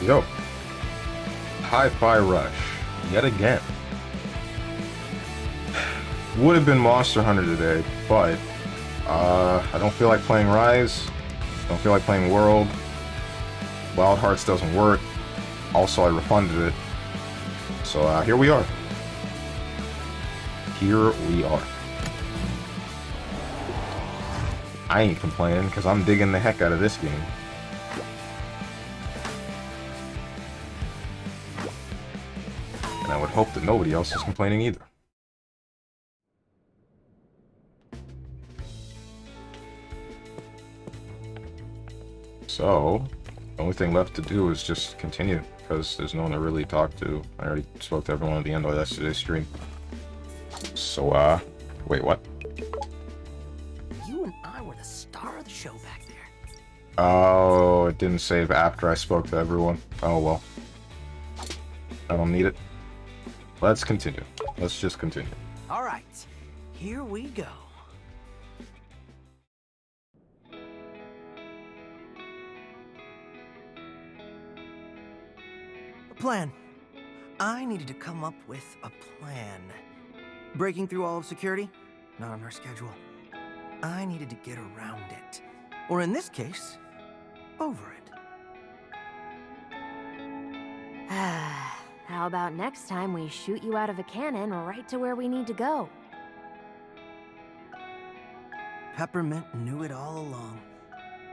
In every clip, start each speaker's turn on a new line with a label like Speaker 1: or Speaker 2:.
Speaker 1: Yo, Hi-Fi Rush, yet again. Would have been Monster Hunter today, but I don't feel like playing Rise, don't feel like playing World, Wild Hearts doesn't work, also I refunded it, so here we are. Here we are. I ain't complaining, because I'm digging the heck out of this game. And I would hope that nobody else is complaining either. So, the only thing left to do is just continue, because there's no one to really talk to. I already spoke to everyone at the end of yesterday's stream. So, wait, what?
Speaker 2: You and I were the star of the show back there.
Speaker 1: Oh, it didn't save after I spoke to everyone. Oh well. I don't need it. Let's continue. Let's just continue.
Speaker 2: All right, here we go. A plan. I needed to come up with a plan. Breaking through all of security? Not on our schedule. I needed to get around it. Or in this case, over it.
Speaker 3: How about next time we shoot you out of a cannon right to where we need to go?
Speaker 2: Peppermint knew it all along.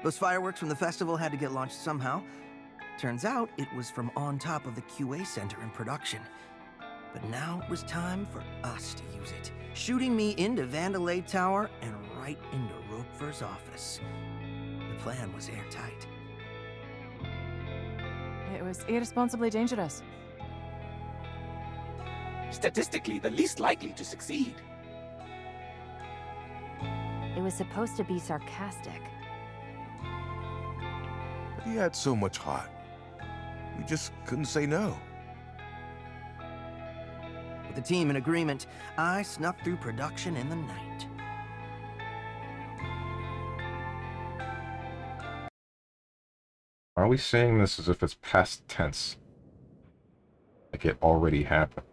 Speaker 2: Those fireworks from the festival had to get launched somehow. Turns out it was from on top of the QA center in production. But now it was time for us to use it. Shooting me into Vandalay Tower and right into Roquefort's office. The plan was airtight.
Speaker 4: It was irresponsibly dangerous.
Speaker 5: Statistically, the least likely to succeed.
Speaker 3: It was supposed to be sarcastic.
Speaker 6: He had so much heart. We just couldn't say no.
Speaker 2: With the team in agreement, I snuck through production in the night.
Speaker 1: Are we saying this as if it's past tense? Like it already happened?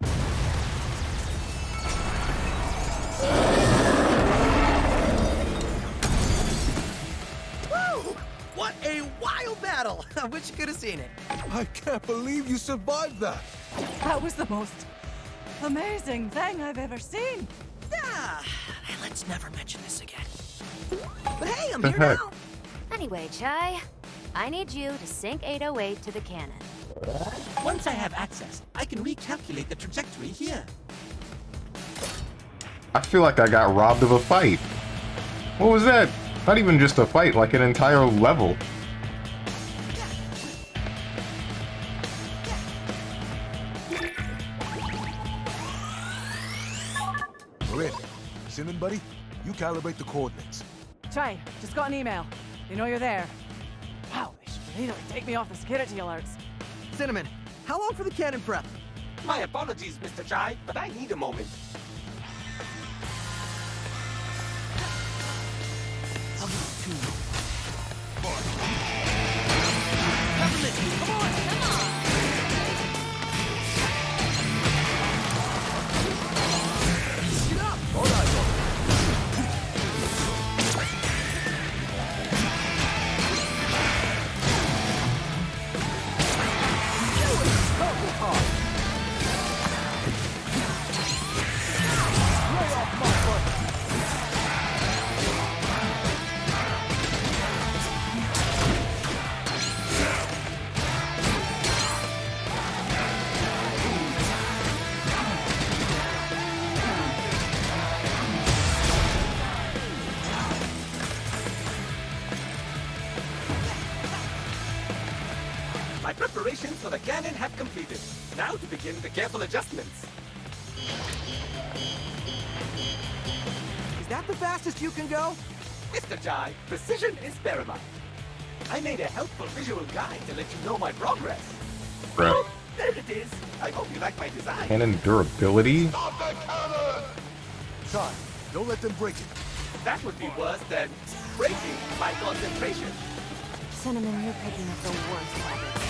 Speaker 2: Woo! What a wild battle! I wish you could have seen it.
Speaker 6: I can't believe you survived that.
Speaker 4: That was the most amazing thing I've ever seen.
Speaker 2: Ah, let's never mention this again. But hey, I'm
Speaker 1: The
Speaker 2: here
Speaker 1: heck?
Speaker 2: now.
Speaker 3: Anyway, Chai, I need you to sink 808 to the cannon.
Speaker 5: Once I have access, I can recalculate the trajectory here.
Speaker 1: I feel like I got robbed of a fight. What was that? Not even just a fight, like an entire level.
Speaker 6: We're in. Cinnamon, buddy, you calibrate the coordinates.
Speaker 4: Chai, just got an email. They know you're there. Wow, they should really take me off the security alerts.
Speaker 2: Cinnamon, how long for the cannon prep?
Speaker 5: My apologies, Mr. Chai, but I need a moment.
Speaker 2: I'll give you 2 minutes. Peppermint, come on! Come on! Get up!
Speaker 6: All right,
Speaker 5: My preparations for the cannon have completed. Now to begin the careful adjustments.
Speaker 2: Is that the fastest you can go?
Speaker 5: Mr. Jai, precision is paramount. I made a helpful visual guide to let you know my progress.
Speaker 1: Bruh.
Speaker 5: Oh, there it is. I hope you like my design.
Speaker 1: Cannon durability?
Speaker 6: Stop the cannon! Ty, don't let them break it.
Speaker 5: That would be worse than breaking my concentration.
Speaker 3: Cinnamon, you're picking up the worst habits.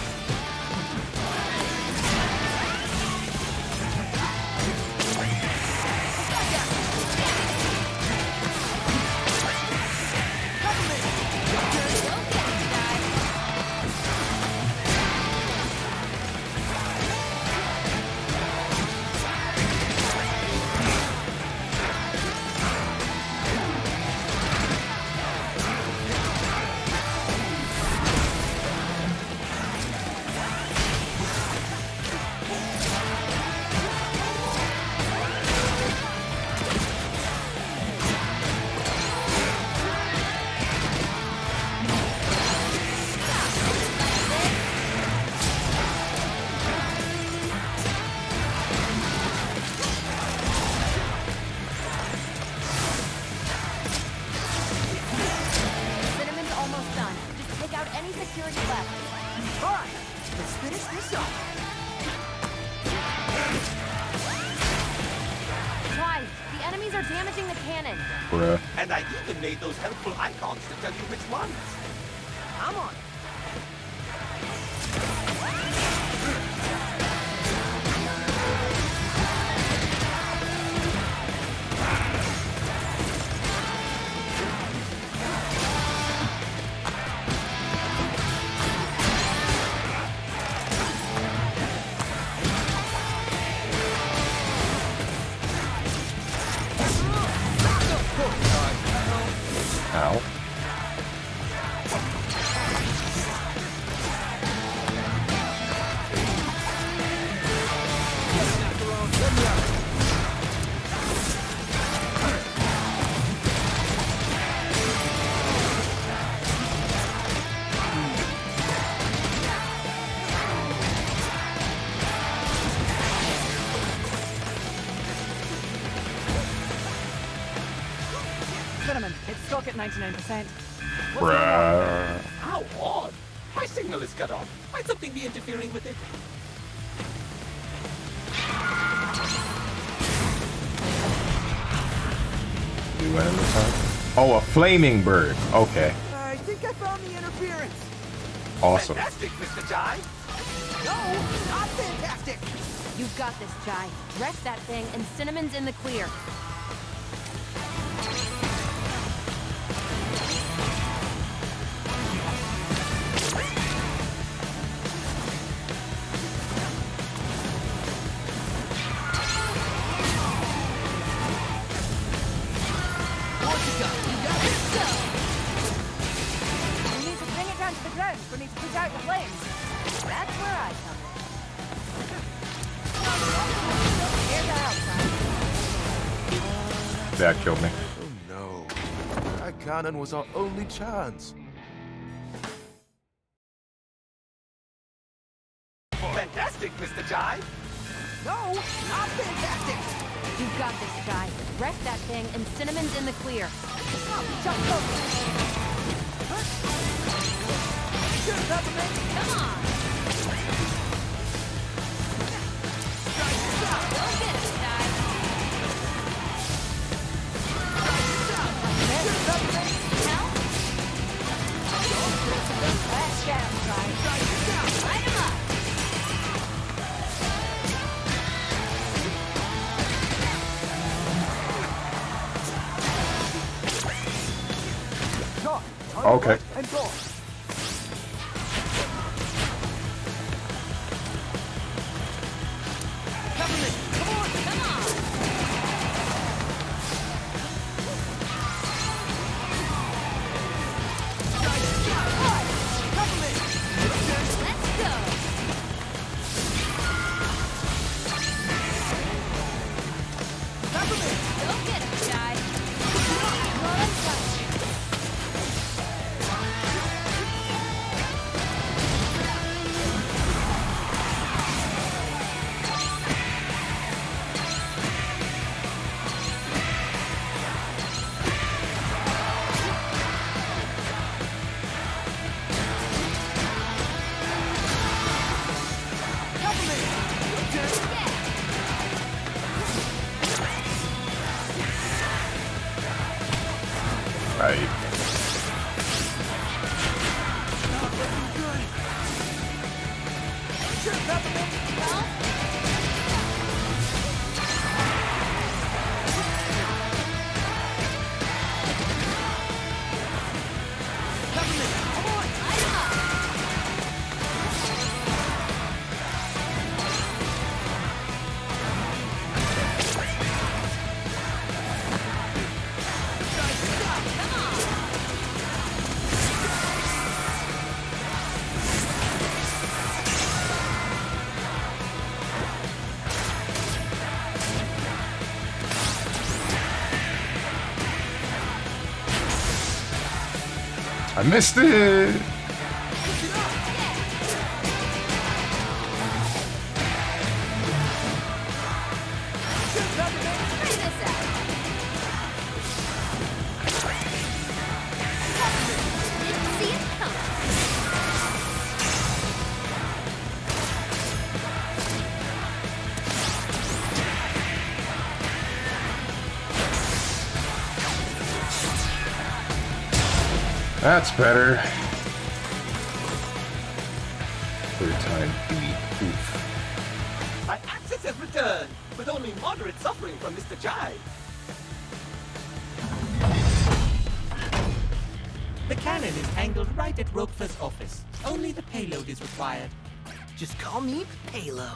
Speaker 3: Cinnamon's almost done. Just take out any security left.
Speaker 2: All right, let's finish this up.
Speaker 3: Try. The enemies are damaging the cannon.
Speaker 1: Bruh.
Speaker 5: And I even made those helpful icons to tell you which ones.
Speaker 2: I'm on it.
Speaker 1: Ow.
Speaker 4: Cinnamon, it's stuck at 99%.
Speaker 1: Bruh.
Speaker 5: How odd. My signal is cut off. Might something be interfering with it?
Speaker 1: New enemy type? Oh, a flaming bird. Okay.
Speaker 2: I think I found the interference.
Speaker 1: Awesome.
Speaker 5: Fantastic, Mr. Jai.
Speaker 2: No, not fantastic.
Speaker 3: You've got this, Jai. Rest that thing, and Cinnamon's in the clear.
Speaker 4: We need to bring it down to the ground. We need to put out the flames.
Speaker 3: That's where I come in. Here's our outside.
Speaker 1: That killed me.
Speaker 6: Oh no. That cannon was our only chance.
Speaker 5: Fantastic, Mr. Jai.
Speaker 2: No, not fantastic.
Speaker 3: You've got this, Jai. Rest that thing, and Cinnamon's in the clear.
Speaker 2: Jump over. Shoot, Peppermint.
Speaker 3: Come on! Go get it, Jai. Help?
Speaker 4: Let's get him, Jai.
Speaker 3: Light him up!
Speaker 2: Shot.
Speaker 1: Okay.
Speaker 2: And go. Peppermint, come on.
Speaker 3: Come on!
Speaker 2: Peppermint.
Speaker 3: Let's go!
Speaker 2: Peppermint.
Speaker 3: Go get it, Jai.
Speaker 1: I missed it! That's better. Third time beat. Oof.
Speaker 5: My access has returned, with only moderate suffering from Mr. Jai. The cannon is angled right at Roquefort's office. Only the payload is required.
Speaker 2: Just call me Palo.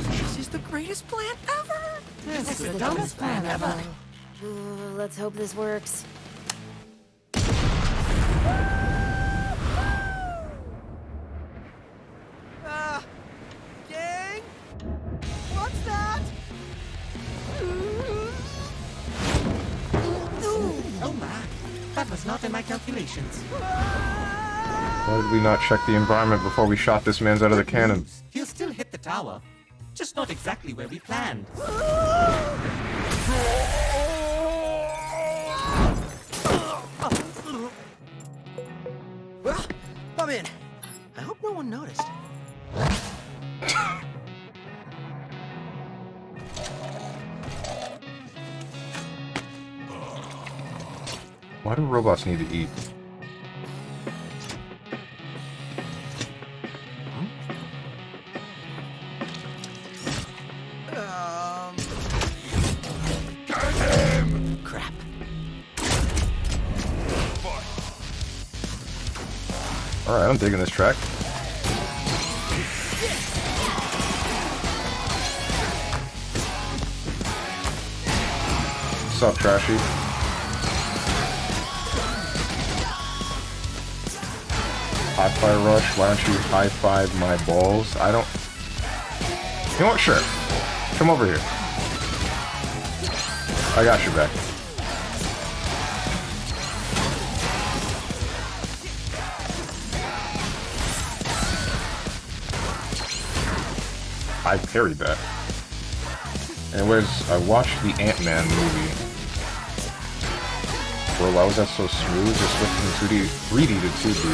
Speaker 2: This is the greatest plan ever!
Speaker 4: This is the dumbest plan ever.
Speaker 3: Ooh, let's hope this works.
Speaker 2: Gang? What's that?
Speaker 5: Oh my, that was not in my calculations.
Speaker 1: Why did we not check the environment before we shot this man's out of the cannon?
Speaker 5: He'll still hit the tower, just not exactly where we planned.
Speaker 2: Well, I'm in. I hope no one noticed.
Speaker 1: Why do robots need to eat?
Speaker 2: Crap.
Speaker 1: Alright, I'm digging this track. What's up, Trashy? High Fire Rush, why don't you high five my balls? I don't... You know what? Sure. Come over here. I got your back. I parried that. Anyways, I watched the Ant-Man movie. Bro, why was that so smooth? Just switching from 3D to 2D.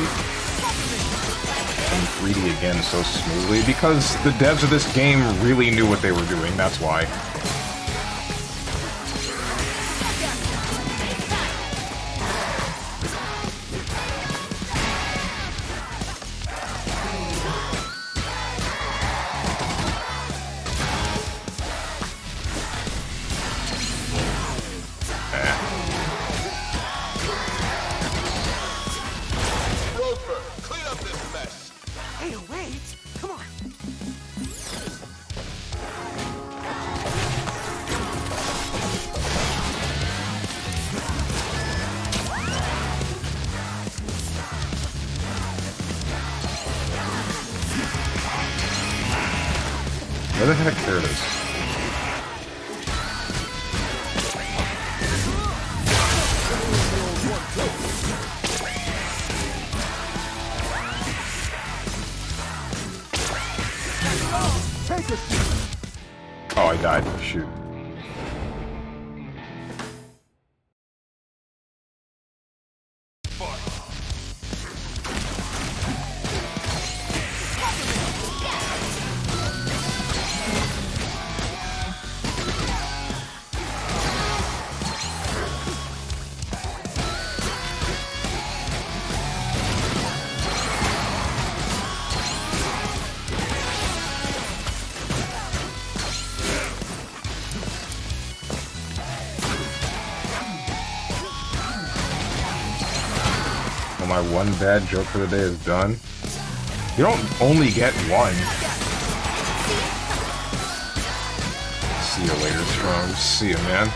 Speaker 1: And 3D again so smoothly. Because the devs of this game really knew what they were doing, that's why.
Speaker 2: Hey, wait! Come on!
Speaker 1: Where the heck? There it is. Oh, I died. Shoot. my one bad joke for the day is done. You don't only get one. See you later, Strong. See you, man.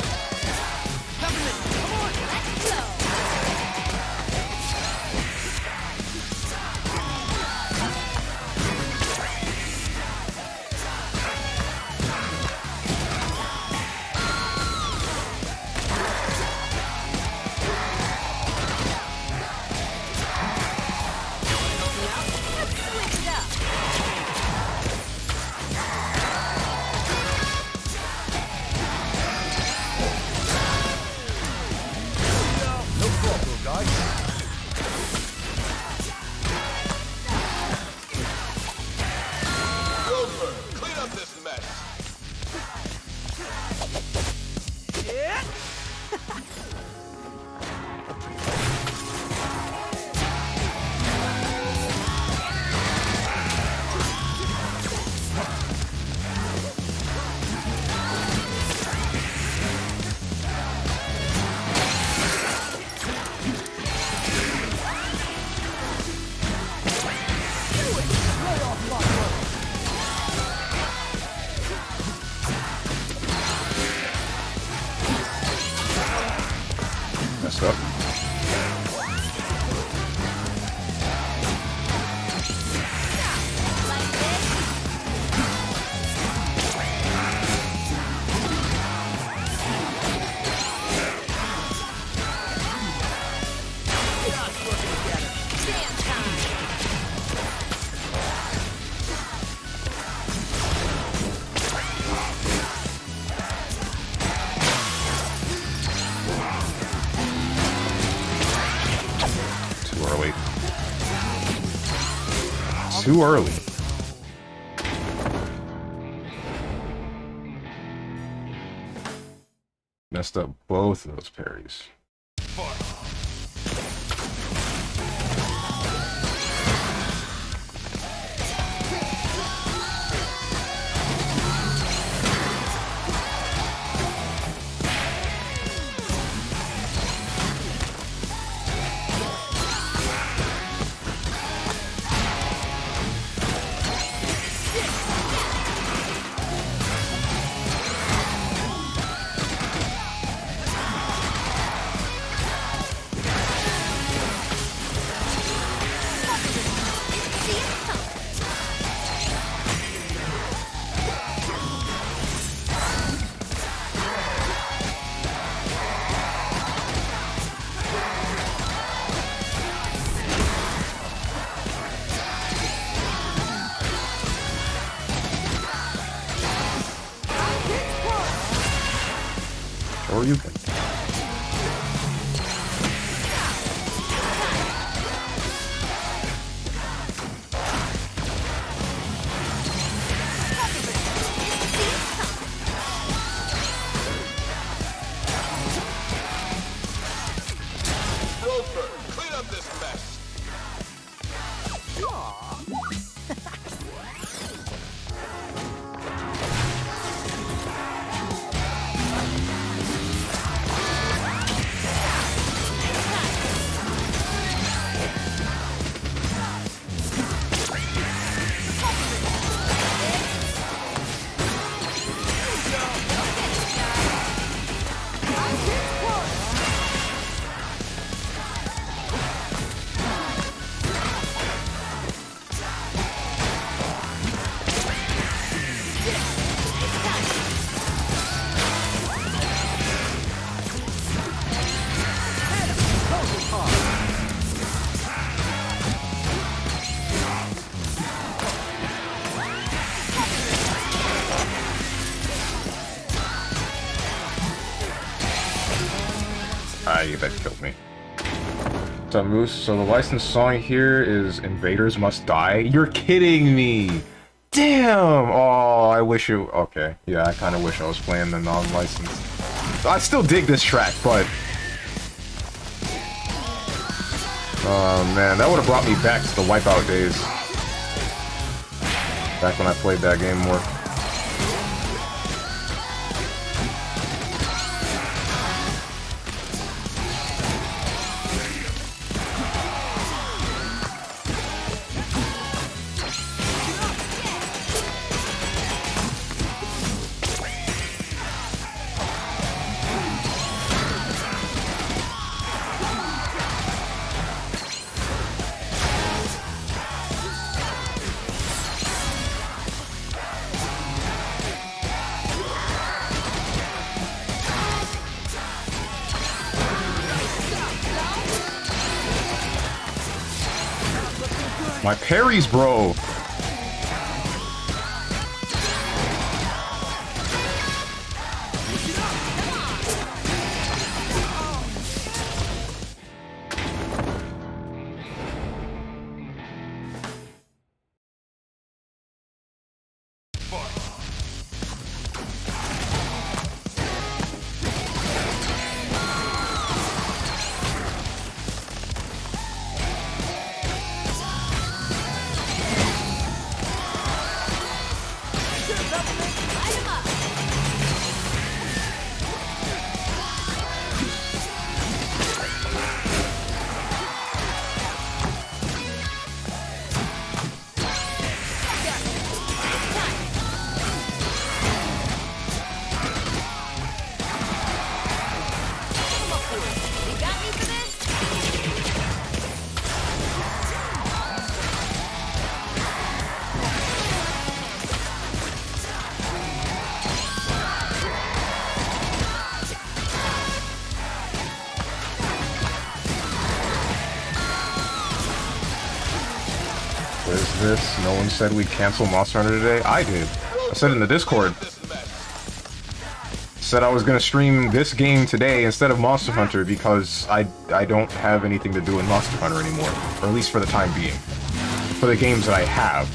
Speaker 1: Messed up. Too early. Messed up both of those parries. Or you can.
Speaker 6: Clean up this mess.
Speaker 1: That killed me. What's up, Moose? So the licensed song here is Invaders Must Die? You're kidding me! Damn! Oh, I wish you... Okay. Yeah, I kind of wish I was playing the non-licensed. I still dig this track, but... Oh, man. That would have brought me back to the Wipeout days. Back when I played that game more. My parries, bro. What is this? No one said we'd cancel Monster Hunter today? I did. I said in the Discord. Said I was gonna stream this game today instead of Monster Hunter because I don't have anything to do in Monster Hunter anymore. Or at least for the time being. For the games that I have.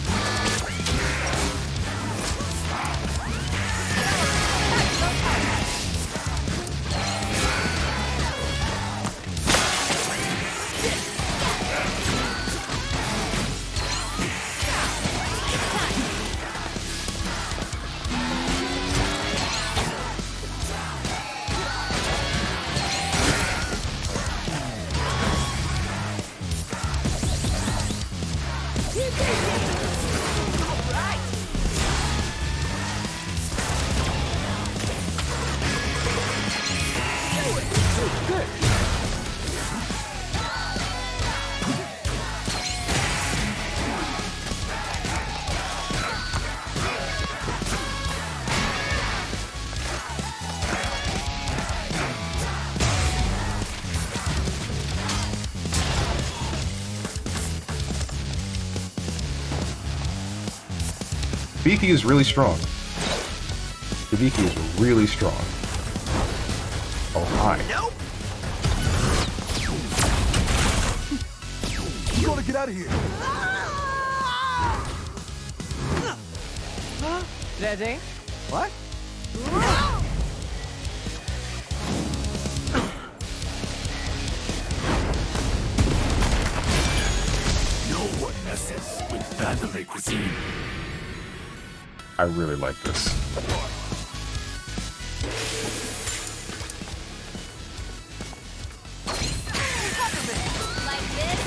Speaker 1: Hibiki is really strong. Hibiki is really strong. Oh, hi.
Speaker 2: Nope.
Speaker 6: You gotta get out of here.
Speaker 4: Ready?
Speaker 6: What?
Speaker 5: No one messes with family cuisine.
Speaker 1: I really like this.
Speaker 3: Like this?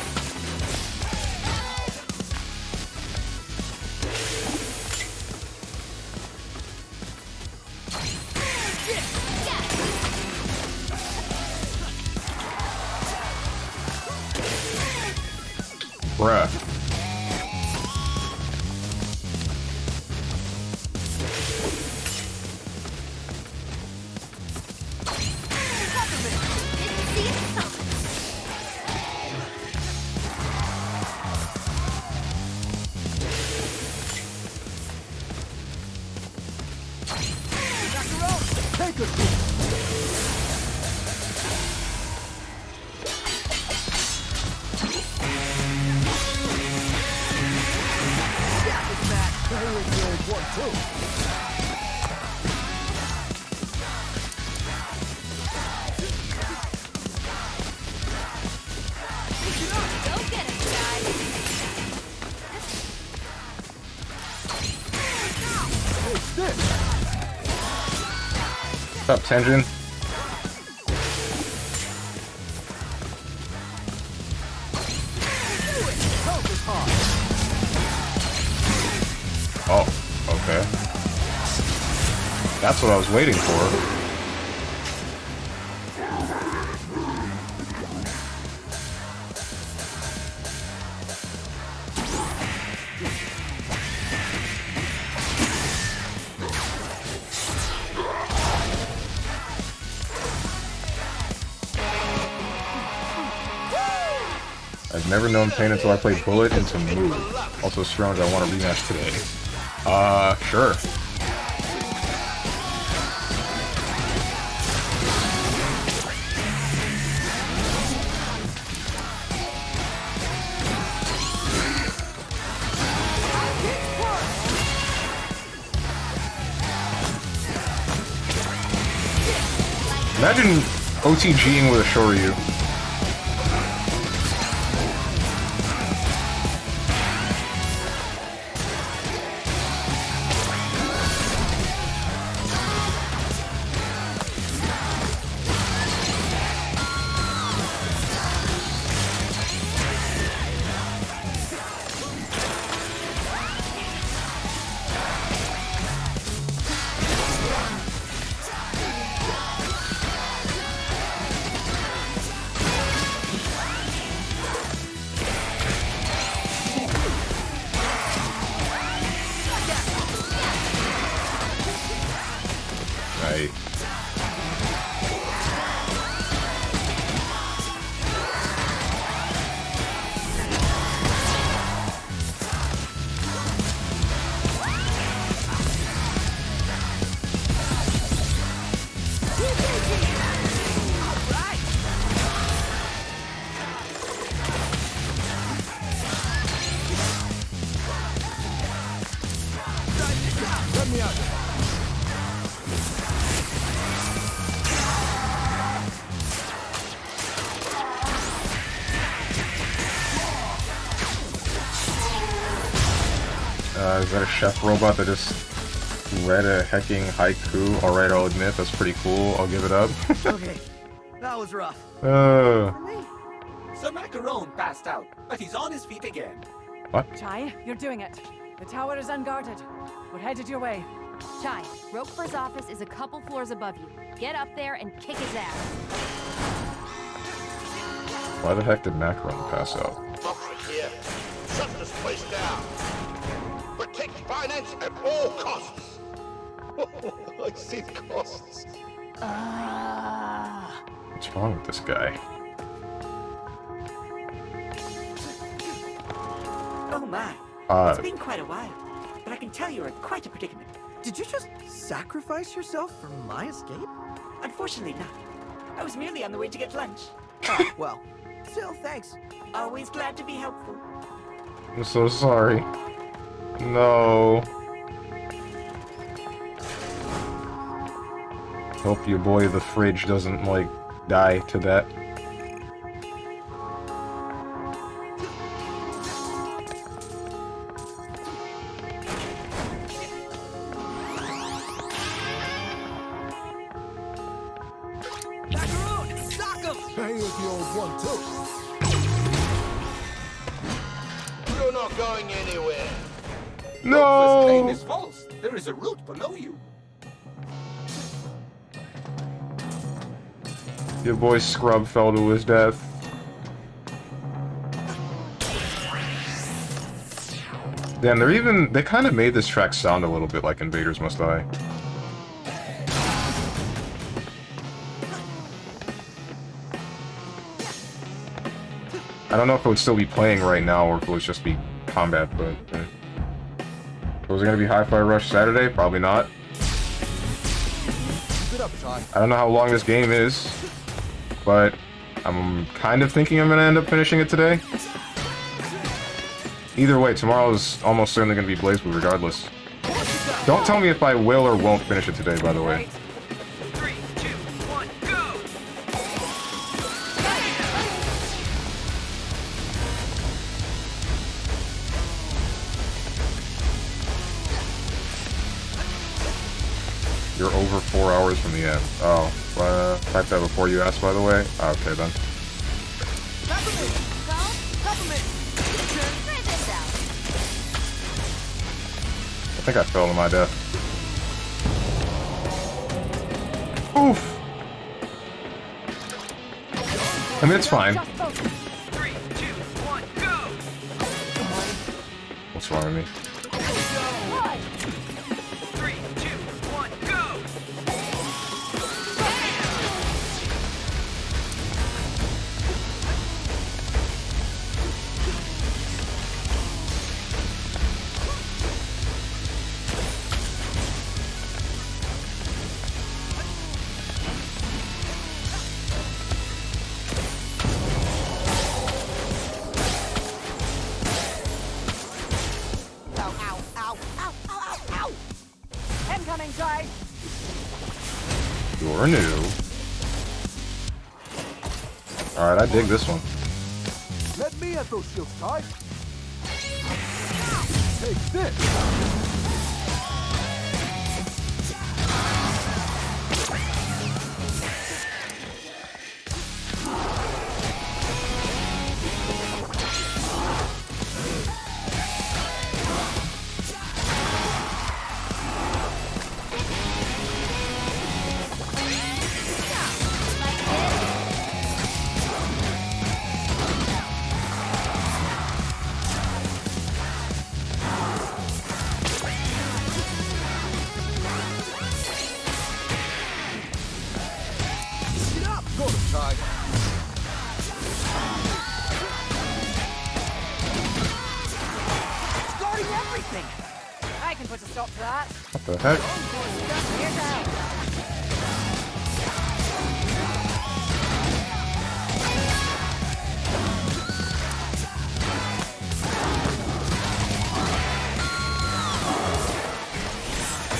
Speaker 1: Bruh.
Speaker 6: Take a seat.
Speaker 3: Go get him, guys.
Speaker 1: What's up, Tenjin? Oh, okay. That's what I was waiting for. I've never known pain until I played Bullet into Move. Also, Strong, I want a rematch today. Sure. Imagine OTGing with a Shoryu. Right.
Speaker 6: Let me out.
Speaker 1: Is that a chef robot that just read a hecking haiku? Alright, I'll admit, that's pretty cool. I'll give it up.
Speaker 2: Okay, that was rough.
Speaker 1: uh,
Speaker 5: Sir Macaron passed out, but he's on his feet again.
Speaker 4: Chai, you're doing it. The tower is unguarded. We're headed your way.
Speaker 3: Chai, Roquefort's office is a couple floors above you. Get up there and kick his ass.
Speaker 1: why the heck did Macaron pass out?
Speaker 7: Officer here. Shut this place down. Protect finance at all costs. I see the costs.
Speaker 1: What's wrong with this guy?
Speaker 8: Oh my. It's been quite a while, but I can tell you're in quite a predicament.
Speaker 2: Did you just sacrifice yourself for my escape?
Speaker 8: Unfortunately not. I was merely on the way to get lunch.
Speaker 2: Oh, well, still, thanks.
Speaker 8: Always glad to be helpful.
Speaker 1: I'm so sorry. No. Hope your boy the fridge doesn't, like, die to that.
Speaker 2: Macaron! Sock him!
Speaker 6: Hey, with the old one, too.
Speaker 7: You're not going anywhere.
Speaker 5: Roquefort's claim
Speaker 1: No!
Speaker 5: is false. There is a route below you.
Speaker 1: Your boy Scrub fell to his death. Damn, they kind of made this track sound a little bit like Invaders Must Die. I don't know if it would still be playing right now or if it would just be combat, but... Was it gonna be Hi-Fi Rush Saturday? Probably not.
Speaker 6: Get up, Chai.
Speaker 1: I don't know how long this game is, but I'm kind of thinking I'm gonna end up finishing it today. Either way, tomorrow is almost certainly gonna be BlazBlue regardless. Don't tell me if I will or won't finish it today, by the way.
Speaker 2: 3, 2, 1, go!
Speaker 1: You're over 4 hours from the end. Oh, type that before you asked, by the way. Okay, then.
Speaker 3: Try this out.
Speaker 1: I think I fell to my death. Oof! I mean, it's fine.
Speaker 2: 3, 2, 1, go!
Speaker 1: What's wrong with me?
Speaker 2: 3, 2, 1, go!
Speaker 1: You're new. Alright, I dig this one.
Speaker 6: Let me at those shields, Ty. Take this. Go to Ty.
Speaker 4: It's guarding everything. I can put a stop to that.
Speaker 1: What the heck?
Speaker 4: Here's out.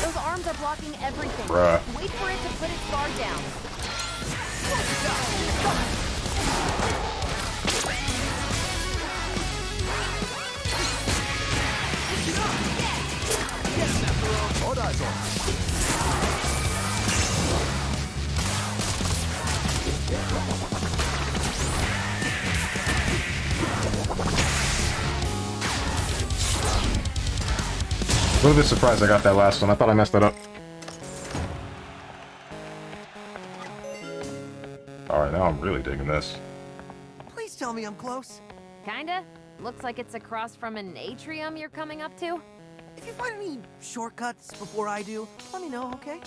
Speaker 3: Those arms are blocking everything.
Speaker 1: Bruh.
Speaker 3: Wait for it to put its guard down.
Speaker 6: All eyes on.
Speaker 1: A little bit surprised I got that last one. I thought I messed that up. Alright, now I'm really digging this.
Speaker 2: Please tell me I'm close.
Speaker 3: Kinda. Looks like it's across from an atrium you're coming up to.
Speaker 2: If you find any shortcuts before I do, let me know, okay?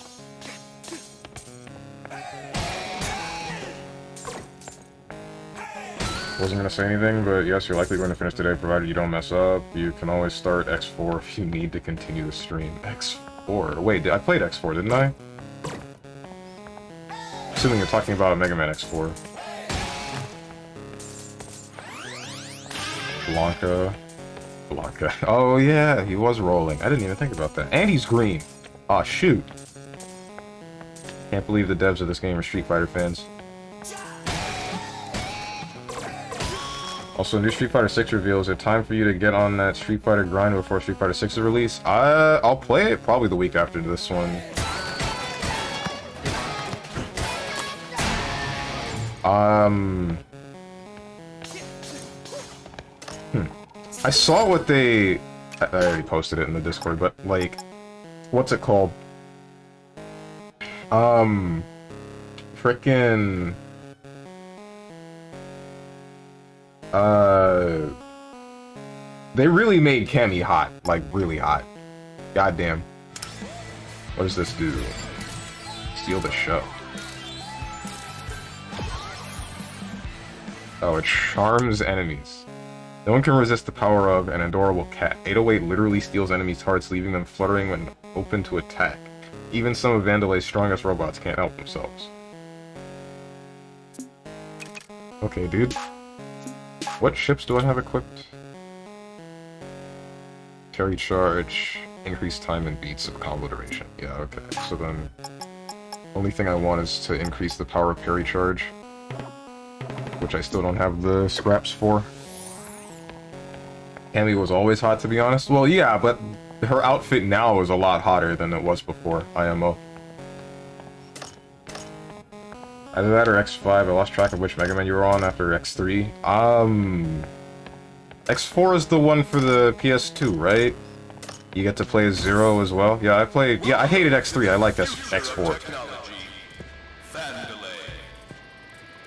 Speaker 1: Wasn't gonna say anything, but yes, you're likely going to finish today provided you don't mess up. You can always start X4 if you need to continue the stream. X4? Wait, I played X4, didn't I? Assuming you're talking about Mega Man X4. Blanca. Oh yeah, he was rolling. I didn't even think about that. And he's green. Aw, shoot. Can't believe the devs of this game are Street Fighter fans. Also, new Street Fighter 6 reveal. Is it time for you to get on that Street Fighter grind before Street Fighter 6 is released? I'll play it probably the week after this one. I saw what they... I already posted it in the Discord, but, like... What's it called? Frickin'... They really made Cammy hot. Like, really hot. Goddamn. What does this do? Steal the show. Oh, it charms enemies. No one can resist the power of an adorable cat. 808 literally steals enemies' hearts, leaving them fluttering when open to attack. Even some of Vandelay's strongest robots can't help themselves. Okay, dude. What ships do I have equipped? Carry charge, increase time and beats of combo duration. Yeah, okay. So then, only thing I want is to increase the power of parry charge, which I still don't have the scraps for. Cammy was always hot, to be honest. Well, yeah, but her outfit now is a lot hotter than it was before IMO. Either that or X5. I lost track of which Mega Man you were on after X3. X4 is the one for the PS2, right? You get to play as Zero as well? Yeah, I played... Yeah, I hated X3. I liked X4.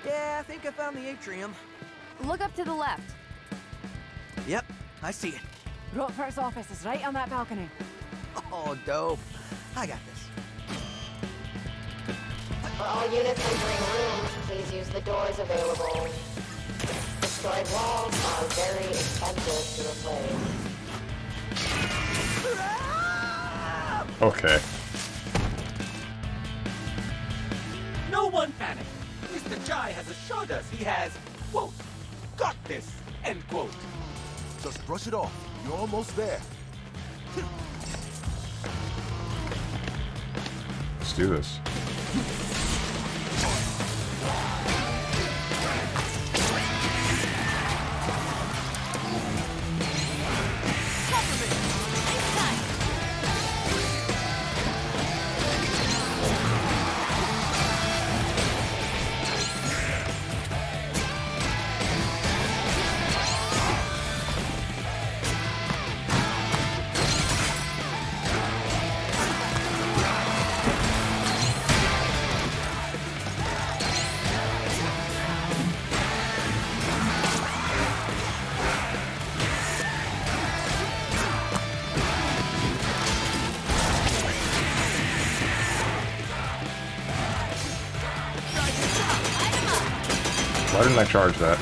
Speaker 2: Yeah, I think I found the atrium.
Speaker 3: Look up to the left.
Speaker 2: Yep, I see it.
Speaker 4: Rotfert's office is right on that balcony.
Speaker 2: Oh, dope. I got this.
Speaker 9: For all units entering rooms, please use the doors available. Destroyed walls are very expensive to replace.
Speaker 1: Okay.
Speaker 5: No one panic. Mr. Jai has assured us he has, quote, got this, end quote.
Speaker 6: Just brush it off. You're almost there.
Speaker 1: Let's do this. Why didn't I charge that?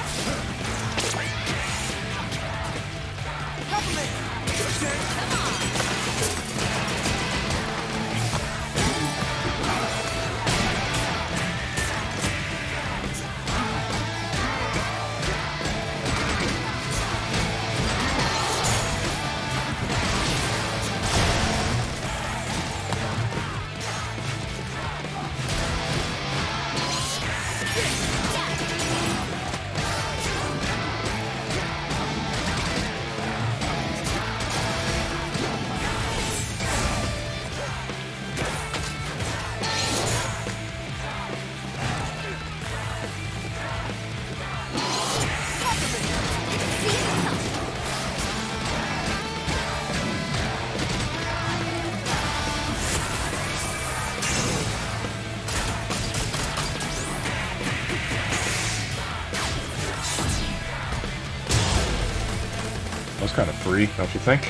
Speaker 1: That was kind of free, don't you think?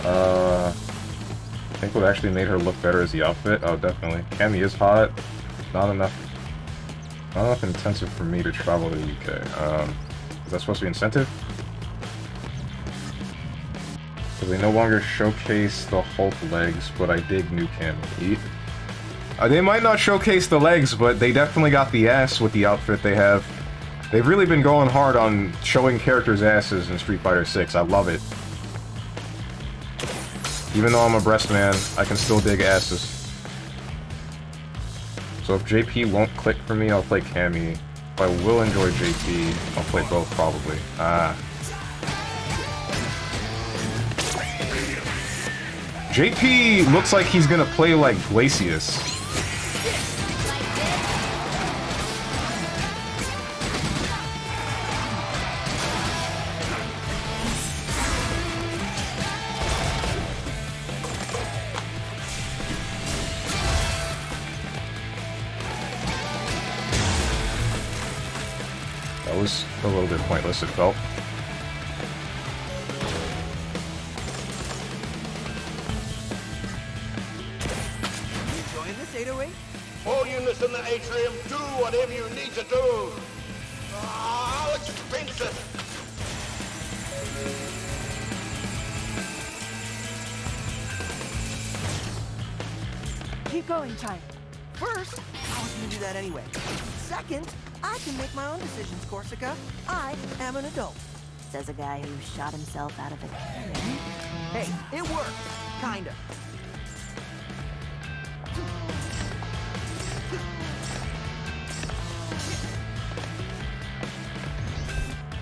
Speaker 1: I think what actually made her look better is the outfit. Oh, definitely. Cammy is hot. Not enough intensive for me to travel to the UK. Is that supposed to be incentive? Because they no longer showcase the Hulk legs, but I dig new Cammy. They might not showcase the legs, but they definitely got the ass with the outfit they have. They've really been going hard on showing characters' asses in Street Fighter 6. I love it. Even though I'm a breast man, I can still dig asses. So if JP won't click for me, I'll play Cammy. If I will enjoy JP, I'll play both probably. JP looks like he's gonna play like Glacius. That was a little bit pointless, it felt.
Speaker 2: Enjoying this 808?
Speaker 7: All units in the atrium, do whatever you need to do. How expensive!
Speaker 4: Keep going, Chai.
Speaker 2: First, I was gonna do that anyway. Second, I can make my own decisions, Corsica. I am an adult.
Speaker 3: Says a guy who shot himself out of it.
Speaker 2: Hey, it worked. Kinda.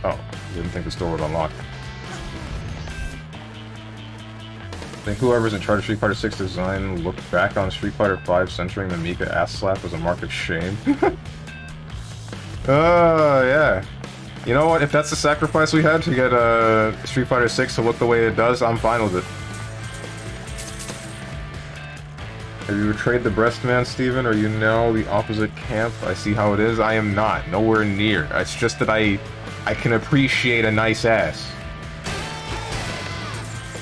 Speaker 1: Oh, didn't think this door would unlock. I think whoever's in charge of Street Fighter 6 design looked back on Street Fighter 5 censoring the Mika ass slap as a mark of shame. Yeah. You know what? If that's the sacrifice we had to get Street Fighter 6 to look the way it does, I'm fine with it. Have you betrayed the breast man, Steven? Are you now the opposite camp? I see how it is. I am not. Nowhere near. It's just that I can appreciate a nice ass.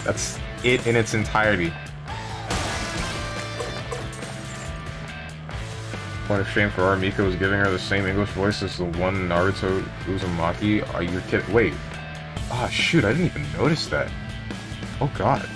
Speaker 1: That's it in its entirety. What a shame for our Mika was giving her the same English voice as the one Naruto Uzumaki. Are you kidding? Wait. Ah, shoot, I didn't even notice that. Oh god.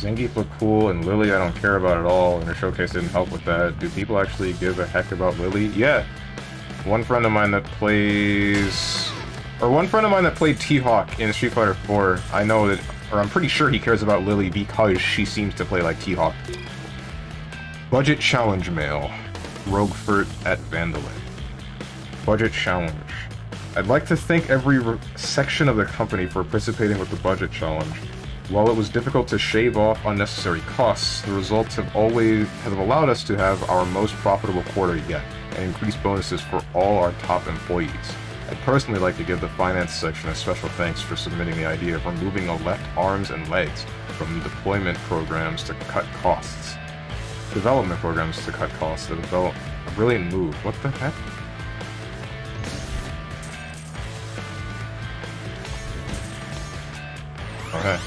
Speaker 1: Zangief looked cool, and Lily I don't care about at all, and her showcase didn't help with that. Do people actually give a heck about Lily? Yeah. One friend of mine that plays... Or one friend of mine that played T-Hawk in Street Fighter 4, I know that... Or I'm pretty sure he cares about Lily because she seems to play like T-Hawk. Budget Challenge Mail. Roguefort at Vandalay. Budget Challenge. I'd like to thank every section of the company for participating with the budget challenge. While it was difficult to shave off unnecessary costs, the results have allowed us to have our most profitable quarter yet, and increased bonuses for all our top employees. I'd personally like to give the finance section a special thanks for submitting the idea of removing the left arms and legs from deployment programs to cut costs. Development programs to cut costs. To develop a brilliant move. What the heck? Okay.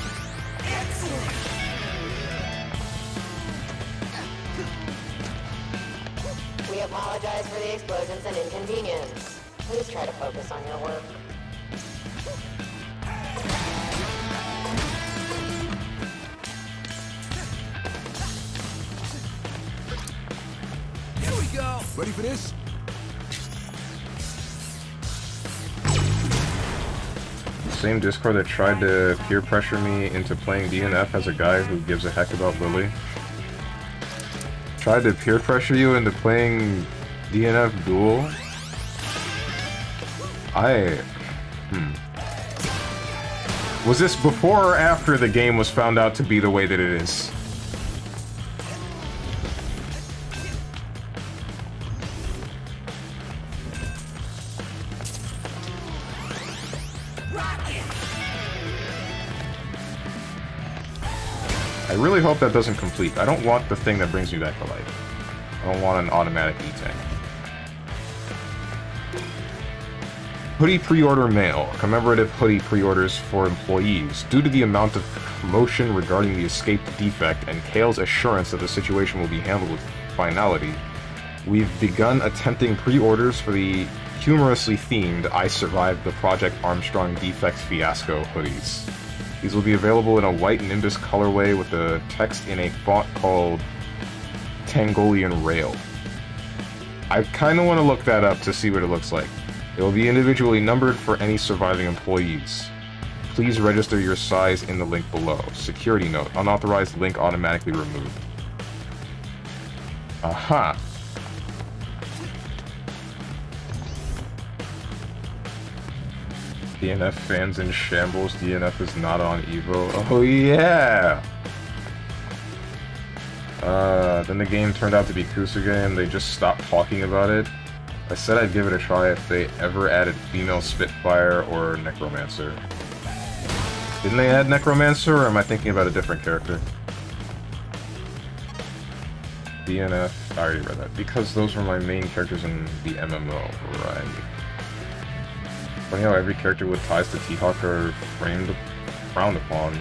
Speaker 9: We apologize for the explosions and inconvenience. Please try to focus on your work.
Speaker 6: Here we go. Ready for this?
Speaker 1: Same Discord that tried to peer pressure me into playing DNF has a guy who gives a heck about Lily. Tried to peer pressure you into playing DNF Duel? Was this before or after the game was found out to be the way that it is? I really hope that doesn't complete. I don't want the thing that brings me back to life. I don't want an automatic E-tank. Hoodie pre-order mail. Commemorative hoodie pre-orders for employees. Due to the amount of commotion regarding the escaped defect and Kale's assurance that the situation will be handled with finality, we've begun attempting pre-orders for the humorously themed I Survived the Project Armstrong Defect Fiasco hoodies. These will be available in a white Nimbus colorway with the text in a font called Tangolian Rail. I kind of want to look that up to see what it looks like. It will be individually numbered for any surviving employees. Please register your size in the link below. Security note. Unauthorized link automatically removed. Aha! DNF fans in shambles. DNF is not on Evo. Oh yeah! Then the game turned out to be Kusuge and they just stopped talking about it. I said I'd give it a try if they ever added female Spitfire or Necromancer. Didn't they add Necromancer, or am I thinking about a different character? DNF, I already read that. Because those were my main characters in the MMO, right? Funny how every character with ties to T-Hawk are frowned upon.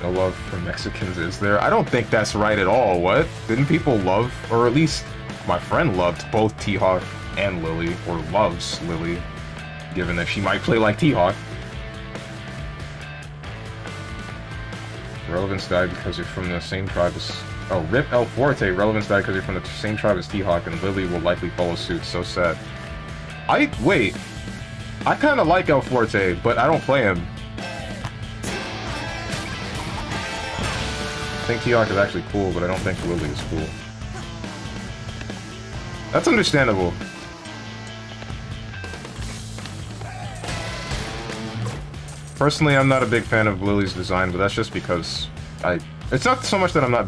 Speaker 1: No love for Mexicans, is there? I don't think that's right at all. What? Didn't people love, or at least my friend loved both T-Hawk and Lily, or loves Lily, given that she might play like T-Hawk. Relevance died because you're from the same tribe as... Oh, Rip El Forte. Relevance died because you're from the same tribe as T-Hawk, and Lily will likely follow suit. So sad. Wait. I kind of like El Forte, but I don't play him. I think T-Hawk is actually cool, but I don't think Lily is cool. That's understandable. Personally, I'm not a big fan of Lily's design, but that's just because it's not so much that I'm not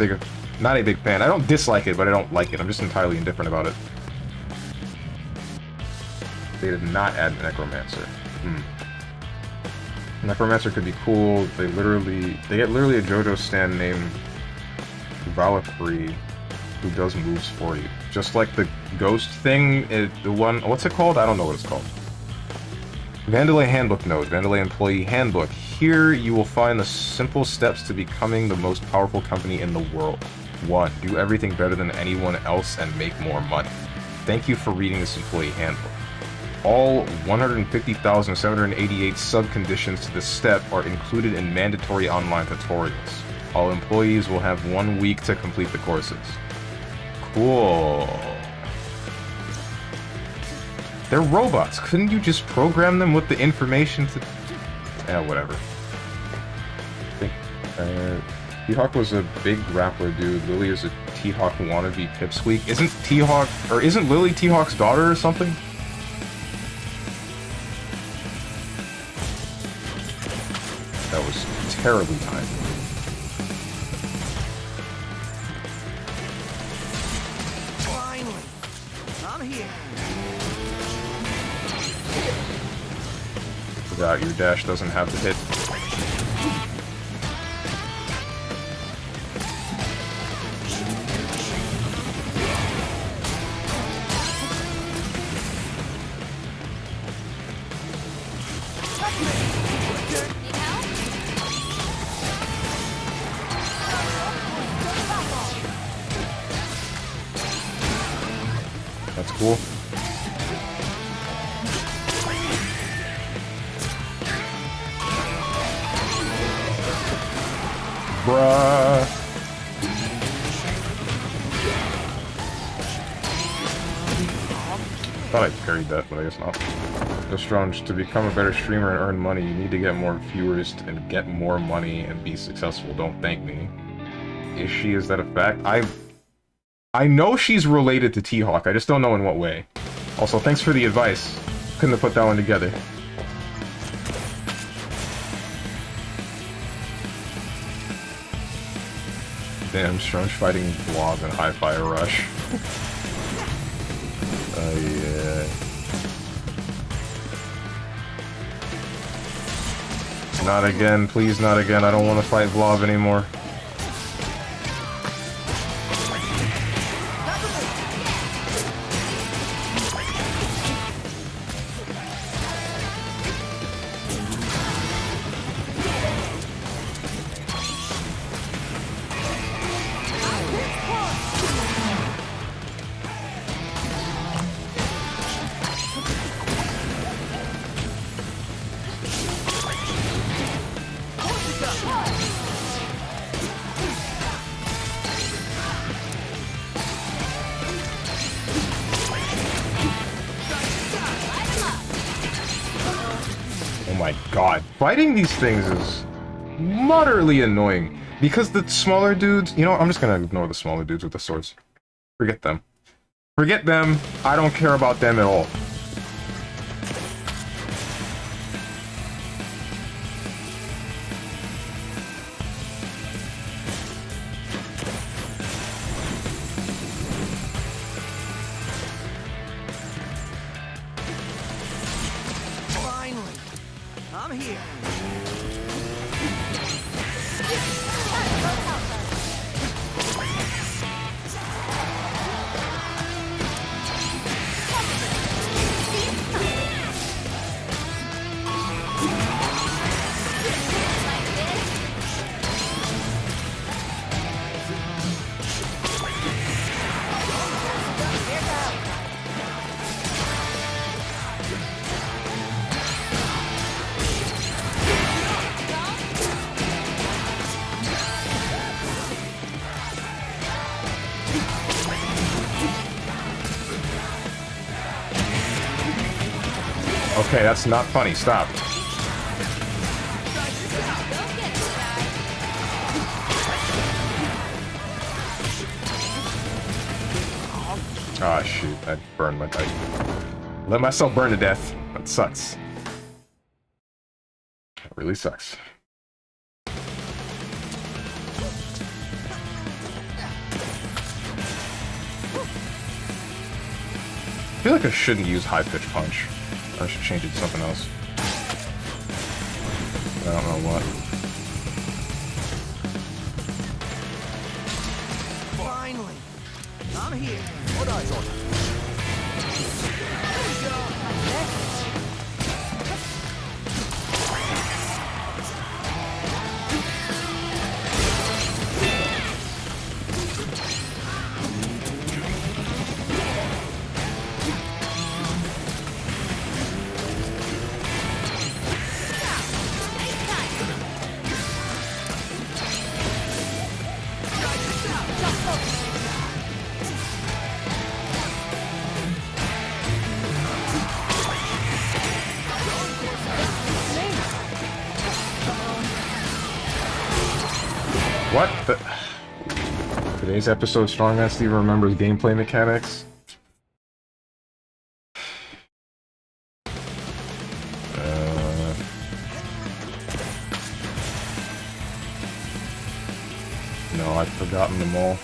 Speaker 1: a big fan. I don't dislike it, but I don't like it. I'm just entirely indifferent about it. They did not add Necromancer. Necromancer could be cool. They get literally a JoJo stand named Valkyrie who does moves for you. Just like the ghost thing, the one, what's it called? I don't know what it's called. Vandalay Handbook Note, Vandalay Employee Handbook. Here you will find the simple steps to becoming the most powerful company in the world. 1. Do everything better than anyone else and make more money. Thank you for reading this employee handbook. All 150,788 sub-conditions to this step are included in mandatory online tutorials. All employees will have 1 week to complete the courses. Cool. They're robots. Couldn't you just program them with the information to... whatever. I think, T-Hawk was a big rapper dude. Lily is a T-Hawk wannabe pipsqueak. Isn't T-Hawk... or isn't Lily T-Hawk's daughter or something? That was terribly timed.
Speaker 2: Finally, I'm here.
Speaker 1: Forgot your dash doesn't have the hit. That's cool. Bruh. Thought I parried that, but I guess not. So Strong, to become a better streamer and earn money, you need to get more viewers and get more money and be successful. Don't thank me. Is that a fact? I know she's related to T-Hawk, I just don't know in what way. Also, thanks for the advice. Couldn't have put that one together. Damn, Strong's fighting Blob and High Fire Rush. Yeah. Not again, please not again. I don't want to fight Blob anymore. Oh my god. Fighting these things is moderately annoying. Because the smaller dudes... You know, I'm just gonna ignore the smaller dudes with the swords. Forget them. Forget them. I don't care about them at all.
Speaker 2: Finally, I'm here.
Speaker 1: Okay, that's not funny. Stop. Ah, shoot. I burned my... I let myself burn to death. That sucks. That really sucks. I feel like I shouldn't use high pitch punch. I should change it to something else. I don't know what.
Speaker 2: Finally, I'm here. What eyes on?
Speaker 1: What the? Today's episode, StrongmanSteven remembers gameplay mechanics. No, I've forgotten them all.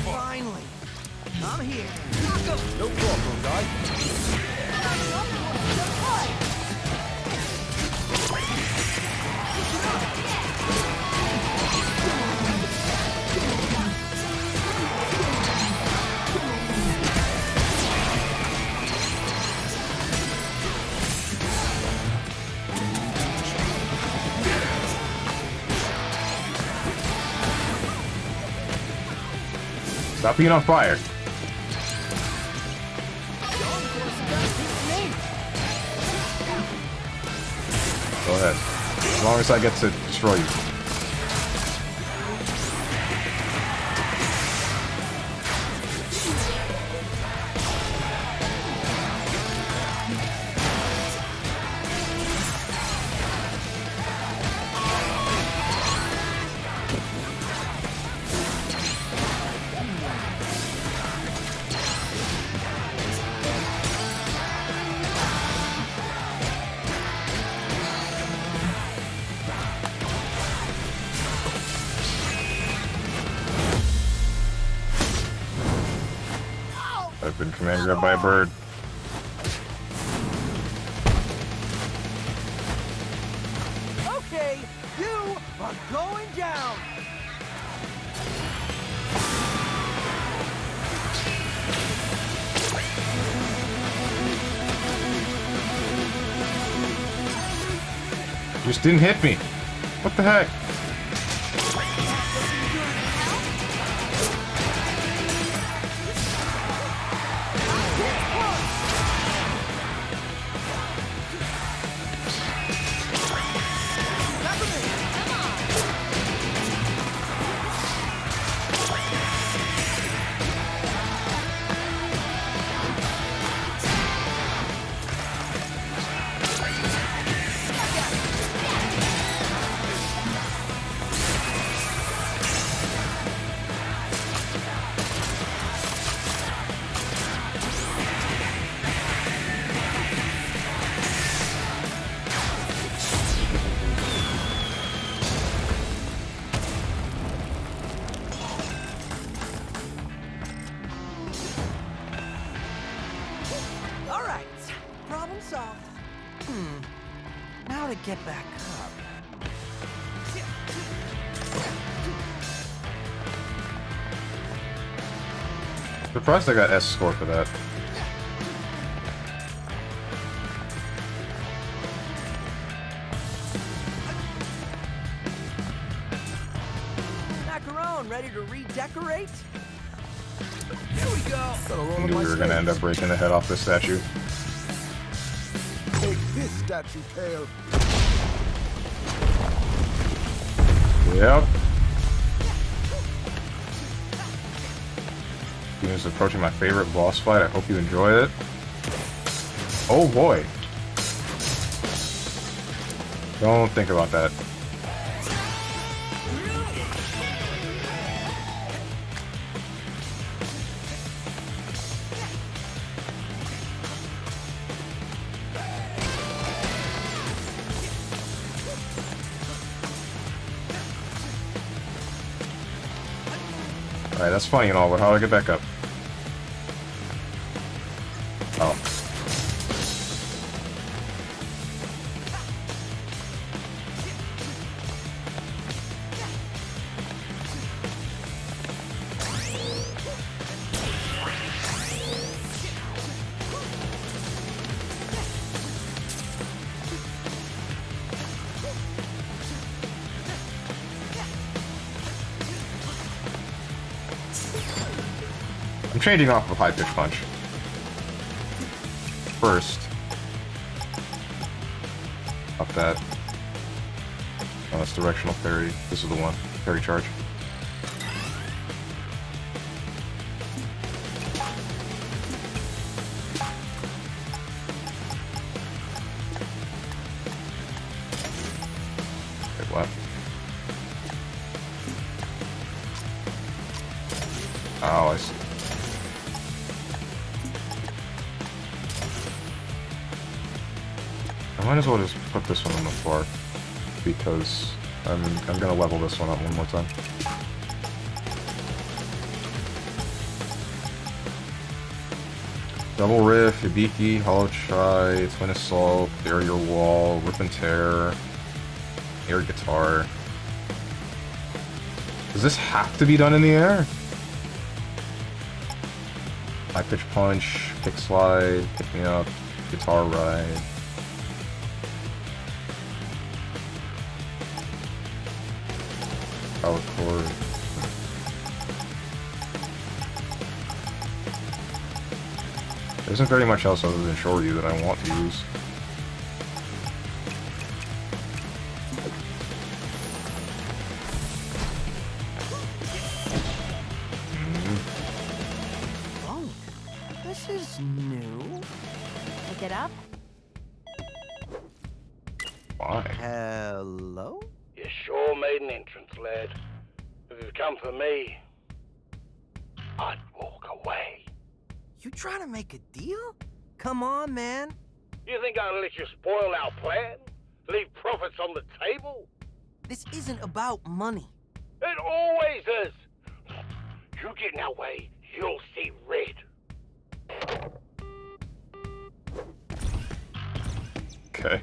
Speaker 2: Finally, I'm here.
Speaker 6: No problem, guy.
Speaker 1: Stop being on fire. Go ahead. As long as I get to destroy you. I've been command grabbed by a bird.
Speaker 2: Okay, you are going down.
Speaker 1: Just didn't hit me. What the heck?
Speaker 2: All right, problem solved. Now to get back up.
Speaker 1: Surprised I got S score for that.
Speaker 2: Macaron, ready to redecorate? Here we go.
Speaker 1: I knew we were gonna end up breaking the head off this statue.
Speaker 6: Take this, statue tail.
Speaker 1: Yep. Steven is approaching my favorite boss fight. I hope you enjoy it. Oh boy. Don't think about that. Alright, that's funny and all, but how do I get back up? Oh. I'm changing off of high pitch punch. First. Up that. Oh, that's directional parry. This is the one. Parry charge. Oh, I see. I might as well just put this one on the floor, because I'm gonna level this one up one more time. Double Riff, Hibiki, Hollow Chai, Twin Assault, Barrier Wall, Rip and Tear, Air Guitar. Does this have to be done in the air? High Pitch Punch, Kick Slide, Pick Me Up, Guitar Ride. Power Chord. There isn't very much else other than Shoryu that I want to use.
Speaker 2: Oh, this is new.
Speaker 3: Pick it up.
Speaker 1: Why?
Speaker 2: Hello?
Speaker 7: You sure made an entrance, lad. If you'd come for me, I'd walk away.
Speaker 2: You trying to make a deal? Come on, man.
Speaker 7: You think I'll let you spoil our plan? Leave profits on the table?
Speaker 2: This isn't about money.
Speaker 7: It always is. You get in our way, you'll see red.
Speaker 1: Okay.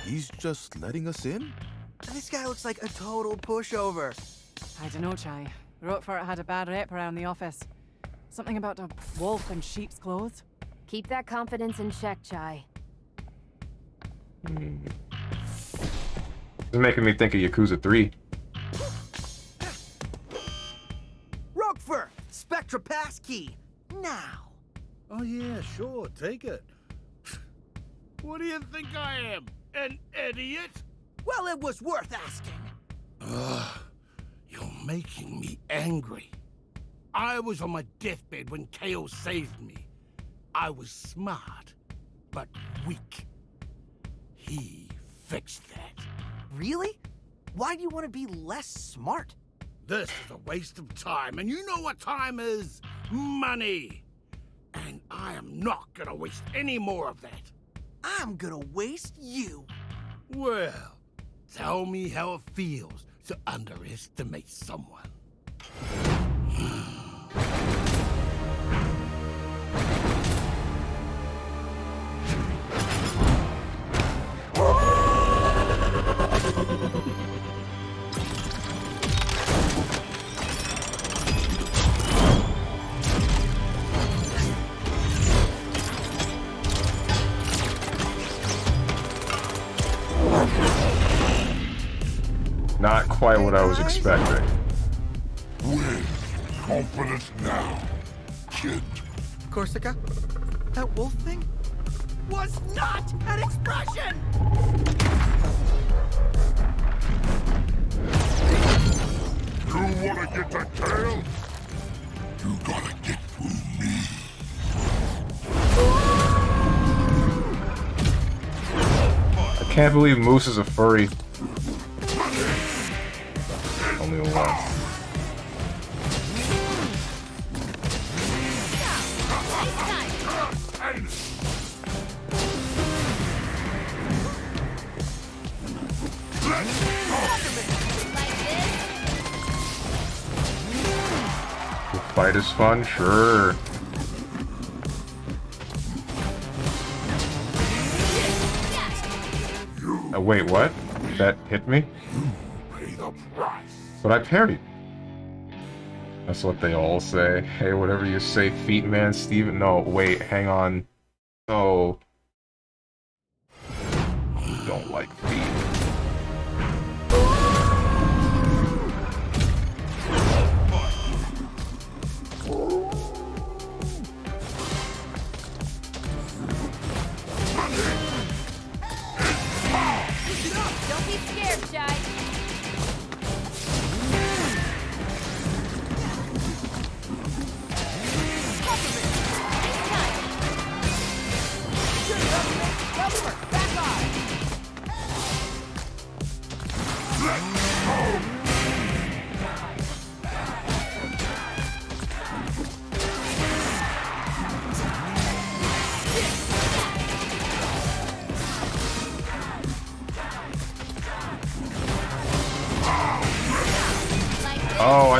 Speaker 6: He's just letting us in?
Speaker 2: This guy looks like a total pushover.
Speaker 4: I don't know, Chai. Roquefort had a bad rep around the office. Something about a wolf in sheep's clothes.
Speaker 3: Keep that confidence in check, Chai.
Speaker 1: This is making me think of Yakuza 3.
Speaker 2: Roquefort, Spectra passkey, now.
Speaker 10: Oh yeah, sure, take it. What do you think I am? An idiot?
Speaker 2: Well, it was worth asking.
Speaker 10: Ugh, you're making me angry. I was on my deathbed when KO saved me. I was smart, but weak. He fixed that.
Speaker 2: Really? Why do you want to be less smart?
Speaker 10: This is a waste of time, and you know what time is? Money. And I am not gonna waste any more of that.
Speaker 2: I'm gonna waste you.
Speaker 10: Well, tell me how it feels to underestimate someone.
Speaker 1: Not quite what I was expecting.
Speaker 7: Win. Confidence now, kid.
Speaker 2: Corsica, that wolf thing was not an expression!
Speaker 7: You wanna get the tail? You gotta get through me.
Speaker 1: I can't believe Moose is a furry. Only one. The fight is fun, sure. Wait, what? That hit me?
Speaker 7: Pay the price.
Speaker 1: But I parried. That's what they all say. Hey, whatever you say, feet man, Steven. No, wait, hang on. Oh. You don't like feet.
Speaker 3: Don't be scared, Chai.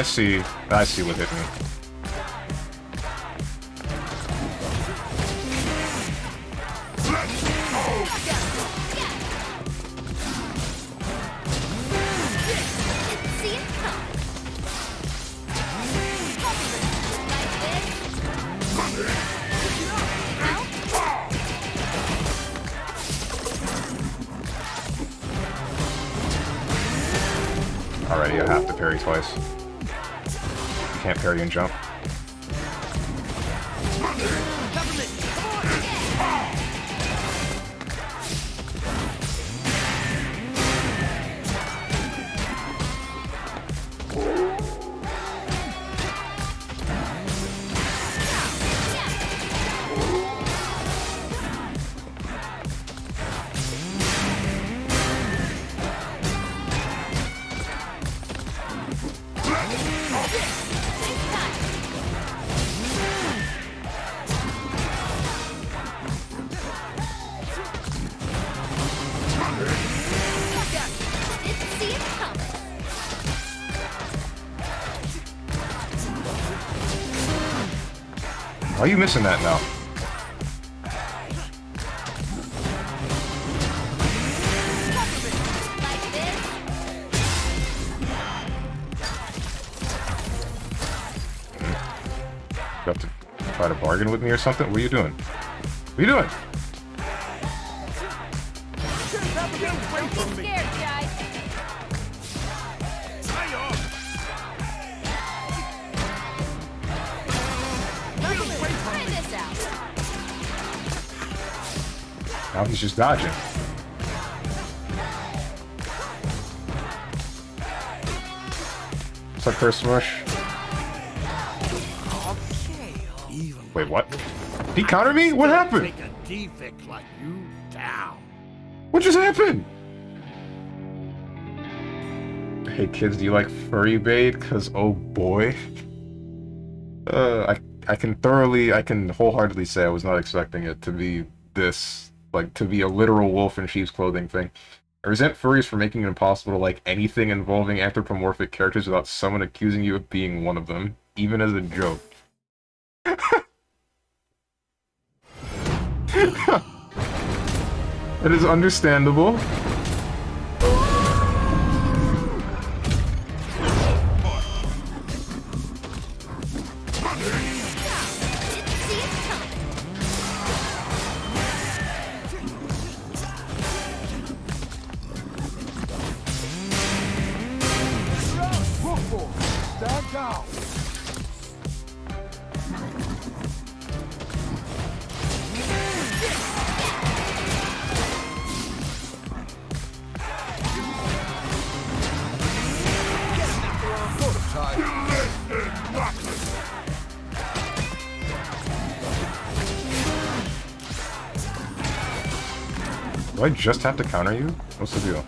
Speaker 1: I see what hit me. Already, I have to parry twice. You can't parry and jump. Why are you missing that now? You have to try to bargain with me or something? What are you doing? What are you doing? Now he's just dodging. What's up, Curse Smush? Wait, what? Did he counter me? What happened?
Speaker 10: Take a defect like you down.
Speaker 1: What just happened? Hey kids, do you like furry bait? Cause oh boy. I can wholeheartedly say I was not expecting it to be this, like, to be a literal wolf in sheep's clothing thing. I resent furries for making it impossible to like anything involving anthropomorphic characters without someone accusing you of being one of them, even as a joke. It is understandable.
Speaker 6: Stand down.
Speaker 1: Do I just have to counter you? What's the deal?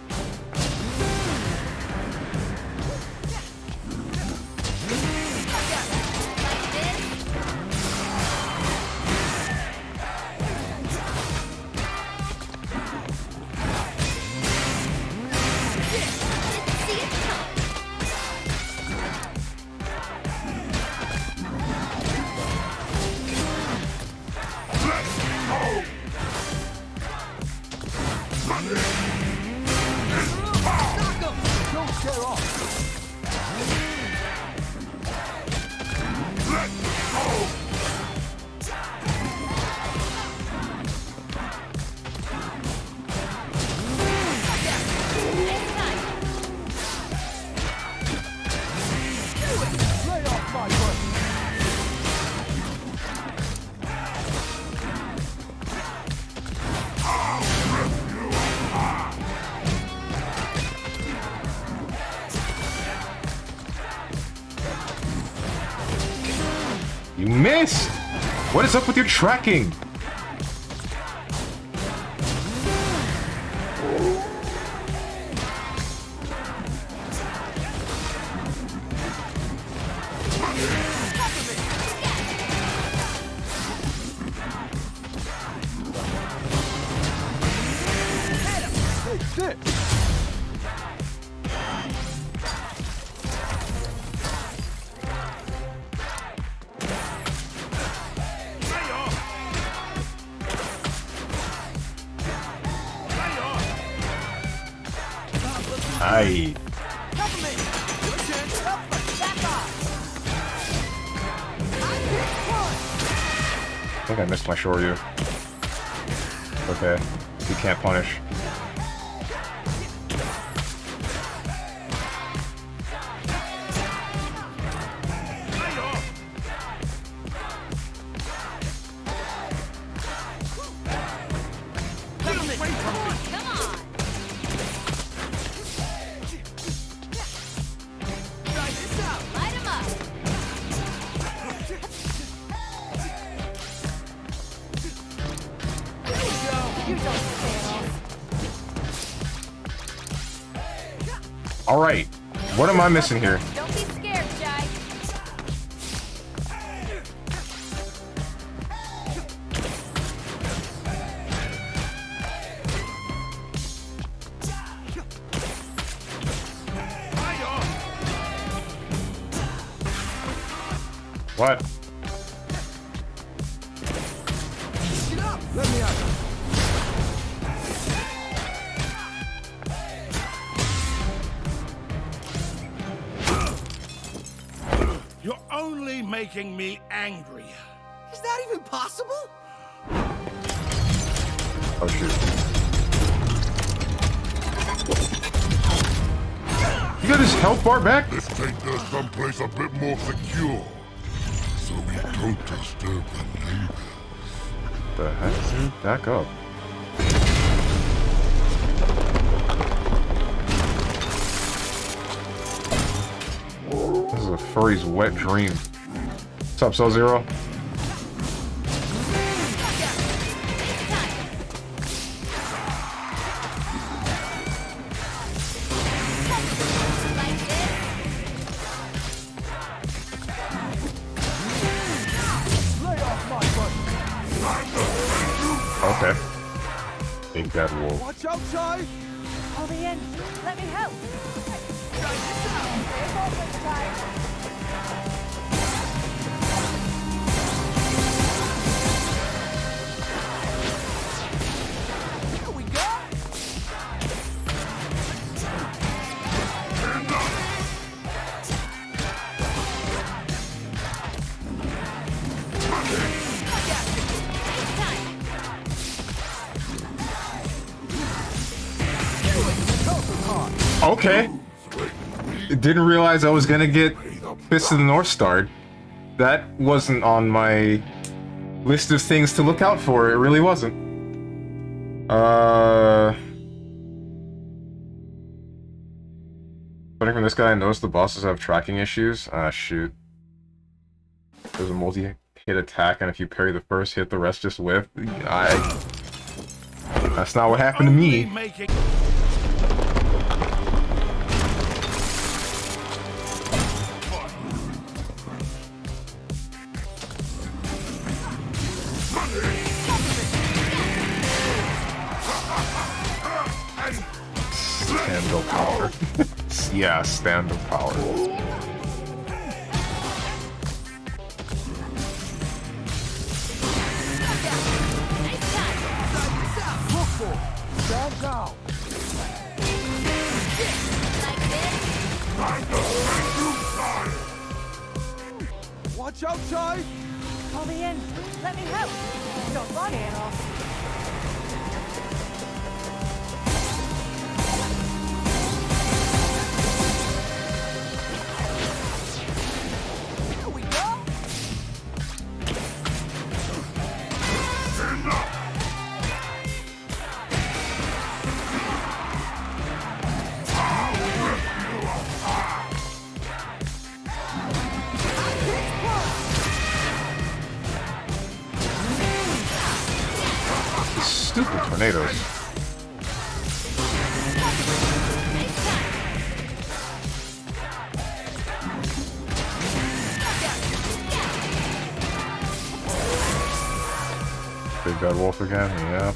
Speaker 1: You missed! What is up with your tracking? Aye. I think I missed my Shoryu. Okay, he can't punish. All right, what am I missing here?
Speaker 3: Don't be scared, Jai.
Speaker 1: What?
Speaker 6: Let me out.
Speaker 10: You're only making me angry.
Speaker 2: Is that even possible?
Speaker 1: Oh shoot. You got his health bar back?
Speaker 7: Let's take this someplace a bit more secure, so we don't disturb the neighbors.
Speaker 1: The heck, dude? Back up. This is a furry's wet dream. What's up, Sub-Zero? Okay. Big bad wolf.
Speaker 6: Watch out, Jai!
Speaker 4: I'll be in. Let me help.
Speaker 2: Here we go!
Speaker 1: Okay. Didn't realize I was gonna get Fist of the North Star. That wasn't on my list of things to look out for. It really wasn't. Starting from this guy, I noticed the bosses have tracking issues. Ah, shoot. There's a multi-hit attack, and if you parry the first hit, the rest just whiff. That's not what happened to me. Stand-up power. Yeah, stand-up power.
Speaker 6: Stand down. Watch out, Jai!
Speaker 4: I'll be in. Let me help. Don't run it off.
Speaker 2: Here we go!
Speaker 1: Stupid tornadoes. Big bad wolf again, yep.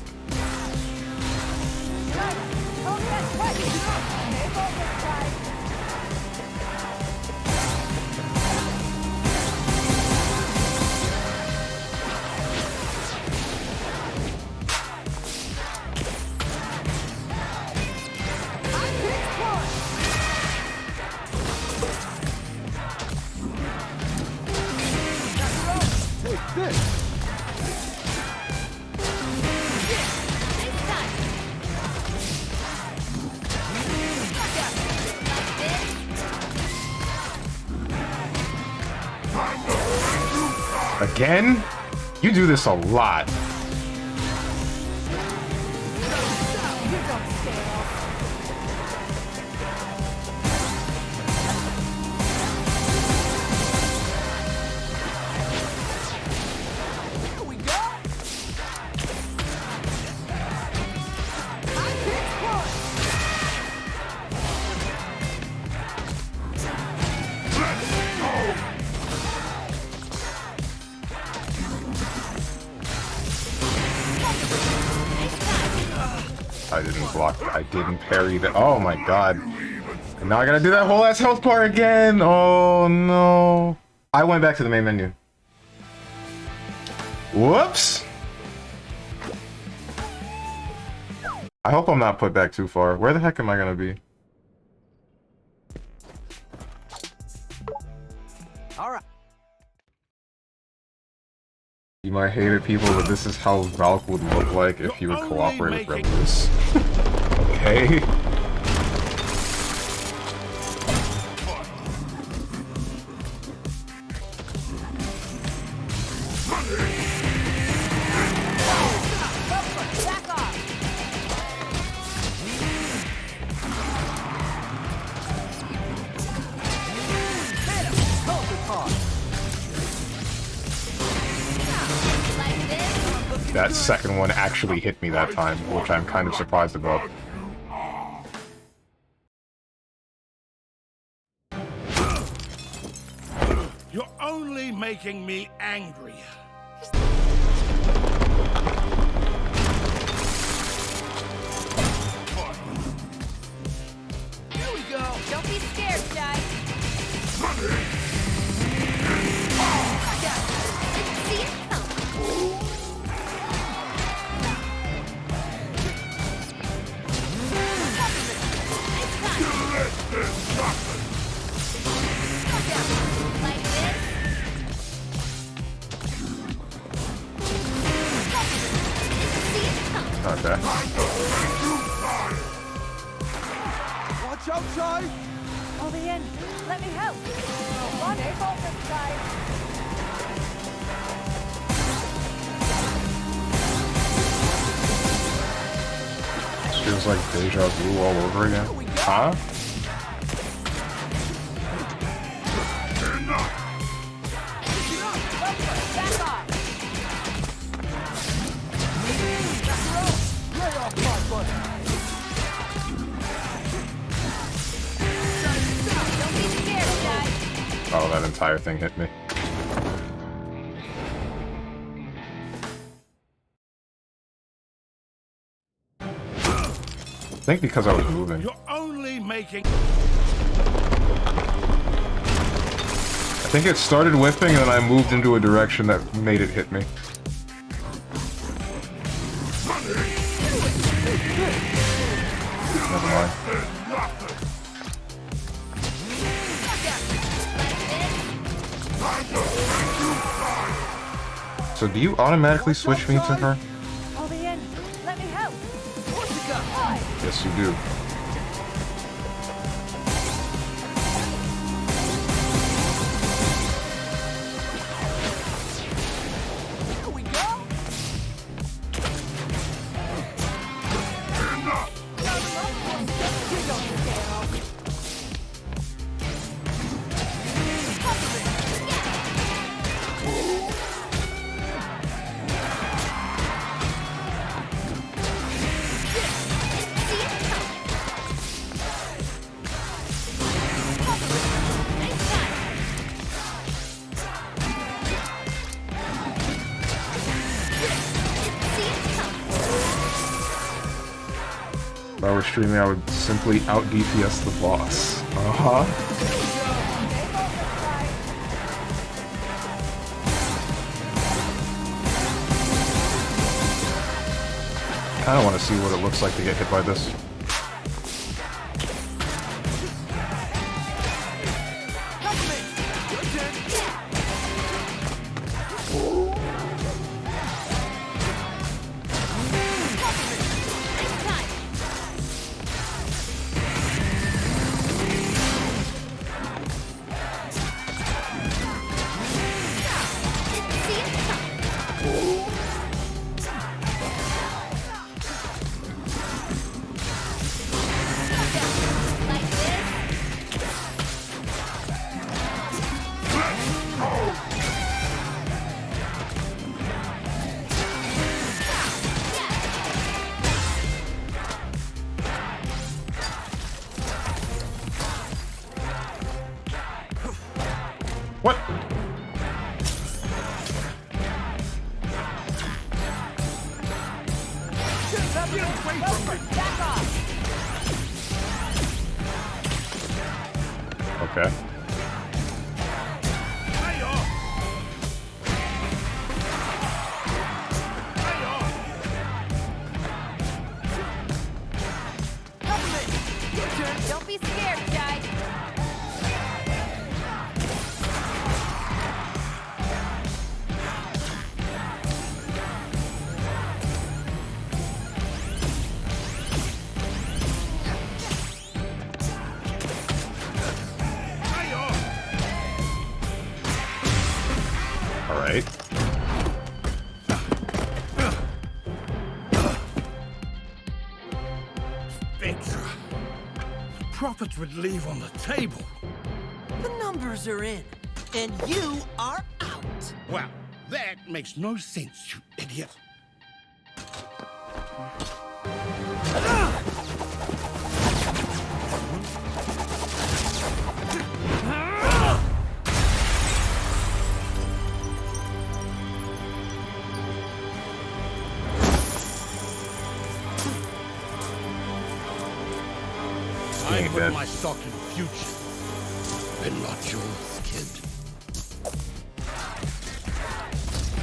Speaker 1: Again? You do this a lot. I didn't block. I didn't parry that. Oh my god. And now I gotta do that whole ass health bar again. Oh no. I went back to the main menu. Whoops. I hope I'm not put back too far. Where the heck am I gonna be?
Speaker 2: Alright.
Speaker 1: You might hate it, people, but this is how Valk would look like if he would cooperate with rebels. Okay. That second one actually hit me that time, which I'm kind of surprised about.
Speaker 10: You're only making me angry.
Speaker 3: Here we go. Don't be scared, Jai. See it come. Like this. See it come.
Speaker 1: Not bad.
Speaker 6: Watch out, Jai!
Speaker 4: I'll be in. Let me help. One day, focus, guys.
Speaker 1: Feels like deja vu all over again. Huh? Oh, that entire thing hit me. I think because I was moving.
Speaker 10: You're only making.
Speaker 1: I think it started whipping and then I moved into a direction that made it hit me. Never mind. So do you automatically switch me to her?
Speaker 4: I'll be in. Let me help.
Speaker 1: Yes, you do.
Speaker 2: Here we go.
Speaker 1: If I were streaming, I would simply out DPS the boss. I kinda wanna see what it looks like to get hit by this. Okay.
Speaker 3: Don't be scared, Jai.
Speaker 1: All right.
Speaker 10: Spectre. Profits would leave on the table.
Speaker 8: The numbers are in, and you are out.
Speaker 10: Well, that makes no sense, you idiot. I
Speaker 1: ain't
Speaker 10: put
Speaker 1: dead.
Speaker 10: my stock in future, and not yours, kid.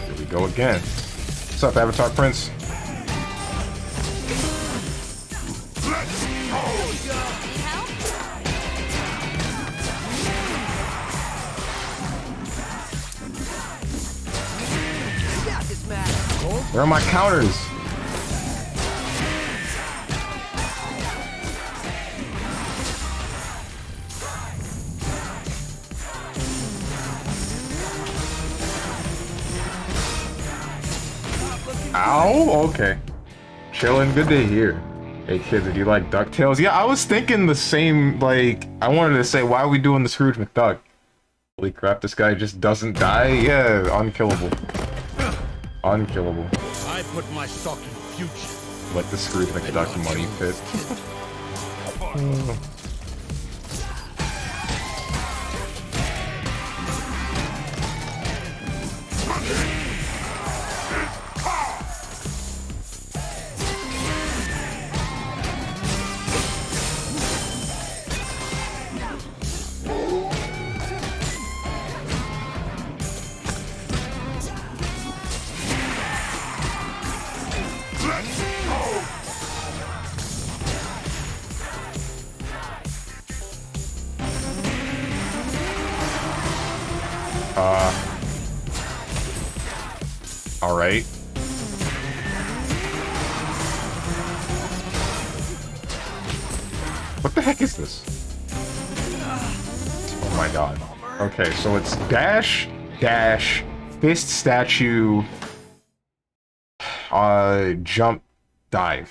Speaker 1: Here we go again. What's up, Avatar Prince?
Speaker 3: Need help?
Speaker 2: You got this, Matt.
Speaker 1: Where are my counters? Ow, okay. Chillin', good to hear. Hey kids, do you like DuckTales? Yeah, I was thinking the same, like, I wanted to say, why are we doing the Scrooge McDuck? Holy crap, this guy just doesn't die? Yeah, unkillable. Unkillable.
Speaker 10: I put my stock in future.
Speaker 1: Like the Scrooge McDuck money pit. Alright. What the heck is this? Oh my god. Okay, so it's dash, dash, fist statue, jump, dive.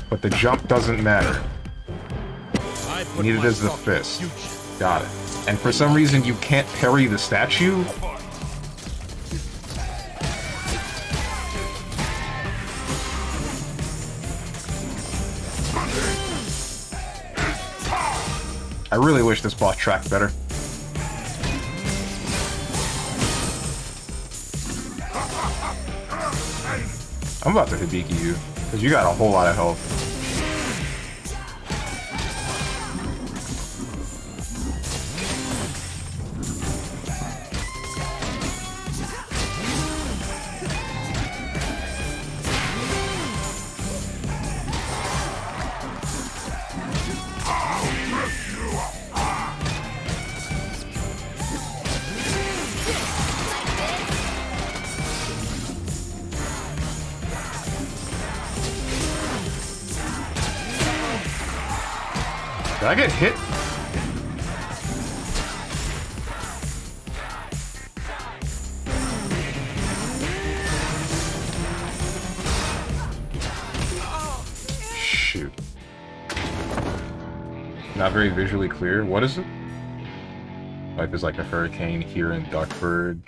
Speaker 1: But the jump doesn't matter. You need it as the fist. Got it. And for some reason you can't parry the statue? I really wish this boss tracked better. I'm about to Hibiki you, because you got a whole lot of health. Did I get hit? Shoot. Not very visually clear. What is it? Life is like a hurricane here in Duckburg.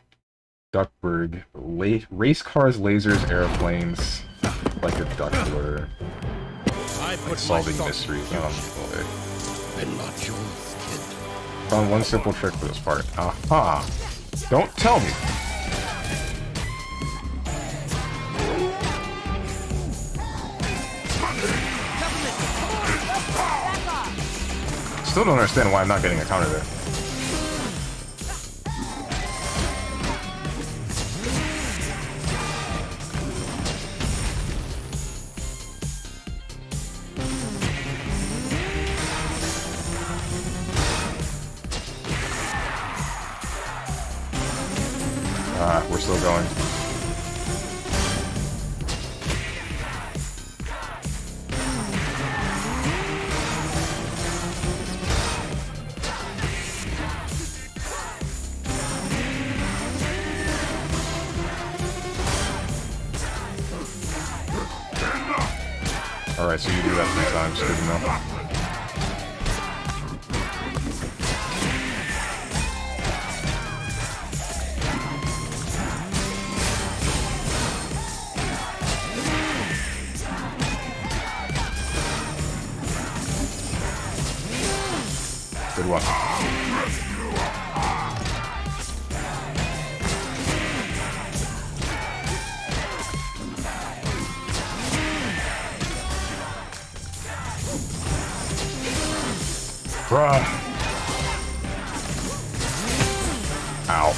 Speaker 1: Race cars, lasers, airplanes. Like a duck blur. Like solving mysteries. Oh boy.
Speaker 10: And not yours, kid.
Speaker 1: Found one simple trick for this part. Aha! Don't tell me! Still don't understand why I'm not getting a counter there. We're still going. Alright, so you do that 3 times. Good to know. Good one. Bruh. Ow.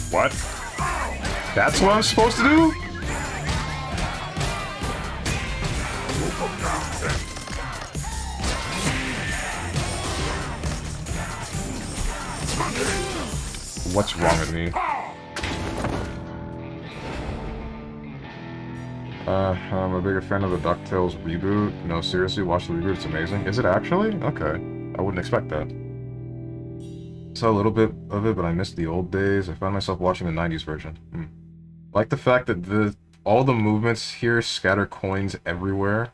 Speaker 1: What? That's what I'm supposed to do? What's wrong with me? I'm a bigger fan of the DuckTales reboot. No, seriously, watch the reboot, it's amazing. Is it actually? Okay. I wouldn't expect that. Saw a little bit of it, but I missed the old days. I found myself watching the 90s version. I like the fact that all the movements here scatter coins everywhere.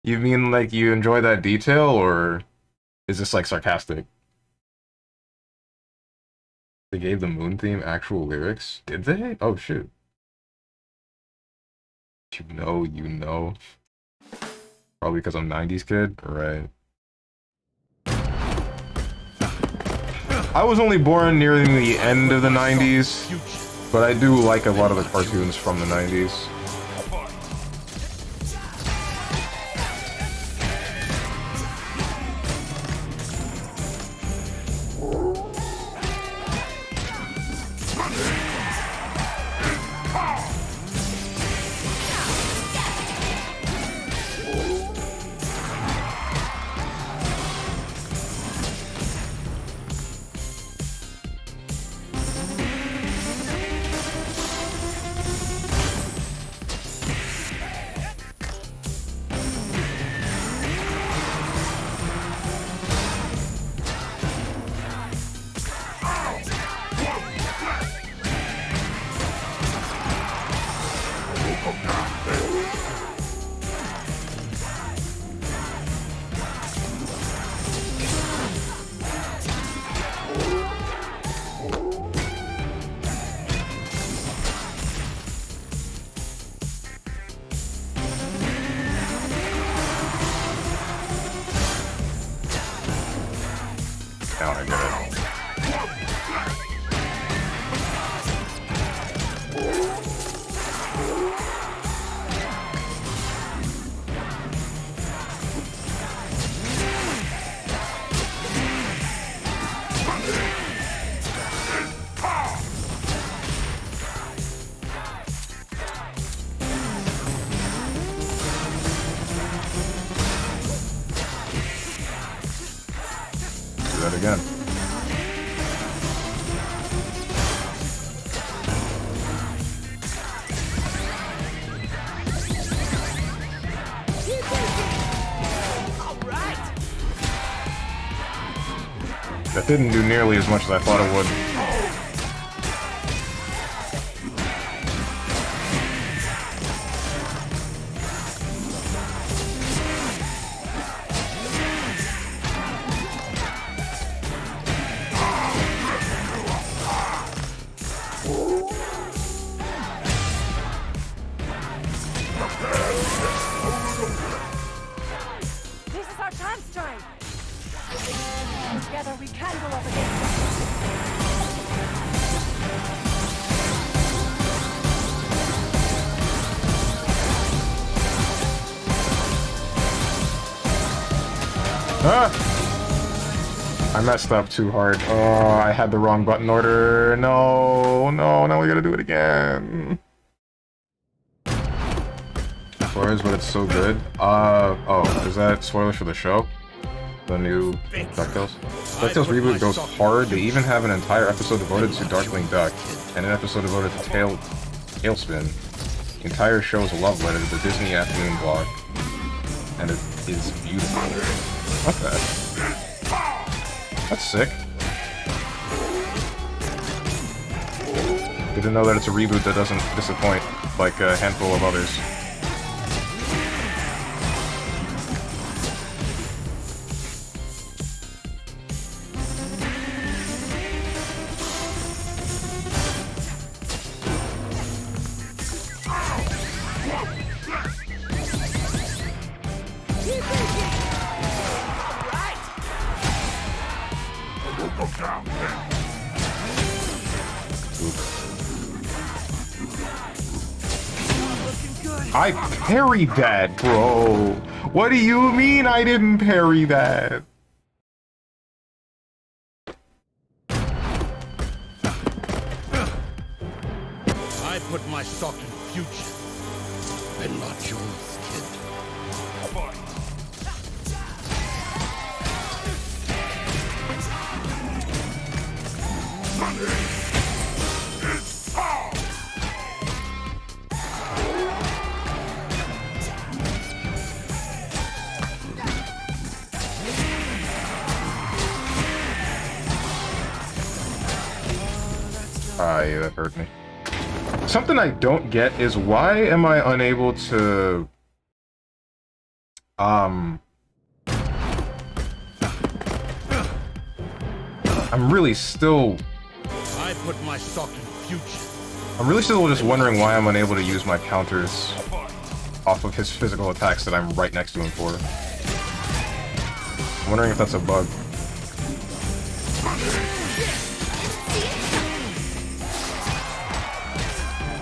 Speaker 1: You mean like you enjoy that detail, or is this like sarcastic? They gave the Moon theme actual lyrics? Did they? Oh shit. You know. Probably because I'm 90s kid? Right. I was only born near the end of the 90s, but I do like a lot of the cartoons from the 90s. Now I get it. Do that again. That didn't do nearly as much as I thought it would.
Speaker 4: This is our chance, Jai! Together we can go up against them!
Speaker 1: I messed up too hard. Oh, I had the wrong button order. No, no, now we gotta do it again. Spoilers, but it's so good. Oh, is that spoilers for the show? The new DuckTales? DuckTales reboot goes hard. They even have an entire episode devoted to Darkwing Duck, and an episode devoted to Tailspin. The entire show is a love letter to the Disney afternoon block, and it is beautiful. Okay. That's sick. Good to know that it's a reboot that doesn't disappoint, like a handful of others. I parried that, bro! What do you mean I didn't parry that?
Speaker 10: I put my stock in future, and not yours, kid.
Speaker 1: Ah, yeah, that hurt me. Something I don't get is why am I unable to... I'm really still...
Speaker 10: I put my stock in future.
Speaker 1: I'm really still just wondering why I'm unable to use my counters off of his physical attacks that I'm right next to him for. I'm wondering if that's a bug.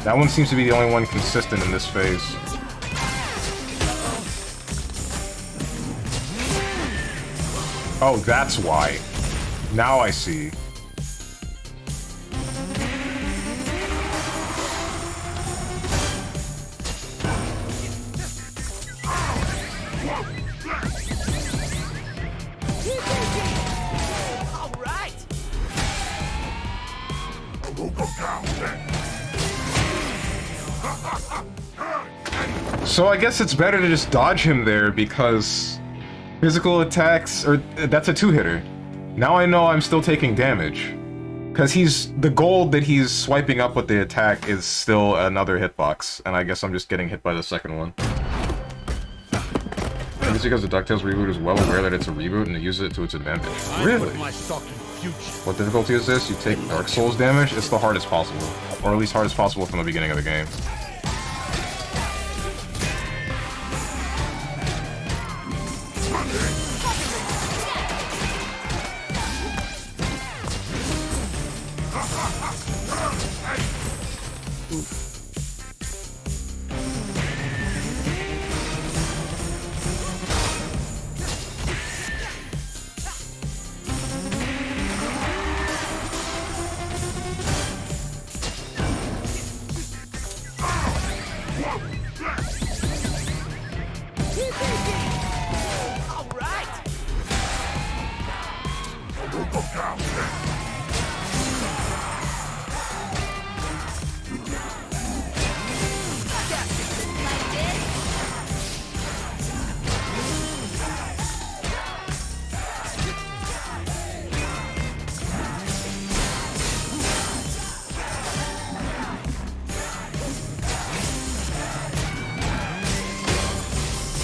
Speaker 1: That one seems to be the only one consistent in this phase. Oh, that's why. Now I see. So I guess it's better to just dodge him there because physical attacks, or that's a two-hitter. Now I know I'm still taking damage. Because the gold that he's swiping up with the attack is still another hitbox, and I guess I'm just getting hit by the second one. I guess because the DuckTales reboot is well aware that it's a reboot and it uses it to its advantage. Really? What difficulty is this? You take Dark Souls damage? It's the hardest possible. Or at least hardest possible from the beginning of the game.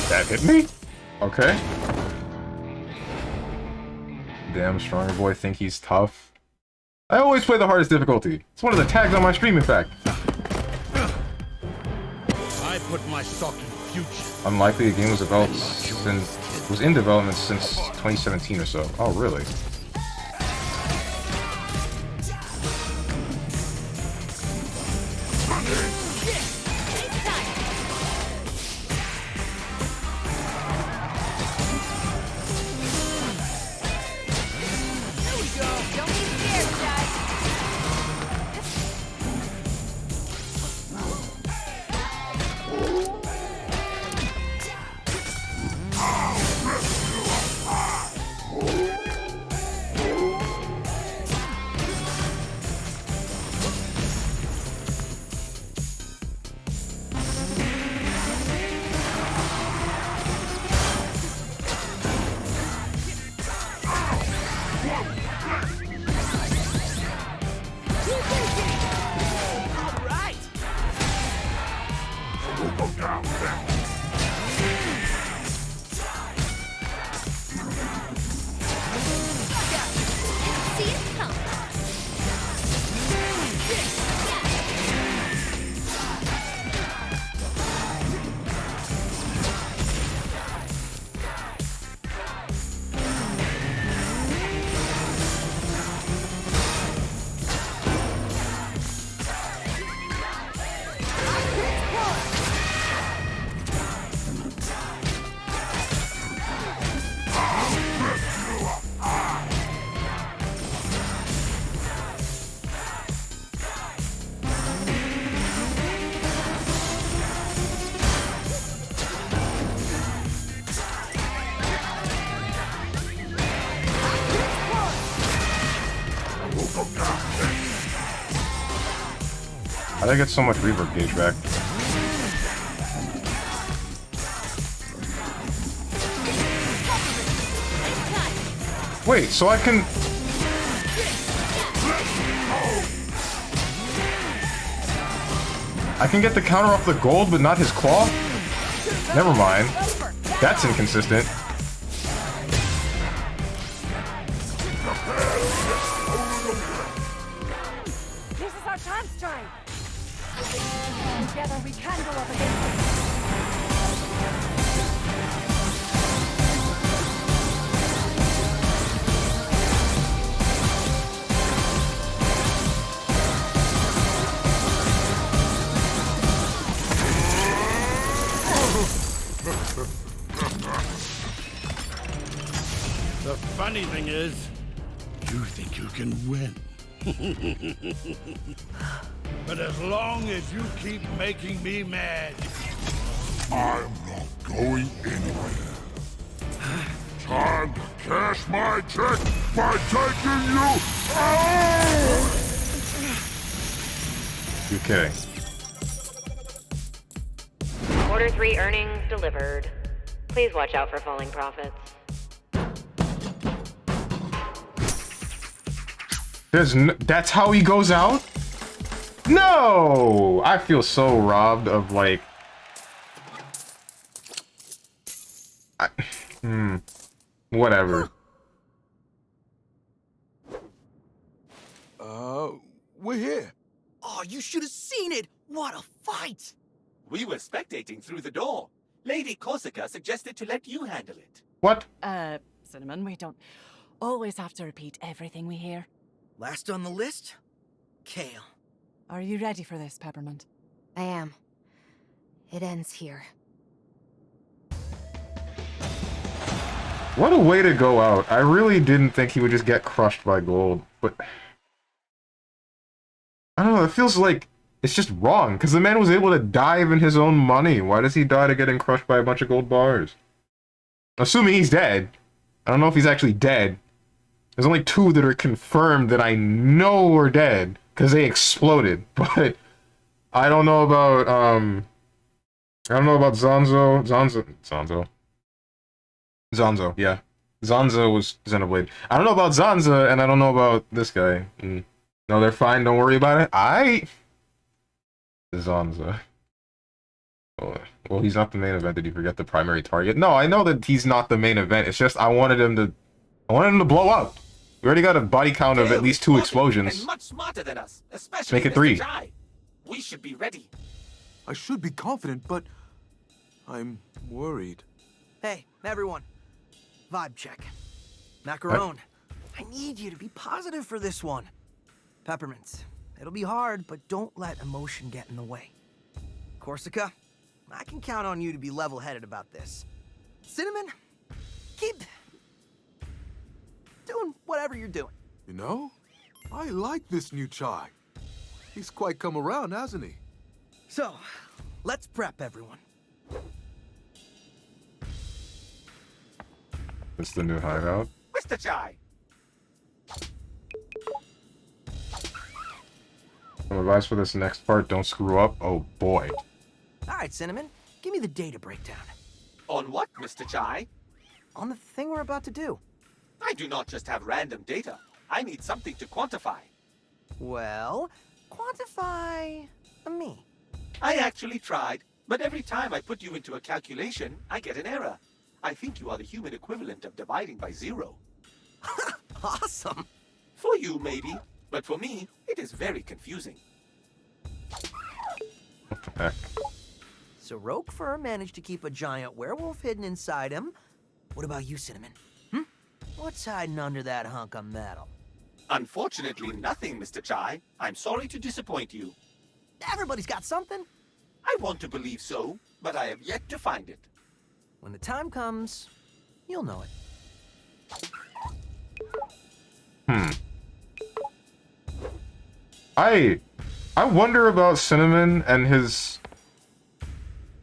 Speaker 1: That hit me? Okay. Damn, stronger boy think he's tough. I always play the hardest difficulty. It's one of the tags on my stream, in fact.
Speaker 10: I put my stock in future.
Speaker 1: Unlikely, the game was developed was in development since 2017 or so. Oh, really?
Speaker 3: See it come.
Speaker 1: How did I get so much reverb gauge back? Wait, so I can... I can get the counter off the gold, but not his claw? Never mind. That's inconsistent.
Speaker 4: This is our chance, Jai. Together we can go up against them.
Speaker 10: The funny thing is, you think you can win. But as long as you keep making me mad,
Speaker 7: I'm not going anywhere. Time to cash my check by taking you out!
Speaker 1: You're kidding.
Speaker 11: Quarter 3 earnings delivered. Please watch out for falling profits.
Speaker 1: That's how he goes out? No! I feel so robbed of, like... Whatever.
Speaker 6: We're here.
Speaker 2: Oh, you should have seen it! What a fight!
Speaker 5: We were spectating through the door. Lady Corsica suggested to let you handle it.
Speaker 1: What?
Speaker 4: Cinnamon, we don't always have to repeat everything we hear.
Speaker 2: Last on the list? Kale.
Speaker 4: Are you ready for this, Peppermint?
Speaker 3: I am. It ends here.
Speaker 1: What a way to go out. I really didn't think he would just get crushed by gold, but... I don't know, it feels like it's just wrong, because the man was able to dive in his own money. Why does he die to getting crushed by a bunch of gold bars? Assuming he's dead. I don't know if he's actually dead. There's only 2 that are confirmed that I know are dead, because they exploded, but... I don't know about, I don't know about Zonzo, yeah. Zonzo was Xenoblade. I don't know about Zanza, and I don't know about this guy. No, they're fine, don't worry about it. Zanza. Oh, well, he's not the main event. Did you forget the primary target? No, I know that he's not the main event. It's just I wanted him to blow up. We already got a body count of at least 2 explosions.
Speaker 5: And much smarter than us, especially
Speaker 1: Make it
Speaker 5: Mr.
Speaker 1: 3.
Speaker 5: Jai. We should be ready.
Speaker 6: I should be confident, but I'm worried.
Speaker 2: Hey, everyone. Vibe check. Macaron, I need you to be positive for this one. Peppermints, it'll be hard, but don't let emotion get in the way. Corsica, I can count on you to be level-headed about this. Cinnamon, keep doing whatever you're doing.
Speaker 6: You know, I like this new Chai. He's quite come around, hasn't he?
Speaker 2: So, let's prep everyone.
Speaker 1: It's the new hideout.
Speaker 5: Mr. Jai.
Speaker 1: Some advice for this next part, don't screw up. Oh boy.
Speaker 2: All right, Cinnamon, give me the data breakdown.
Speaker 5: On what, Mr. Jai?
Speaker 2: On the thing we're about to do.
Speaker 5: I do not just have random data. I need something to quantify.
Speaker 2: Well, quantify me.
Speaker 5: I actually tried. But every time I put you into a calculation, I get an error. I think you are the human equivalent of dividing by 0.
Speaker 2: Awesome.
Speaker 5: For you, maybe. But for me, it is very confusing.
Speaker 1: What the heck?
Speaker 2: So Roquefort managed to keep a giant werewolf hidden inside him. What about you, Cinnamon? What's hiding under that hunk of metal?
Speaker 5: Unfortunately, nothing, Mr. Chai. I'm sorry to disappoint you.
Speaker 2: Everybody's got something.
Speaker 5: I want to believe so, but I have yet to find it.
Speaker 2: When the time comes, you'll know it.
Speaker 1: I wonder about Cinnamon and his...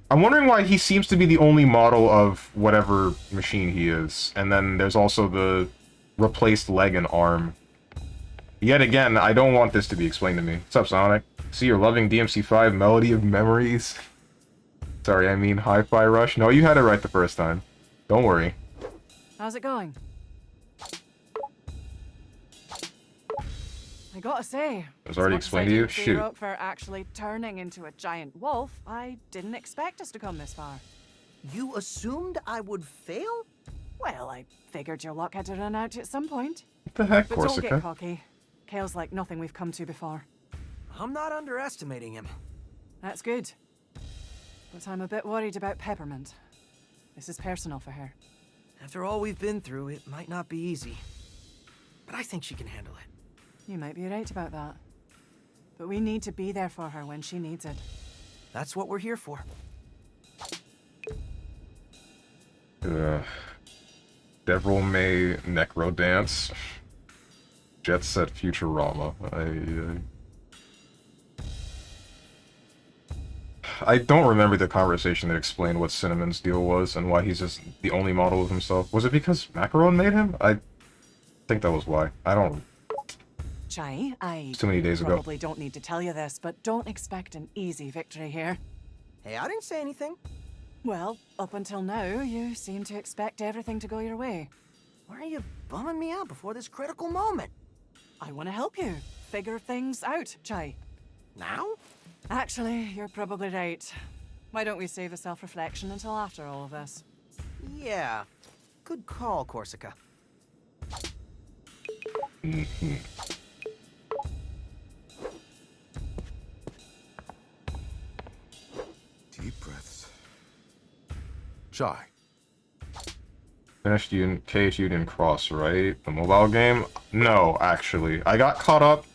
Speaker 1: I'm wondering why he seems to be the only model of whatever machine he is. And then there's also the replaced leg and arm. Yet again, I don't want this to be explained to me. What's up, Sonic? See, you're loving DMC5 Melody of Memories? Sorry, I mean Hi-Fi Rush. No, you had it right the first time. Don't worry.
Speaker 4: How's it going? I gotta say,
Speaker 1: It was already explained to you? Shoot.
Speaker 4: For actually turning into a giant wolf, I didn't expect us to come this far.
Speaker 2: You assumed I would fail?
Speaker 4: Well, I figured your luck had to run out at some point.
Speaker 1: What the heck,
Speaker 4: But don't
Speaker 1: Corsica?
Speaker 4: get cocky. Kale's like nothing we've come to before.
Speaker 2: I'm not underestimating him.
Speaker 4: That's good. But I'm a bit worried about Peppermint. This is personal for her.
Speaker 2: After all we've been through, it might not be easy. But I think she can handle it.
Speaker 4: You might be right about that. But we need to be there for her when she needs it.
Speaker 2: That's what we're here for.
Speaker 1: Devil May Necro Dance. Jet Set Futurama. I don't remember the conversation that explained what Cinnamon's deal was and why he's just the only model of himself. Was it because Macaron made him? I think that was why. I don't...
Speaker 4: Chai, I
Speaker 1: Too many days ago.
Speaker 4: probably don't need to tell you this, but don't expect an easy victory here.
Speaker 2: Hey, I didn't say anything.
Speaker 4: Well, up until now, you seem to expect everything to go your way.
Speaker 2: Why are you bumming me out before this critical moment?
Speaker 4: I want to help you figure things out, Chai.
Speaker 2: Now?
Speaker 4: Actually, you're probably right. Why don't we save a self-reflection until after all of this?
Speaker 2: Yeah. Good call, Corsica.
Speaker 6: Deep breaths. Chai.
Speaker 1: Finished KH Union Cross, right? The mobile game? No, actually. I got caught up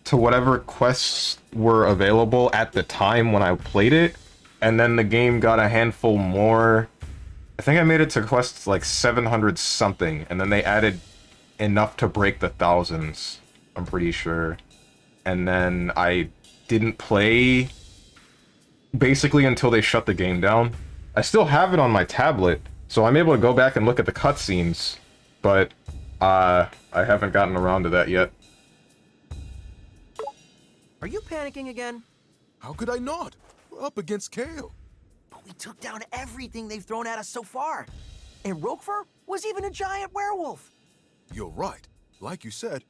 Speaker 1: to whatever quests were available at the time when I played it, and then the game got a handful more. I think I made it to quests like 700 something, and then they added enough to break the thousands, I'm pretty sure. And then I didn't play basically until they shut the game down. I still have it on my tablet, so I'm able to go back and look at the cutscenes, but I haven't gotten around to that yet.
Speaker 2: Are you panicking again?
Speaker 6: How could I not? We're up against Kale.
Speaker 2: But we took down everything they've thrown at us so far. And Roquefort was even a giant werewolf.
Speaker 6: You're right. Like you said,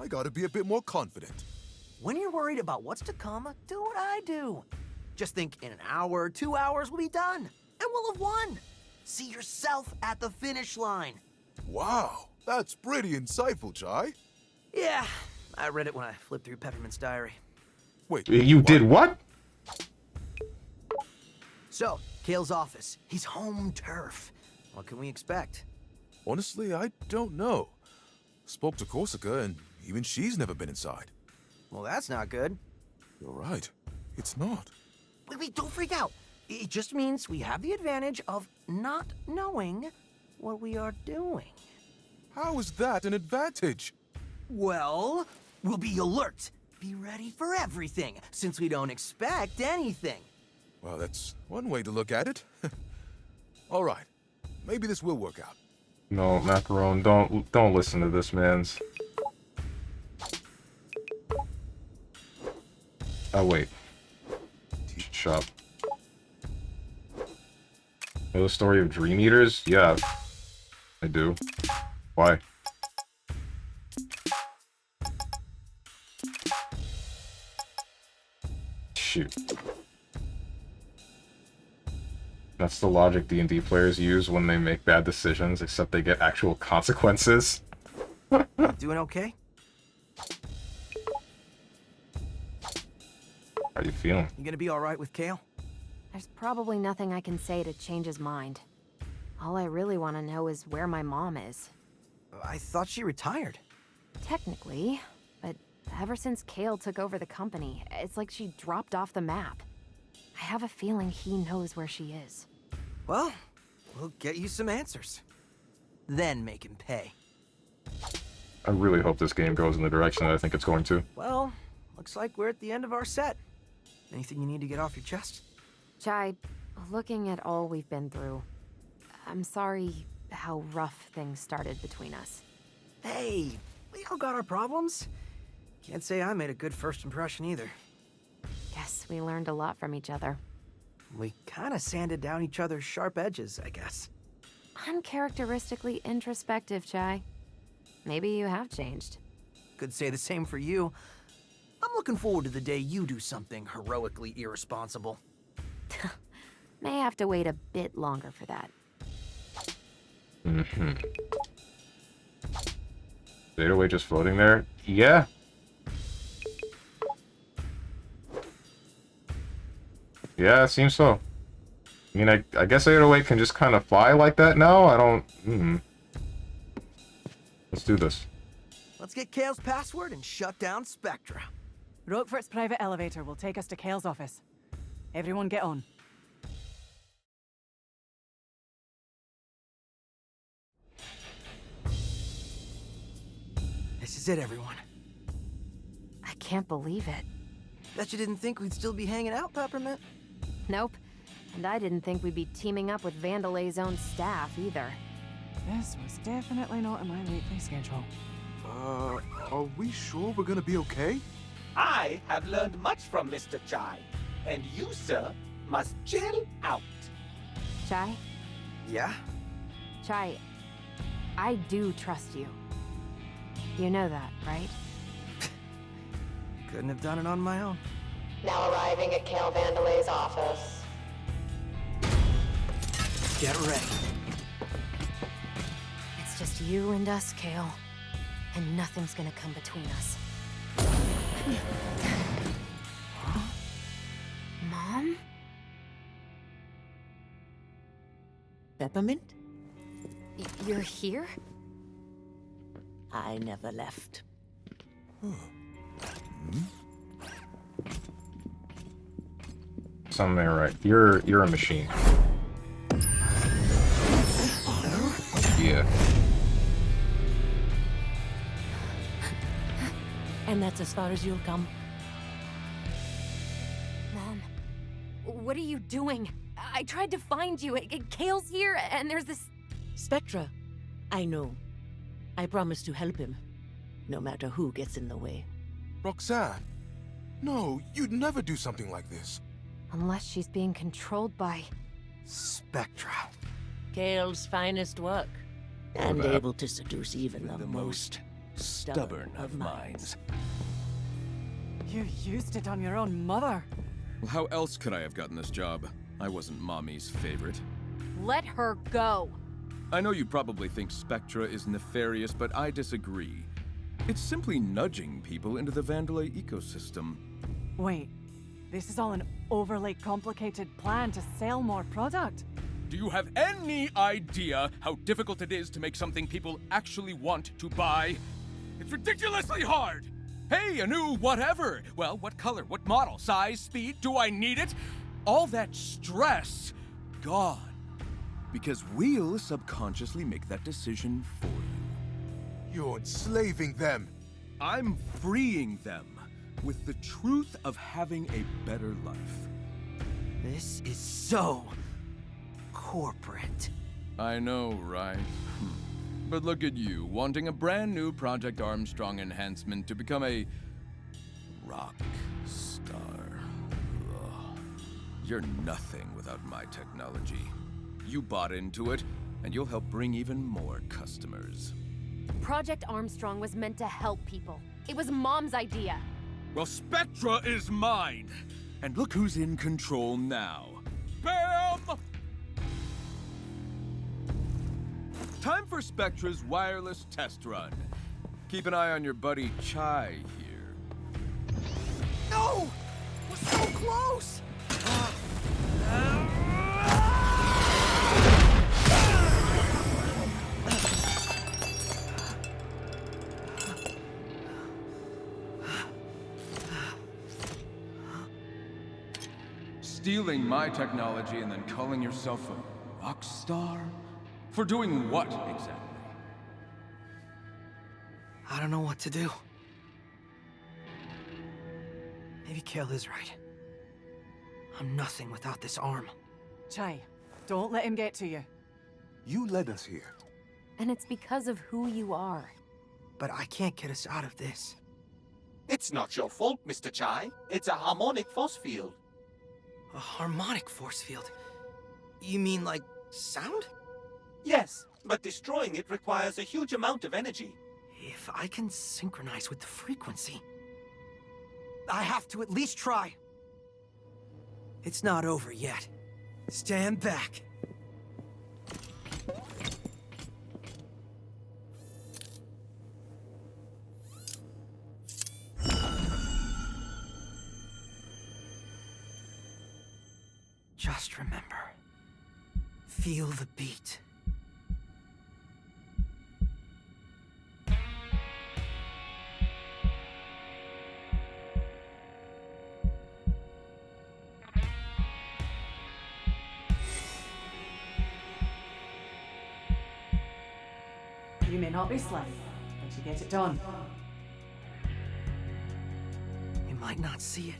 Speaker 6: I gotta be a bit more confident.
Speaker 2: When you're worried about what's to come, do what I do. Just think in an hour, 2 hours, we'll be done. And we'll have won. See yourself at the finish line.
Speaker 6: Wow, that's pretty insightful, Chai.
Speaker 2: Yeah, I read it when I flipped through Peppermint's diary.
Speaker 6: Wait,
Speaker 1: You did what?
Speaker 2: So, Kale's office. He's home turf. What can we expect?
Speaker 6: Honestly, I don't know. Spoke to Corsica, and even she's never been inside.
Speaker 2: Well, that's not good.
Speaker 6: You're right. It's not.
Speaker 2: Wait, don't freak out. It just means we have the advantage of not knowing what we are doing.
Speaker 6: How is that an advantage?
Speaker 2: Well, we'll be alert. Be ready for everything, since we don't expect anything.
Speaker 6: Well, that's one way to look at it. All right. Maybe this will work out.
Speaker 1: No, Macaron, don't listen to this man's. Oh wait. Shop. Know the story of Dream Eaters? Yeah, I do. Why? Shoot. That's the logic D&D players use when they make bad decisions, except they get actual consequences.
Speaker 2: Doing okay?
Speaker 1: How are you feeling?
Speaker 2: You gonna be alright with Kale?
Speaker 3: There's probably nothing I can say to change his mind. All I really want to know is where my mom is.
Speaker 2: I thought she retired.
Speaker 3: Technically, but ever since Kale took over the company, it's like she dropped off the map. I have a feeling he knows where she is.
Speaker 2: Well, we'll get you some answers. Then make him pay.
Speaker 1: I really hope this game goes in the direction that I think it's going to.
Speaker 2: Well, looks like we're at the end of our set. Anything you need to get off your chest?
Speaker 3: Chai, looking at all we've been through, I'm sorry how rough things started between us.
Speaker 2: Hey, we all got our problems. Can't say I made a good first impression either.
Speaker 3: Guess we learned a lot from each other.
Speaker 2: We kinda sanded down each other's sharp edges, I guess.
Speaker 3: Uncharacteristically introspective, Chai. Maybe you have changed.
Speaker 2: Could say the same for you. I'm looking forward to the day you do something heroically irresponsible.
Speaker 3: May have to wait a bit longer for that.
Speaker 1: Mm-hmm. 808 just floating there? Yeah. Yeah, it seems so. I mean, I guess 808 can just kind of fly like that now? I don't... Let's do this.
Speaker 2: Let's get Kale's password and shut down Spectra.
Speaker 4: Roquefort's private elevator will take us to Kale's office. Everyone get on.
Speaker 2: This is it, everyone.
Speaker 3: I can't believe it.
Speaker 2: Bet you didn't think we'd still be hanging out, Peppermint?
Speaker 3: Nope. And I didn't think we'd be teaming up with Vandelay's own staff, either.
Speaker 4: This was definitely not in my weekly schedule.
Speaker 6: Are we sure we're gonna be okay?
Speaker 5: I have learned much from Mr. Chai, and you, sir, must chill out.
Speaker 3: Chai?
Speaker 2: Yeah?
Speaker 3: Chai, I do trust you. You know that, right?
Speaker 2: Couldn't have done it on my own.
Speaker 9: Now arriving at Kale Vandelay's office.
Speaker 2: Get ready.
Speaker 3: It's just you and us, Kale. And nothing's gonna come between us. Mom?
Speaker 8: Peppermint?
Speaker 3: You're here?
Speaker 8: I never left.
Speaker 1: Something ain't right. You're a machine. Yeah.
Speaker 8: And that's as far as you'll come?
Speaker 3: Mom, what are you doing? I tried to find you. Kale's here, and there's this...
Speaker 8: Spectra. I know. I promise to help him, no matter who gets in the way.
Speaker 6: Roxanne! No, you'd never do something like this.
Speaker 3: Unless she's being controlled by...
Speaker 2: Spectra.
Speaker 8: Kale's finest work. And able to seduce even the most stubborn of minds.
Speaker 4: You used it on your own mother.
Speaker 12: Well, how else could I have gotten this job? I wasn't Mommy's favorite.
Speaker 3: Let her go!
Speaker 12: I know you probably think Spectra is nefarious, but I disagree. It's simply nudging people into the Vandelay ecosystem.
Speaker 4: Wait, this is all an overly complicated plan to sell more product?
Speaker 12: Do you have any idea how difficult it is to make something people actually want to buy? It's ridiculously hard! Hey, a new whatever! Well, what color, what model, size, speed, do I need it? All that stress, gone. Because we'll subconsciously make that decision for you.
Speaker 6: You're enslaving them.
Speaker 12: I'm freeing them with the truth of having a better life.
Speaker 2: This is so... corporate.
Speaker 12: I know, right? But look at you, wanting a brand new Project Armstrong enhancement to become a... rock star. Ugh. You're nothing without my technology. You bought into it, and you'll help bring even more customers.
Speaker 3: Project Armstrong was meant to help people. It was Mom's idea.
Speaker 12: Well, Spectra is mine! And look who's in control now. Bam! for Spectra's wireless test run. Keep an eye on your buddy Chai here.
Speaker 2: No! We're so close!
Speaker 12: Stealing my technology and then calling yourself a rock star? For doing what, exactly?
Speaker 2: I don't know what to do. Maybe Kale is right. I'm nothing without this arm.
Speaker 4: Chai, don't let him get to you.
Speaker 6: You led us here.
Speaker 3: And it's because of who you are.
Speaker 2: But I can't get us out of this.
Speaker 5: It's not your fault, Mr. Chai. It's a harmonic force field.
Speaker 2: A harmonic force field? You mean like sound?
Speaker 5: Yes, but destroying it requires a huge amount of energy.
Speaker 2: If I can synchronize with the frequency, I have to at least try. It's not over yet. Stand back. Just remember, feel the beat.
Speaker 4: You may not be slick, but you get it done.
Speaker 2: You might not see it.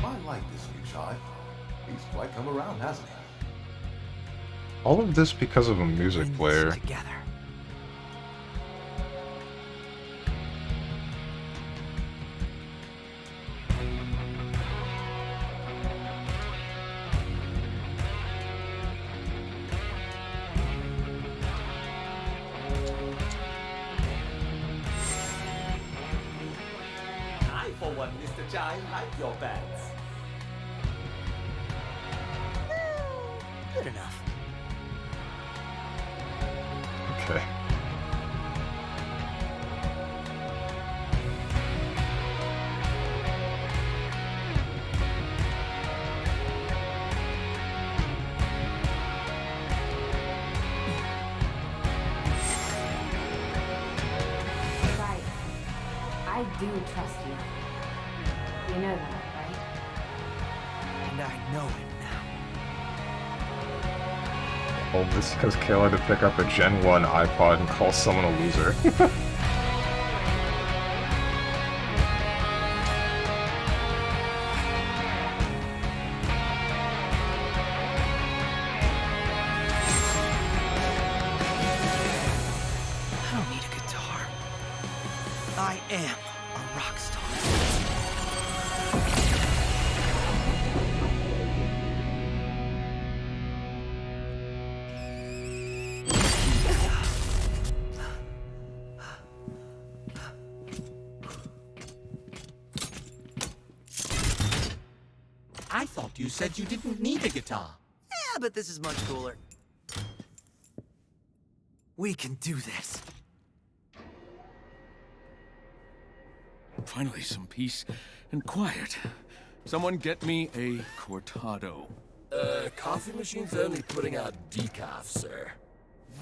Speaker 6: I like this new Chai. He's quite come around, hasn't he?
Speaker 1: All of this because of a music player.
Speaker 2: Together.
Speaker 5: I, for one, Mr. Chai, like your pants.
Speaker 2: Good enough.
Speaker 1: Okay.
Speaker 3: Right. I do trust you. You know that, right?
Speaker 2: And I know it now.
Speaker 1: All this because Kale had to pick up a Gen 1 iPod and call someone a loser.
Speaker 2: I don't need a guitar. I am a rock star.
Speaker 5: I thought you said you didn't need a guitar.
Speaker 2: Yeah, but this is much cooler. We can do this.
Speaker 12: Finally, some peace and quiet. Someone get me a cortado.
Speaker 13: Coffee machine's only putting out decaf, sir.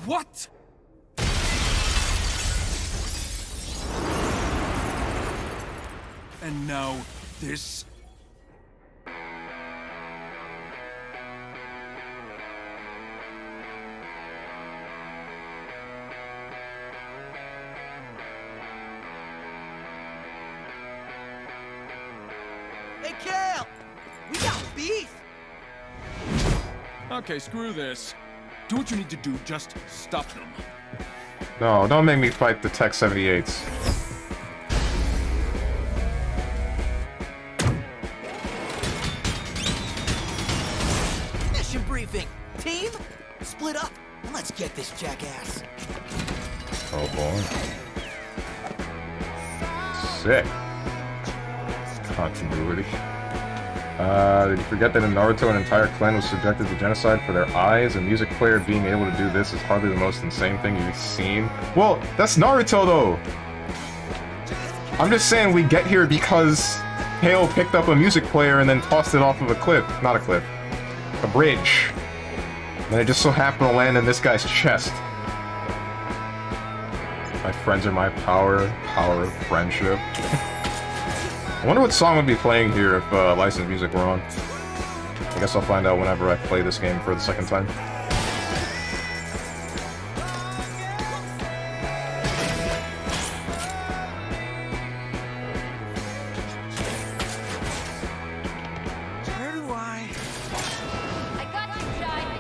Speaker 12: What? And now, this.
Speaker 2: Hey, Kale! We got beef!
Speaker 12: Okay, screw this. Do what you need to do, just stop them.
Speaker 1: No, don't make me fight the Tech 78s.
Speaker 2: briefing. Team, split up and let's get this jackass.
Speaker 1: Oh boy. Sick. Continuity. Did you forget that in Naruto an entire clan was subjected to genocide for their eyes? A music player being able to do this is hardly the most insane thing you've seen. Well, that's Naruto though! I'm just saying we get here because Hale picked up a music player and then tossed it off of a cliff. Not a cliff. A bridge. And it just so happened to land in this guy's chest. My friends are my power. Power of friendship. I wonder what song would be playing here if licensed music were on. I guess I'll find out whenever I play this game for the second time.
Speaker 2: Where do I got you, Jai.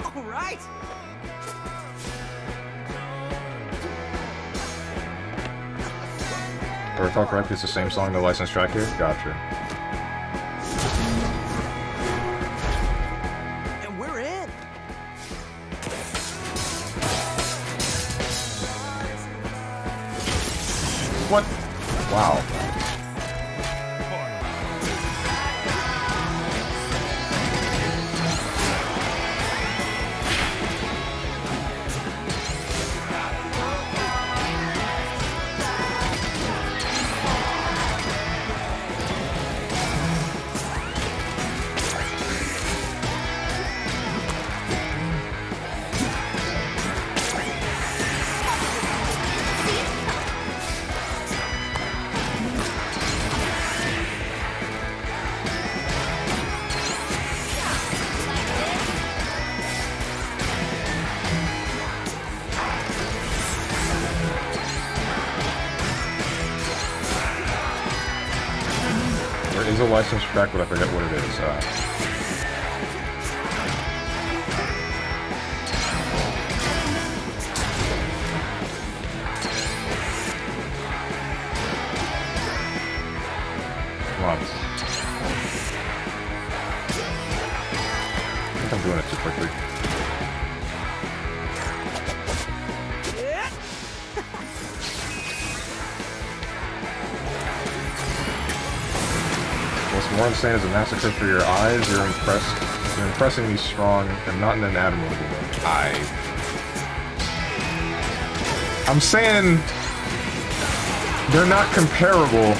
Speaker 2: All right.
Speaker 1: If I recall correctly, it's the same song, the licensed track here? Gotcha.
Speaker 2: And we're in.
Speaker 1: What? Wow. There is a licensed track, but I forget what it is. Come on. I think I'm doing it too quickly. What's more insane is a massacre for your eyes. You're impressing me strong and not in an admirable way. I'm saying they're not comparable.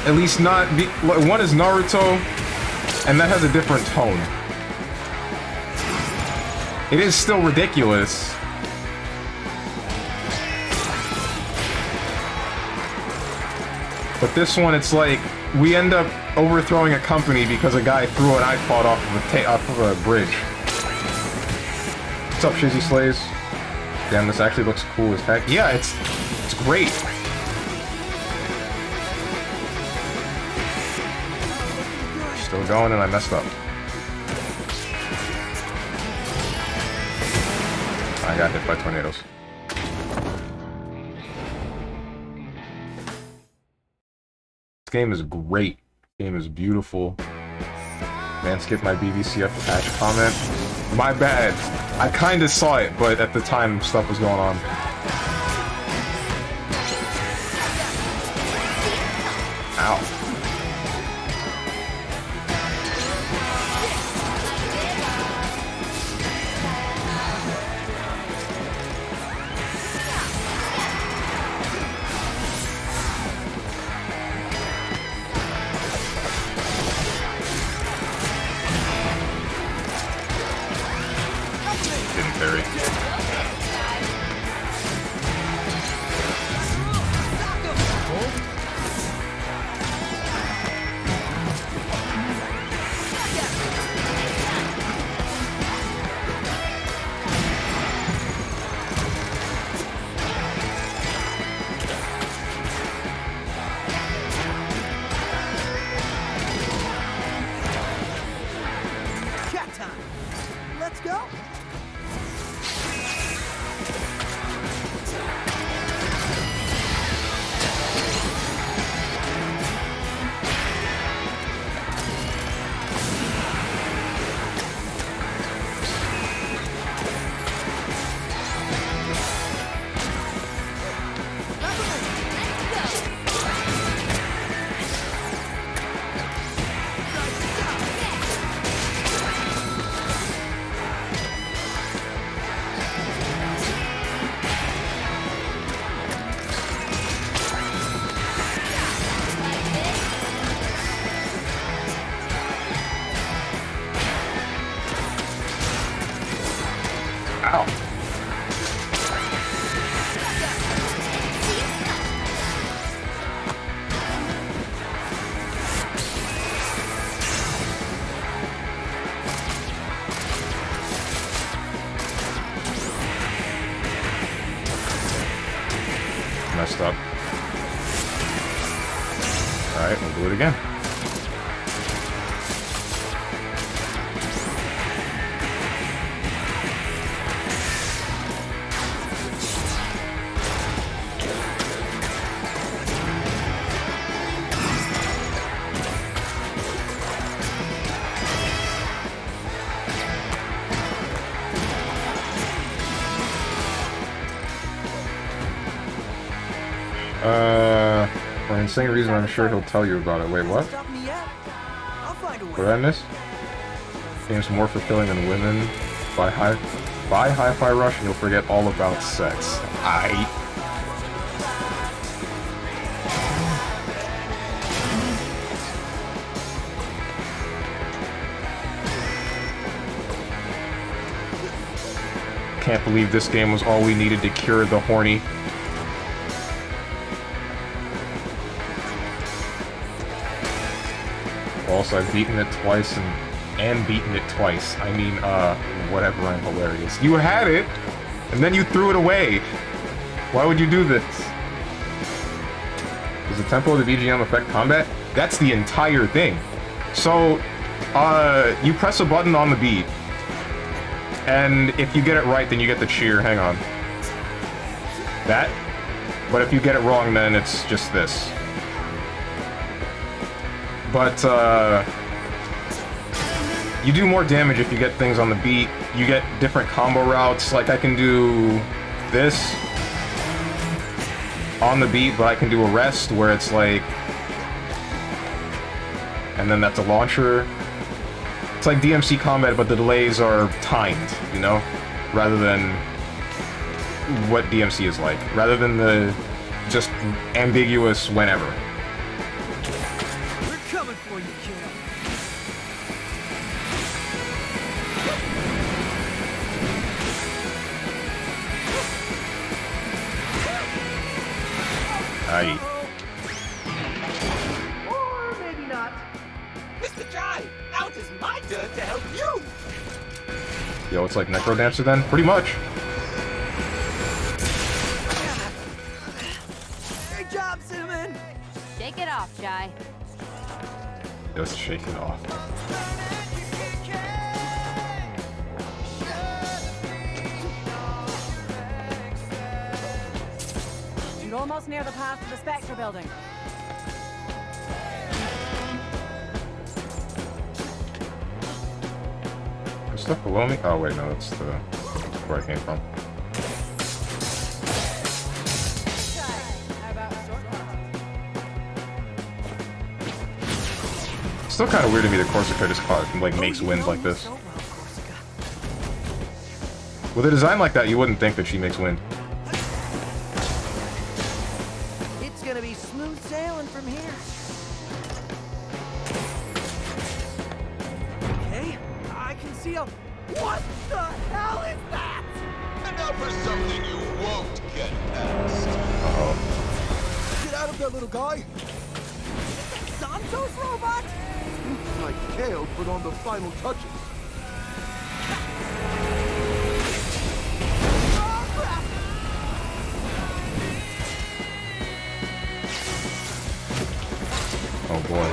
Speaker 1: At least not. One is Naruto, and that has a different tone. It is still ridiculous. But this one, it's like, we end up overthrowing a company because a guy threw an iPod off of a bridge. What's up, Shizzy Slays? Damn, this actually looks cool as heck. Yeah, it's great. Still going, and I messed up. I got hit by tornadoes. This game is great. This game is beautiful. Man, skip my BVCF patch comment. My bad. I kinda saw it, but at the time stuff was going on. Ow. up. Alright, we'll do it again. For an insane reason, I'm sure he'll tell you about it. Wait, what? What did I miss? Game's more fulfilling than women. Buy Hi-Fi Rush and you'll forget all about sex. Can't believe this game was all we needed to cure the horny. Also, I've beaten it twice and beaten it twice. I mean, whatever, I'm hilarious. You had it, and then you threw it away. Why would you do this? Does the tempo of the BGM affect combat? That's the entire thing. So, you press a button on the beat, and if you get it right, then you get the cheer. Hang on. That? But if you get it wrong, then it's just this. But, you do more damage if you get things on the beat. You get different combo routes. Like, I can do this on the beat, but I can do a rest where it's like... And then that's a launcher. It's like DMC combat, but the delays are timed, you know? Rather than what DMC is like. Rather than the just ambiguous whenever.
Speaker 5: Or maybe not. Mr. Jai, now it is my turn to help you.
Speaker 1: Yo, it's like Necrodancer then? Pretty much.
Speaker 2: Great job, Cinnamon!
Speaker 3: Shake it off, Jai.
Speaker 1: Just shake it off.
Speaker 4: You're almost near the path to the Spectre building.
Speaker 1: There's stuff below me? Oh wait, no, that's the where I came from. It's still kind of weird to me that Corsica just like makes wind like this. With a design like that, you wouldn't think that she makes wind.
Speaker 2: It's gonna be smooth sailing from here. Okay, I can see a... What the hell is that?
Speaker 7: And now for something you won't get past.
Speaker 1: Uh-oh.
Speaker 6: Get out of there, little guy!
Speaker 2: Santo's robot?
Speaker 6: Looks like Kale put on the final touches.
Speaker 1: Oh boy.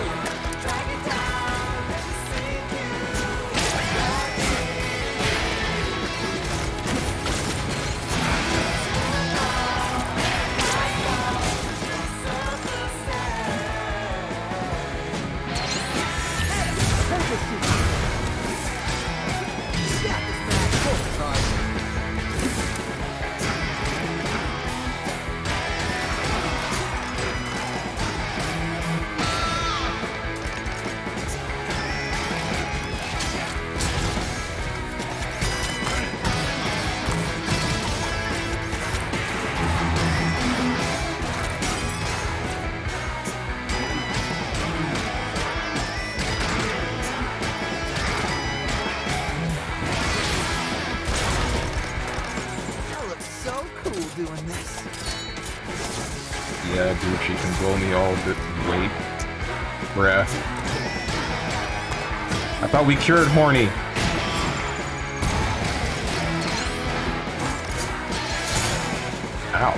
Speaker 2: Doing this.
Speaker 1: Yeah, dude, she can blow me all the... Wait. Bruh. I thought we cured horny. Ow.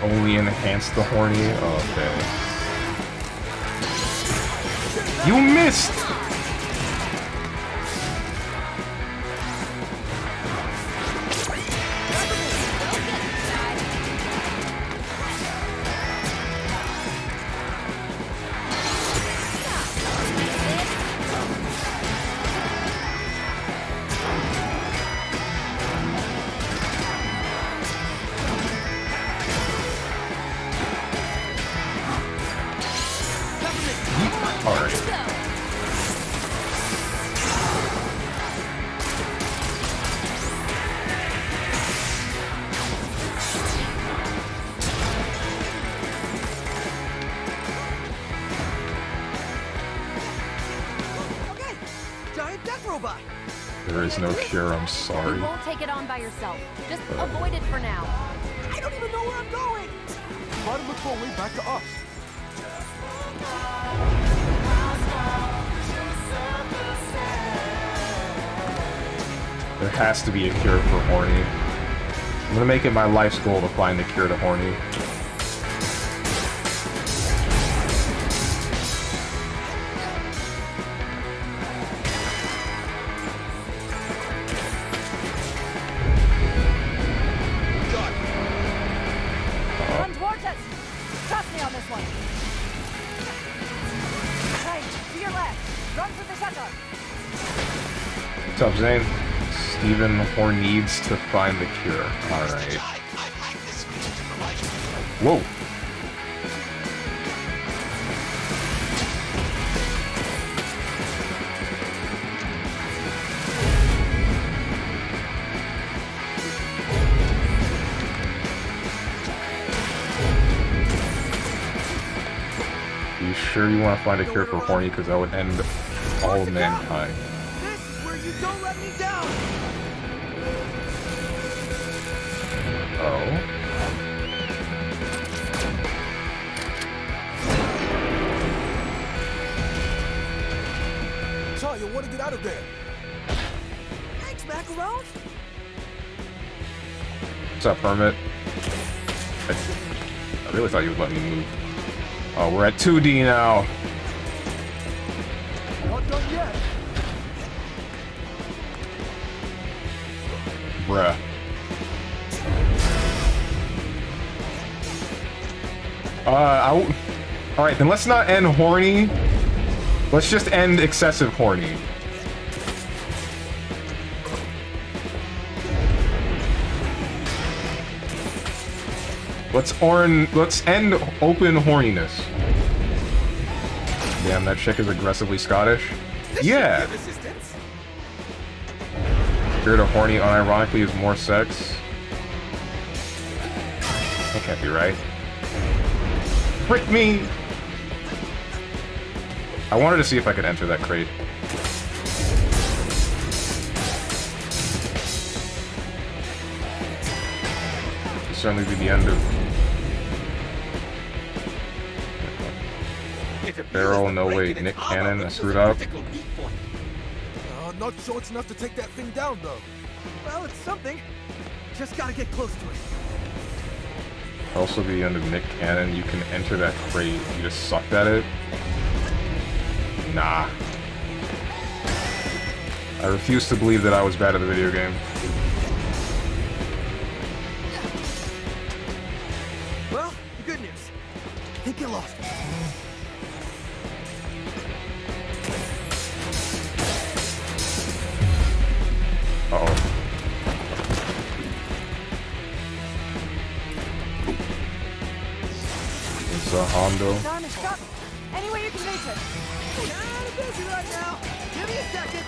Speaker 1: only enhance the horny? Okay. You missed! There is no cure, I'm sorry.
Speaker 3: You won't take it on by yourself. Just avoid it for now.
Speaker 5: I don't even know where I'm going!
Speaker 6: Try to look for a way back to us.
Speaker 1: There has to be a cure for horny. I'm gonna make it my life's goal to find the cure to horny.
Speaker 4: Run towards us! Trust me on this one! Right, to your left! Run for the center!
Speaker 1: What's up, Zane? Steven Horn needs to find the cure. Alright. Whoa! You sure you want to find a cure for horny? Because that would end all of mankind.
Speaker 5: This is where you don't let me down!
Speaker 1: Oh.
Speaker 6: Chai, you want to get out of there?
Speaker 5: Thanks, Macaron!
Speaker 1: What's up, Hermit? I really thought you would let me move. Oh, we're at 2D now.
Speaker 6: Not done yet.
Speaker 1: Bruh. Alright, then let's not end horny. Let's just end excessive horny. Let's end open horniness. Damn, that chick is aggressively Scottish. Yeah. Cure to horny unironically is more sex. That can't be right. Frick me! I wanted to see if I could enter that crate. It'll certainly be the end of... Barrel, no way, Nick Cannon, I screwed up.
Speaker 6: Not sure it's enough to take that thing down, though.
Speaker 5: Well, it's something. Just gotta get close to it.
Speaker 1: Also the end of Nick Cannon, you can enter that crate, you just sucked at it. Nah. I refuse to believe that I was bad at the video game.
Speaker 5: Well, good news. I think you lost me.
Speaker 1: Uh-oh. It's a Hondo.
Speaker 4: His arm is stuck. Any way you can reach it.
Speaker 5: Kinda busy right now. Give me a second.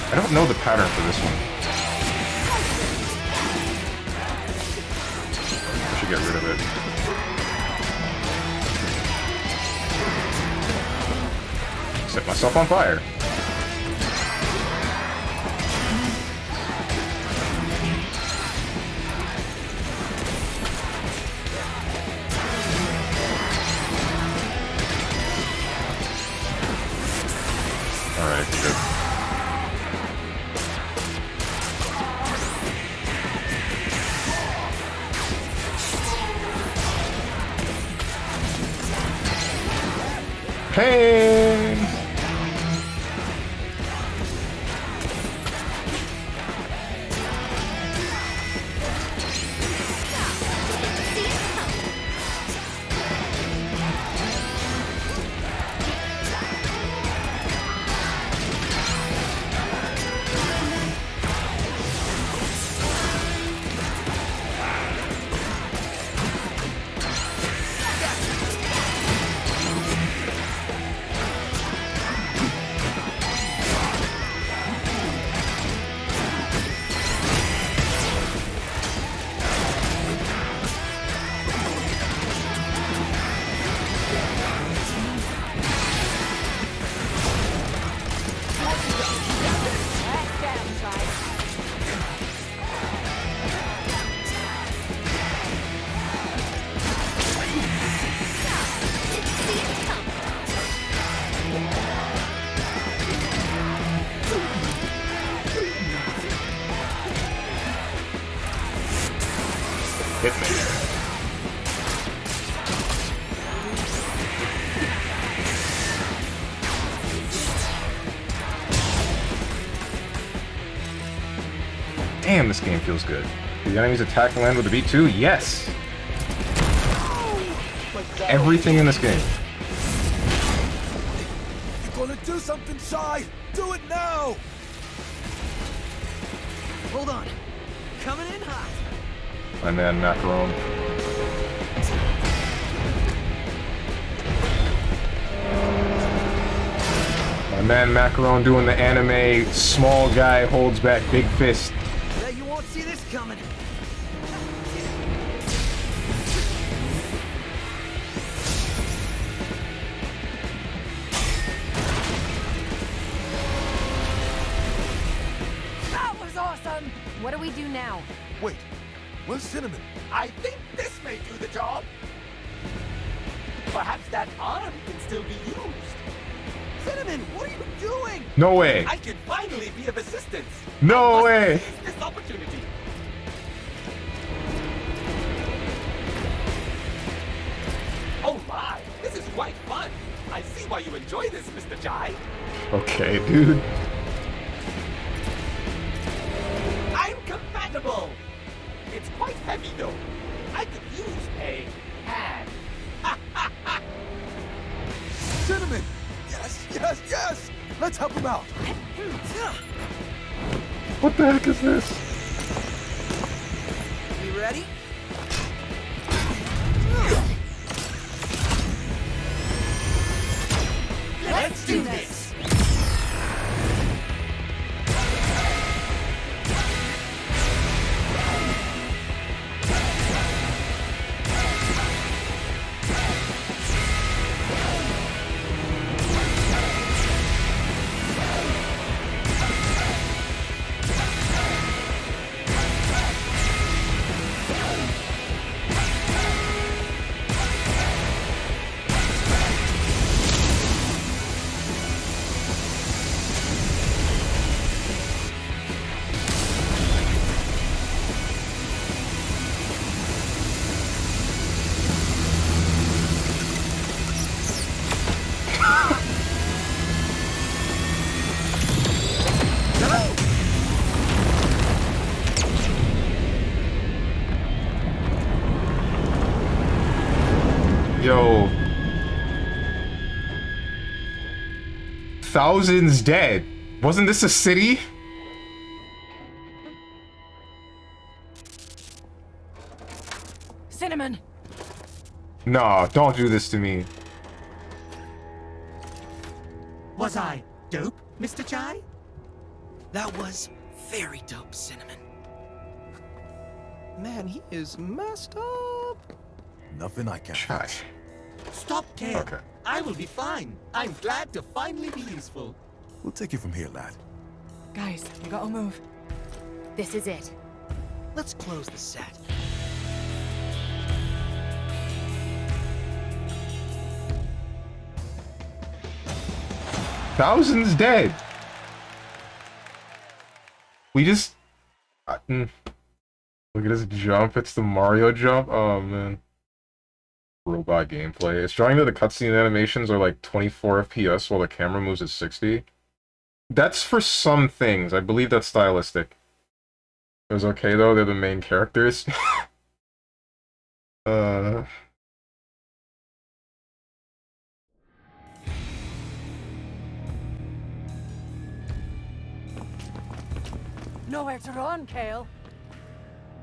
Speaker 1: I don't know the pattern for this one. I should get rid of it. Set myself on fire. Alright, good. Pain! Hit me. Damn, this game feels good. Do the enemies attack land with the beat too? Yes! Everything in this game.
Speaker 6: You're gonna do something, Shy! Do it now!
Speaker 2: Hold on. Coming in hot.
Speaker 1: My man, Macaron. My man, Macaron doing the anime small guy holds back big fist.
Speaker 2: Bet you won't see this coming.
Speaker 4: That was awesome!
Speaker 3: What do we do now?
Speaker 6: Wait, where's Cinnamon?
Speaker 5: I think this may do the job. Perhaps that arm can still be used.
Speaker 2: Cinnamon, what are you doing?
Speaker 1: No way.
Speaker 5: I can finally be of assistance.
Speaker 1: No way.
Speaker 5: Seize this opportunity. Oh my, this is quite fun. I see why you enjoy this, Mr. Jai.
Speaker 1: Okay, dude.
Speaker 5: I'm compatible. It's quite heavy though. I could use a hand.
Speaker 6: Cinnamon! Yes, yes, yes! Let's help him out!
Speaker 1: What the heck is this?
Speaker 2: You ready?
Speaker 5: Let's do this.
Speaker 1: Yo. Thousands dead. Wasn't this a city?
Speaker 4: Cinnamon!
Speaker 1: No, don't do this to me.
Speaker 5: Was I dope, Mr. Jai?
Speaker 2: That was very dope, Cinnamon. Man, he is messed up.
Speaker 6: Nothing I can
Speaker 1: Chai.
Speaker 6: fix.
Speaker 5: Stop, Kale.
Speaker 1: Okay.
Speaker 5: I will be fine. I'm glad to finally be useful.
Speaker 14: We'll take you from here, lad.
Speaker 4: Guys, we gotta move.
Speaker 3: This is it.
Speaker 2: Let's close the set.
Speaker 1: Thousands dead. We just look at this jump. It's the Mario jump. Oh man. Robot gameplay. It's showing that the cutscene animations are like 24 FPS while the camera moves at 60. That's for some things. I believe that's stylistic. It was okay though. They're the main characters.
Speaker 4: Nowhere to run, Kale.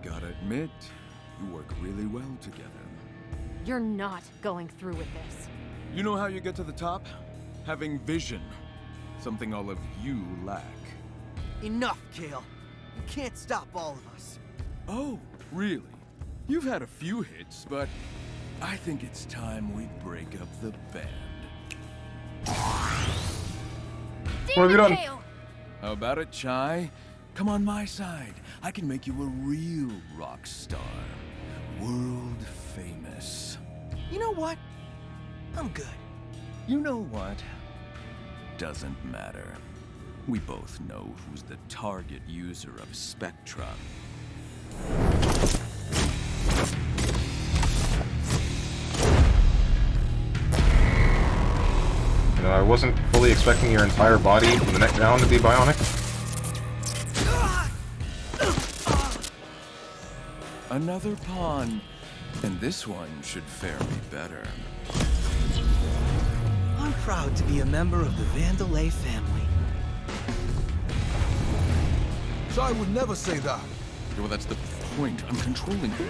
Speaker 13: Gotta admit, you work really well together.
Speaker 3: You're not going through with this.
Speaker 12: You know how you get to the top? Having vision. Something all of you lack.
Speaker 2: Enough, Kale. You can't stop all of us.
Speaker 12: Oh, really? You've had a few hits, but I think it's time we break up the band.
Speaker 1: What have you done?
Speaker 12: How about it, Chai? Come on my side. I can make you a real rock star. World famous.
Speaker 2: You know what? I'm good.
Speaker 12: You know what? Doesn't matter. We both know who's the target user of Spectra.
Speaker 1: You know, I wasn't fully expecting your entire body from the neck down to be bionic.
Speaker 12: Another pawn. And this one should fare me better.
Speaker 2: I'm proud to be a member of the Vandelay family.
Speaker 6: So I would never say that.
Speaker 12: Well, that's the point. I'm controlling you.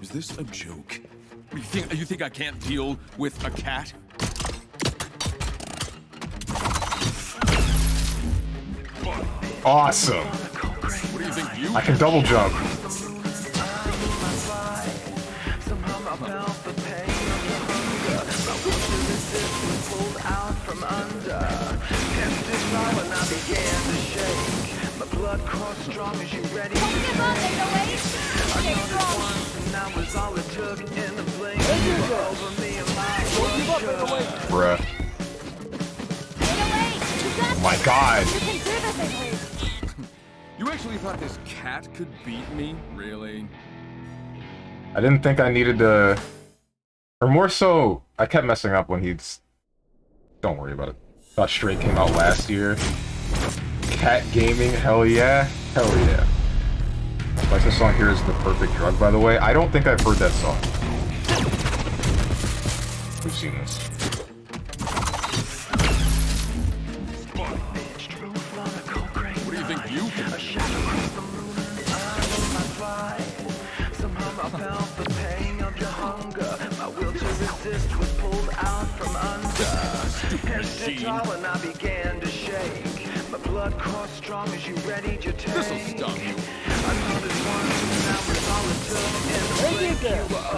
Speaker 12: Is this a joke? You think I can't deal with a cat?
Speaker 1: Awesome.
Speaker 12: What do you think you
Speaker 1: I can double jump. Bruh. Oh my god.
Speaker 12: You actually thought this cat could beat me? Really?
Speaker 1: I didn't think I needed to... Or more so, I kept messing up when he'd... Don't worry about it. Thought Stray came out last year. Cat gaming, hell yeah. Hell yeah. Licensed song here is The Perfect Drug, by the way. I don't think I've heard that song. We've seen this.
Speaker 12: What do you think you can do? This'll stop you.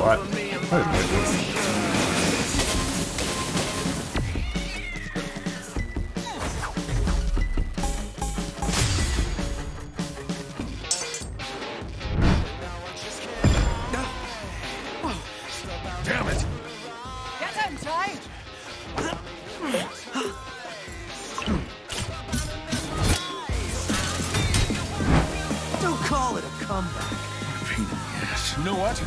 Speaker 1: What?
Speaker 12: Damn it!
Speaker 4: Get down, Chai!
Speaker 2: Don't call it a comeback.
Speaker 12: Pain in the ass. You know what?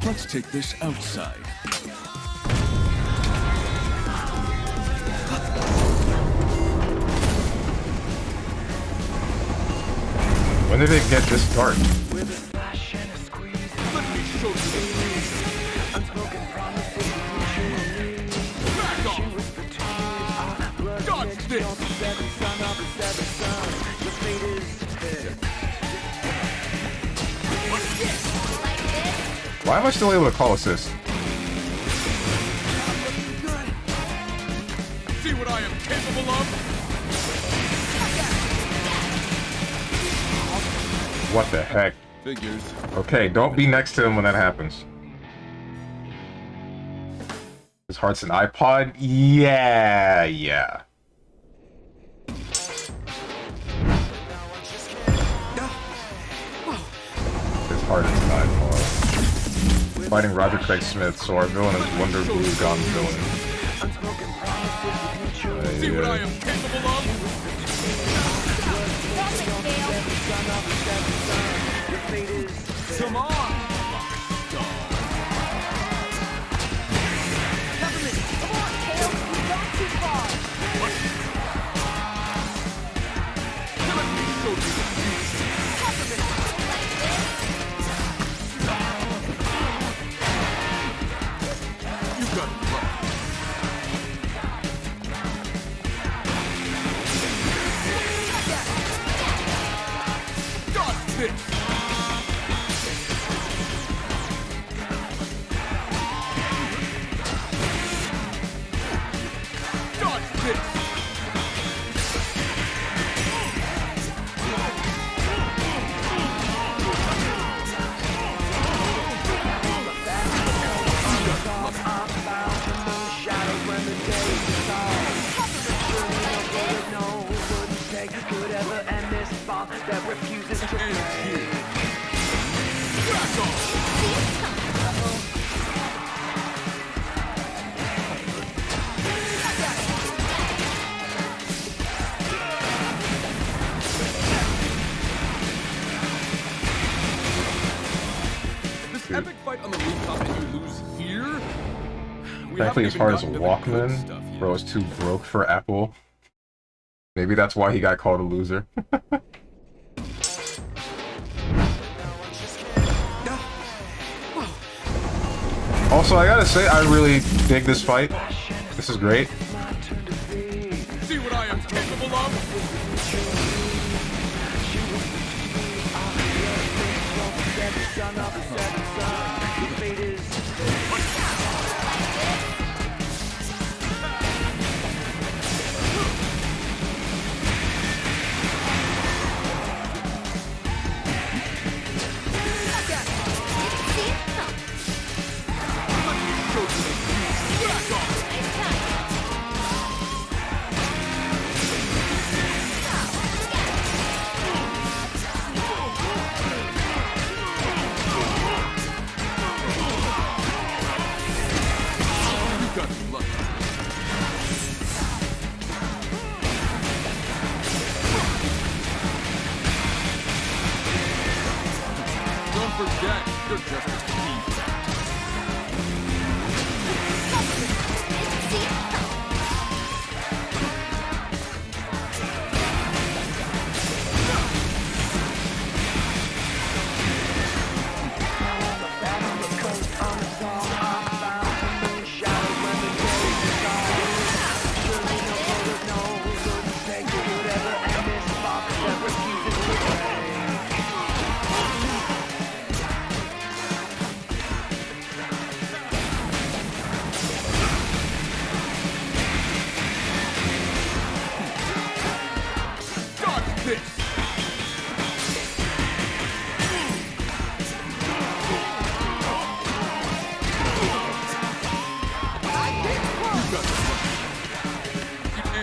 Speaker 12: Let's take this outside.
Speaker 1: When did it get this dark?
Speaker 12: Let me show you the back off! Dodge this!
Speaker 1: Why am I still able to call assist?
Speaker 12: See what I am capable of?
Speaker 1: What the heck?
Speaker 12: Figures.
Speaker 1: Okay, don't be next to him when that happens. His heart's an iPod? Yeah, yeah. His heart is an iPod. Fighting Roger Craig Smith, so our villain is Wonder Blue Gone Villain.
Speaker 12: See what I am capable of? Come on!
Speaker 1: Thankfully, his heart is a Walkman. Bro is too broke for Apple. Maybe that's why he got called a loser. Also, I gotta say, I really dig this fight. This is great.
Speaker 12: See what I am capable of?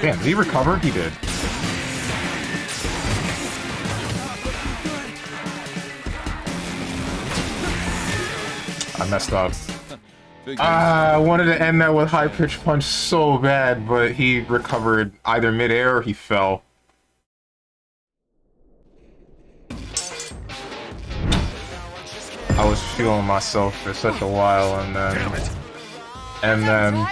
Speaker 1: Damn, did he recover? He did. I messed up. I wanted to end that with high pitch punch so bad, but he recovered either midair or he fell. I was feeling myself for such a while, and then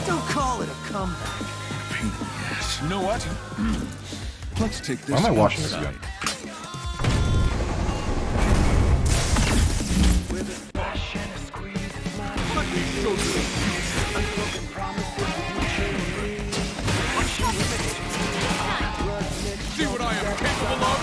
Speaker 2: Don't call it a comeback.
Speaker 12: You know what? Let's take this.
Speaker 1: Why am I watching this again?
Speaker 12: See what I am capable of?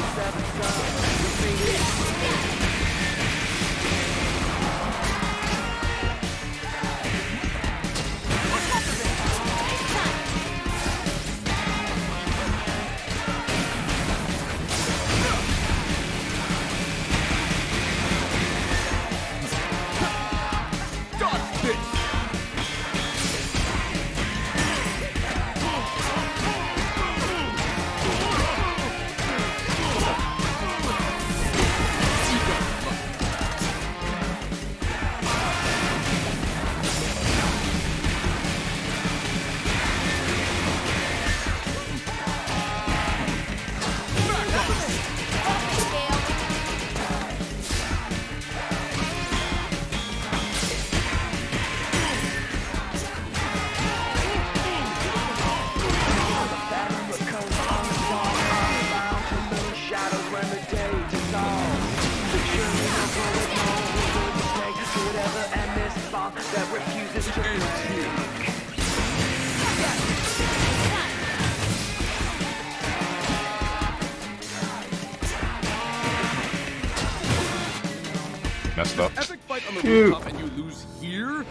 Speaker 1: messed up.
Speaker 12: Epic fight on the
Speaker 1: Dude.
Speaker 12: rooftop and you lose here?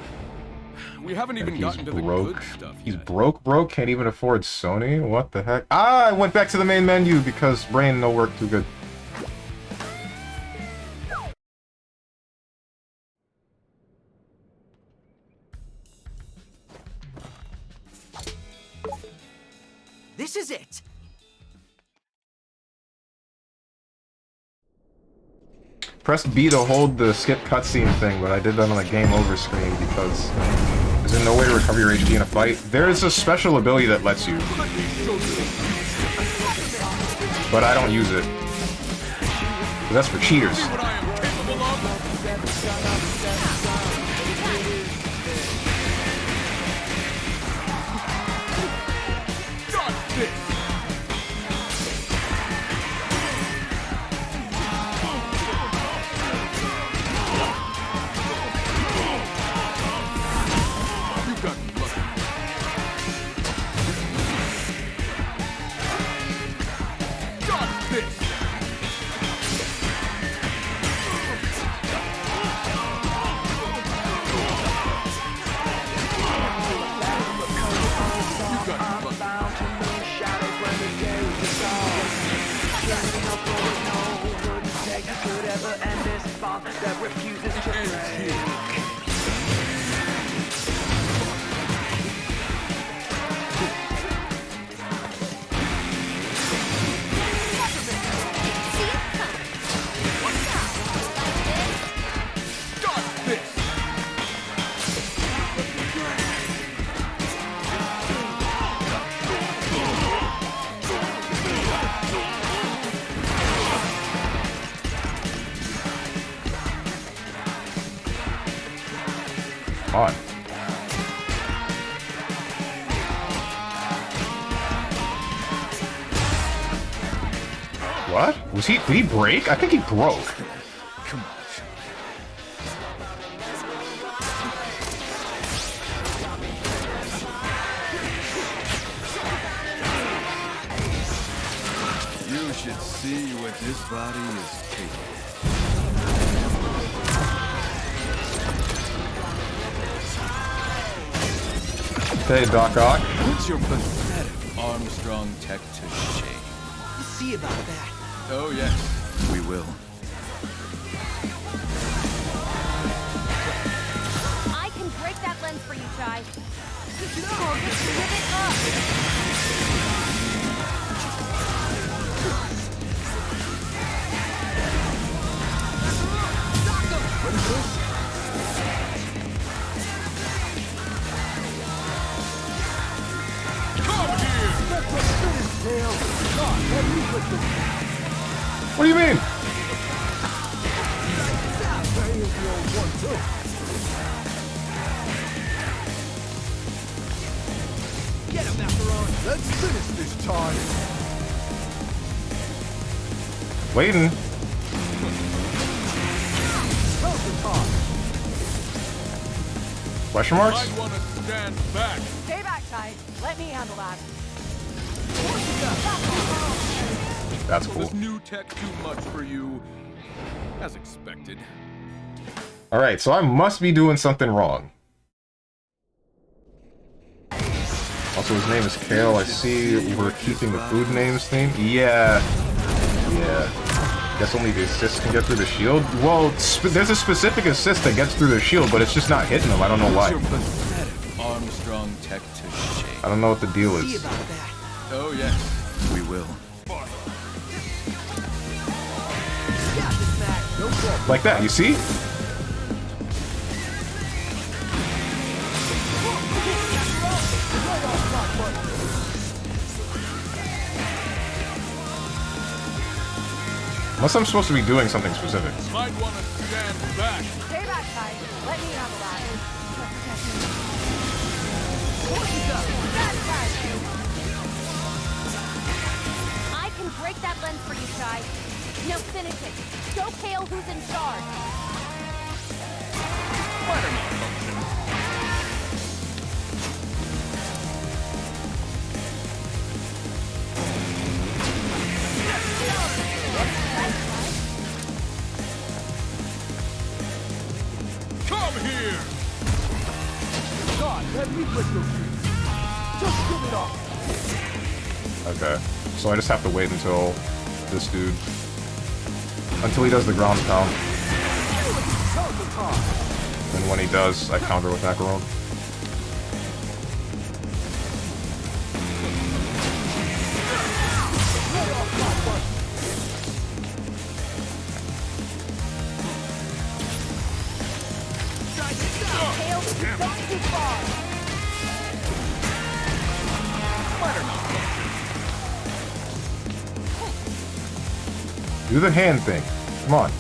Speaker 12: We haven't even
Speaker 1: He's
Speaker 12: gotten to the
Speaker 1: broke.
Speaker 12: good stuff
Speaker 1: He's
Speaker 12: yet.
Speaker 1: broke, can't even afford Sony? What the heck? Ah, I went back to the main menu because brain no work too good.
Speaker 2: This is it!
Speaker 1: Press B to hold the skip cutscene thing, but I did that on the game over screen because there's no way to recover your HP in a fight. There's a special ability that lets you, but I don't use it. 'Cause that's for cheaters. On. What? Was he? Did he break? I think he broke.
Speaker 12: Come on. You should see what this body is capable of.
Speaker 1: Hey, Doc Ock.
Speaker 12: What's your pathetic Armstrong tech to shame?
Speaker 2: We'll see about that.
Speaker 12: Oh, yes, we will.
Speaker 3: I can break that lens for you, Chai. No, just rip it up.
Speaker 1: What do you mean?
Speaker 6: Get him, Macaron! Let's finish this time!
Speaker 1: Waiting. Question marks?
Speaker 12: I want to stand back.
Speaker 4: Stay back, Chai. Let me handle that.
Speaker 1: That's
Speaker 12: Will
Speaker 1: cool.
Speaker 12: this new tech too much for you? As expected.
Speaker 1: Alright, so I must be doing something wrong. Also, his name is Kale. I see we're keeping the food names theme. Yeah. Guess only the assist can get through the shield? Well, there's a specific assist that gets through the shield, but it's just not hitting them. I don't know why.
Speaker 12: Your pathetic Armstrong tech to shame.
Speaker 1: I don't know what the deal is.
Speaker 12: Oh, yes, we will.
Speaker 1: Like that, you see? Unless I'm supposed to be doing something specific.
Speaker 12: Might want to stand back.
Speaker 4: Stay back, Chai. Let me handle that.
Speaker 3: I can break that lens for you, Chai. Now finish it. Show Kale who's in charge.
Speaker 1: Okay, so I just have to wait until this dude, until he does the ground pound. And when he does, I counter with macaron. Do the hand thing. Come on.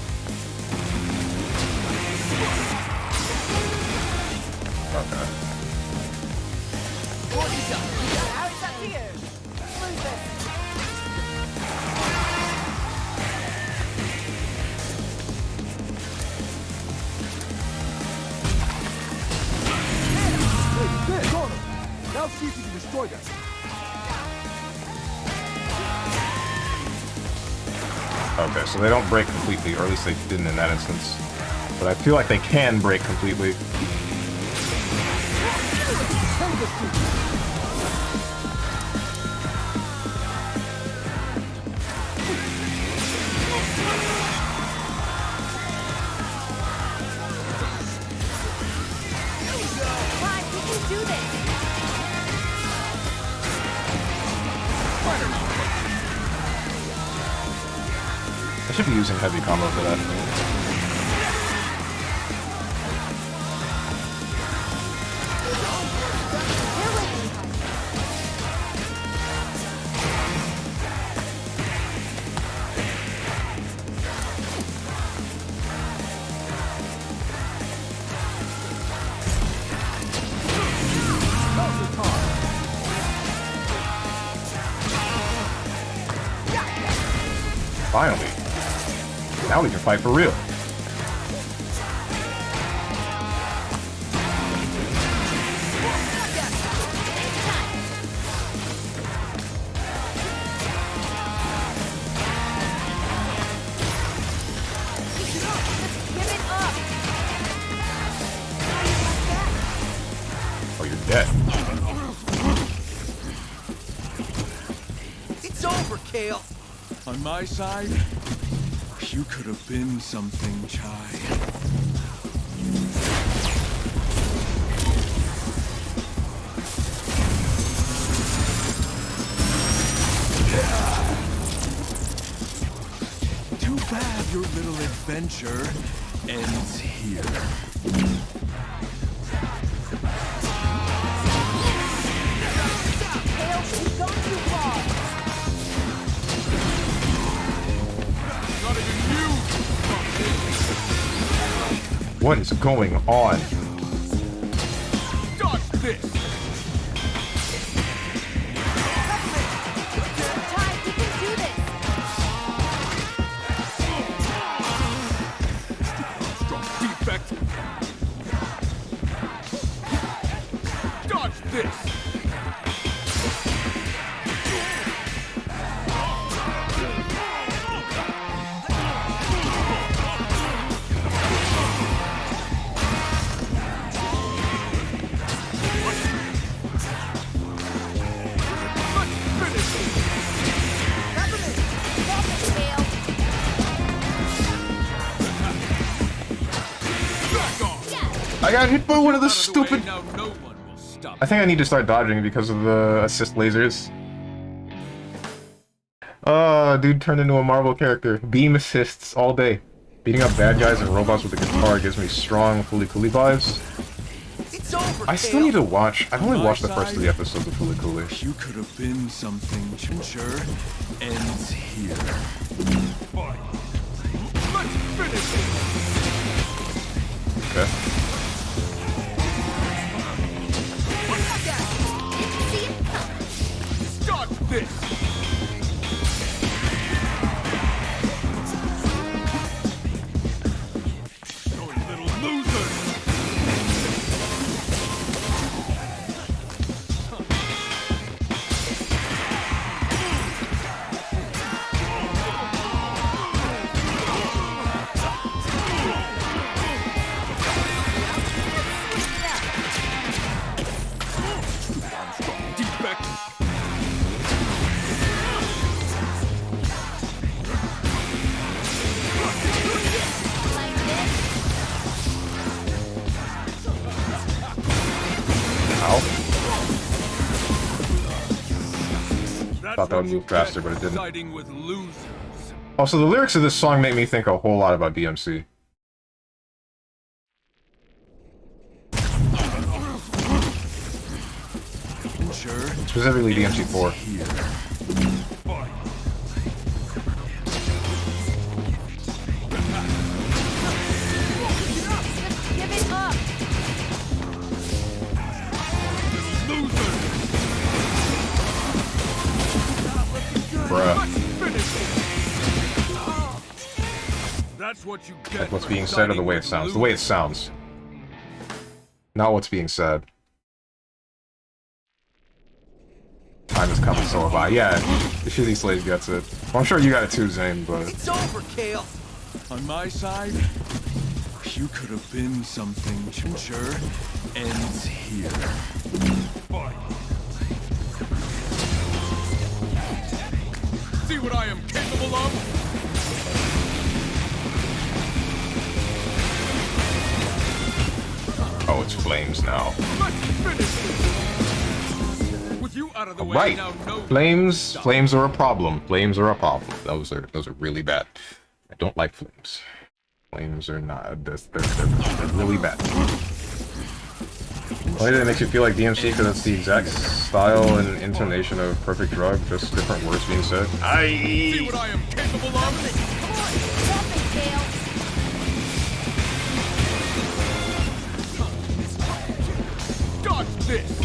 Speaker 1: Okay.
Speaker 6: Now see if you can destroy that.
Speaker 1: Okay, so they don't break completely, or at least they didn't in that instance. But I feel like they can break completely. I should be using heavy combo for that. Finally. Now we can fight for real. Oh, you're dead.
Speaker 5: It's over, Kale.
Speaker 12: On my side, you could have been something, Chai. Too bad your little adventure ends here.
Speaker 14: Kale, you've gone too far.
Speaker 1: What is going on?
Speaker 12: Dodge this! Strong defect! Dodge this!
Speaker 1: I got hit by one of the stupid... I think I need to start dodging because of the assist lasers. Dude turned into a Marvel character. Beam assists all day. Beating up bad guys and robots with a guitar gives me strong Fooly Cooly vibes.
Speaker 5: It's over,
Speaker 1: I still need to watch... I've only watched the first 3 episodes of Fooly Cooly.
Speaker 12: You could have been something. Sure ends here. Fight. Let's finish it!
Speaker 1: Okay.
Speaker 12: Stop this! You little loser!
Speaker 1: Thought that would move faster, but it didn't.
Speaker 12: Siding with losers.
Speaker 1: Also, the lyrics of this song make me think a whole lot about DMC.
Speaker 12: Sure.
Speaker 1: Specifically DMC4.
Speaker 3: Give it up!
Speaker 1: Bruh.
Speaker 12: That's what you get.
Speaker 1: Like what's being said or the way it sounds? The way it sounds. Not what's being said. Time is coming, so have I. Yeah, the Shitty Slave gets it. Well, I'm sure you got it too, Zane, but...
Speaker 14: It's over, Kale.
Speaker 12: On my side, you could have been something. Sure ends here. See what I am capable of?
Speaker 1: Oh, it's flames now.
Speaker 12: With you out of the way,
Speaker 1: Right.
Speaker 12: now no
Speaker 1: Flames are a problem. Flames are a problem. Those are really bad. I don't like flames. Flames are not. They're really bad. Only that it makes you feel like DMC because it's the exact style and intonation of Perfect Drug, just different words being said.
Speaker 12: See what I am capable of? Dodge this!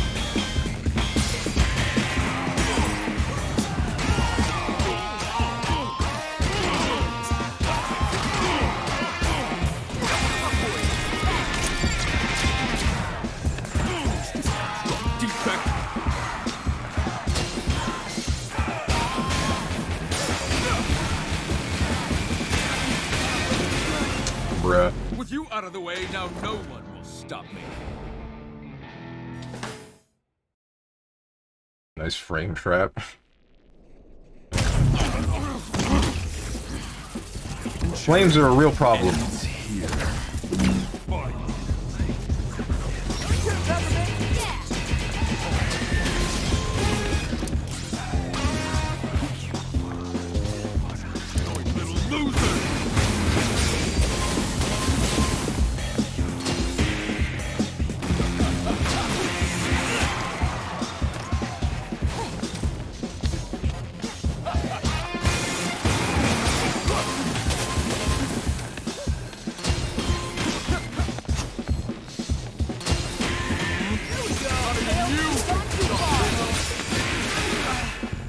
Speaker 1: Bruh.
Speaker 12: With you out of the way, now no one will stop me.
Speaker 1: Nice frame trap. Flames are a real problem.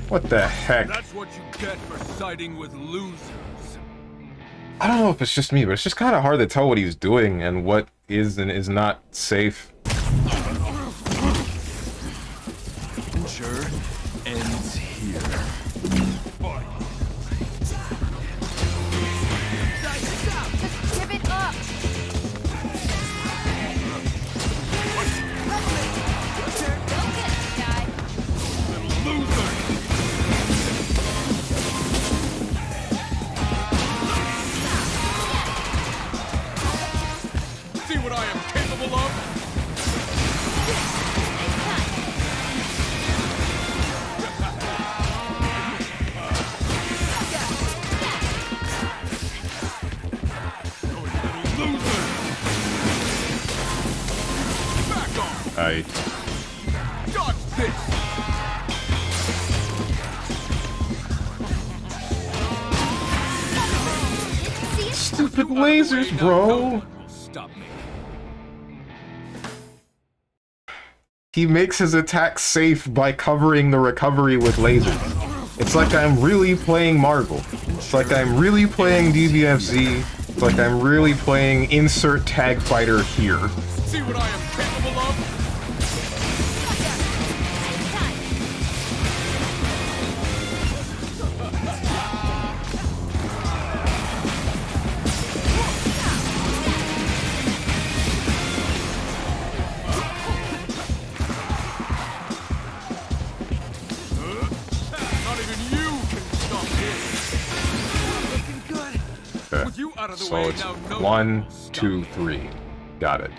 Speaker 1: What the heck?
Speaker 12: That's what you get for siding with losers.
Speaker 1: I don't know if it's just me, but it's just kind of hard to tell what he's doing and what is and is not safe.
Speaker 12: Sure ends here.
Speaker 3: Give it up!
Speaker 12: See what I am capable of?
Speaker 1: Alright.
Speaker 12: Dodge this!
Speaker 1: Stupid lasers, bro!
Speaker 12: Stop me.
Speaker 1: He makes his attack safe by covering the recovery with lasers. It's like I'm really playing Marvel. It's like I'm really playing DBFZ. It's like I'm really playing insert tag fighter here.
Speaker 12: See what I am capable of? Not even you can stop this.
Speaker 1: Okay.
Speaker 12: With you out of the
Speaker 1: So
Speaker 12: way,
Speaker 1: it's
Speaker 12: now no
Speaker 1: 1, 2, 3. Got it.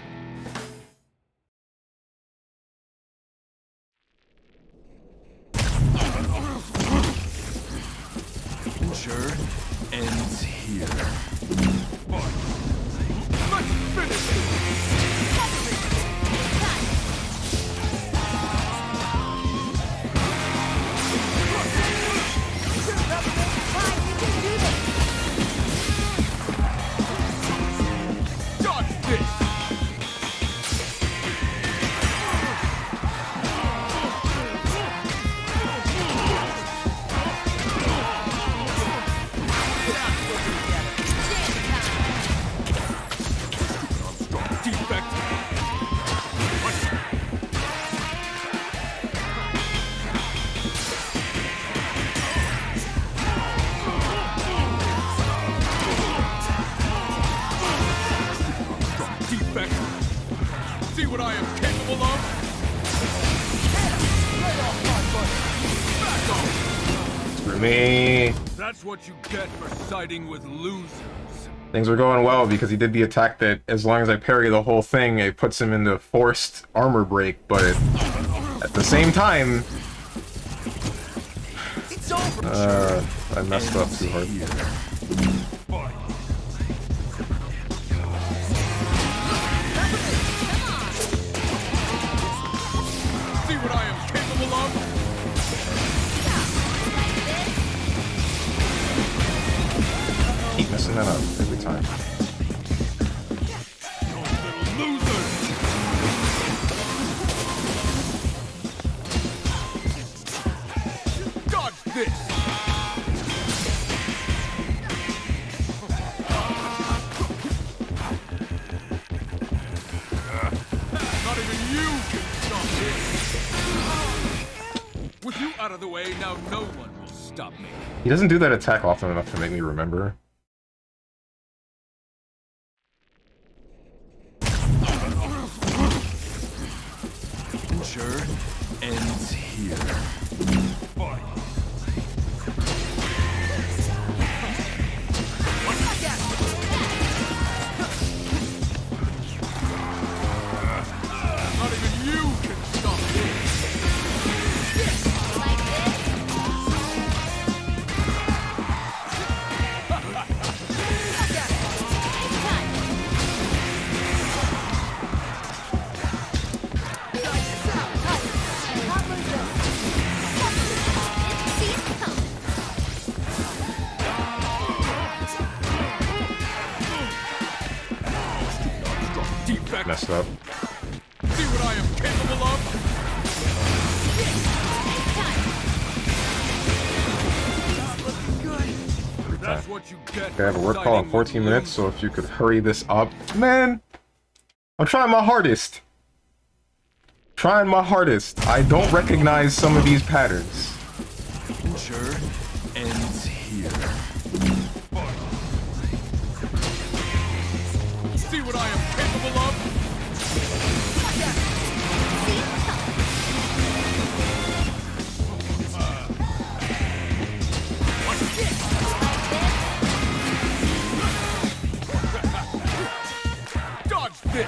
Speaker 12: defect. See what I am capable of? Back off.
Speaker 1: For me.
Speaker 12: That's what you get for siding with losers.
Speaker 1: Things are going well because he did the attack that, as long as I parry the whole thing, it puts him into forced armor break, but at the same time... I messed up too hard.
Speaker 12: See what I am capable of?
Speaker 1: Keep messing that up every time.
Speaker 12: Dodge this! Not even you can stop this! With you out of the way, now no one will stop me.
Speaker 1: He doesn't do that attack often enough to make me remember.
Speaker 13: Adventure ends here.
Speaker 12: Not even you can stop this! Defect.
Speaker 1: Messed up.
Speaker 12: See what I am capable of? That's what you get.
Speaker 1: Okay, I have a work call in 14 minutes, so if you could hurry this up. Man! I'm trying my hardest. Trying my hardest. I don't recognize some of these patterns.
Speaker 13: Adventure ends here.
Speaker 12: See what I am capable of? Dodge this!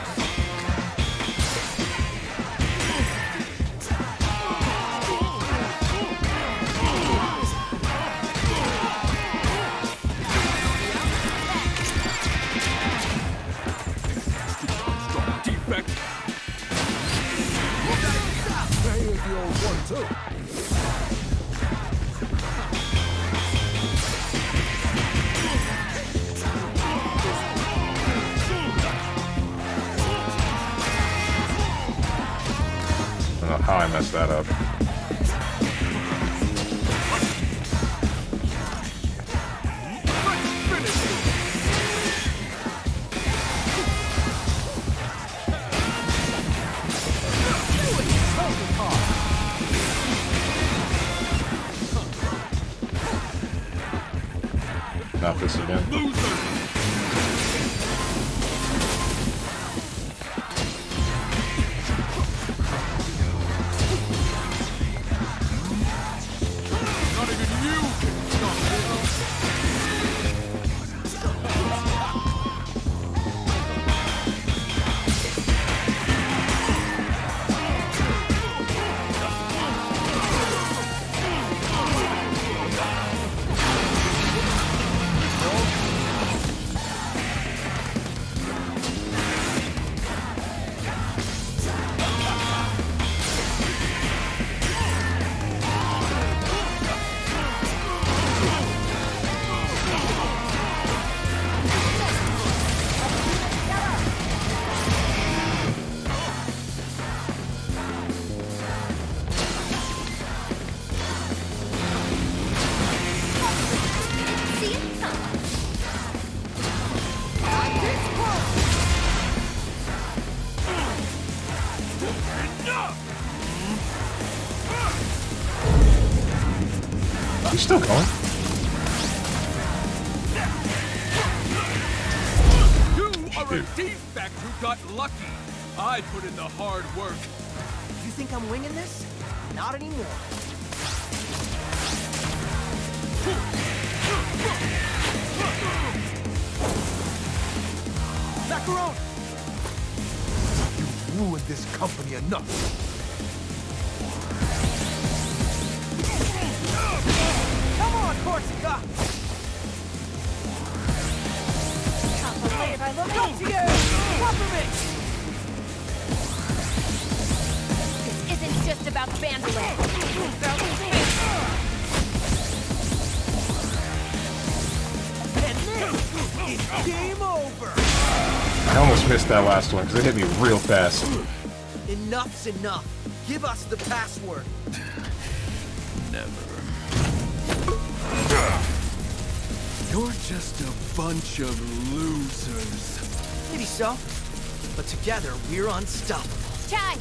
Speaker 12: Defect.
Speaker 6: Here's the old one, too.
Speaker 1: I don't know how I messed that up. Not this again.
Speaker 12: Not even you can stop this!
Speaker 1: He's still going.
Speaker 12: You are a defect who got lucky. I put in the hard work.
Speaker 2: You think I'm winging this? Not anymore. Macaron!
Speaker 6: You've ruined this company enough.
Speaker 2: Come on, Corsica!
Speaker 14: Can't believe I look up to you! Peppermint!
Speaker 3: This isn't just about Bandolin.
Speaker 2: And this is game over!
Speaker 1: I almost missed that last one because it hit me real fast.
Speaker 2: Enough's enough. Give us the password.
Speaker 13: Never. You're just a bunch of losers.
Speaker 2: Maybe so. But together, we're unstoppable.
Speaker 3: Chai!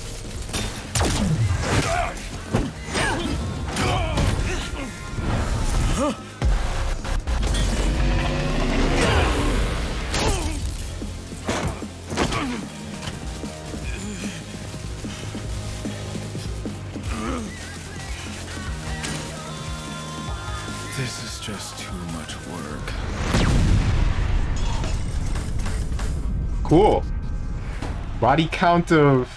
Speaker 13: This is just too much work.
Speaker 1: Cool. Body count of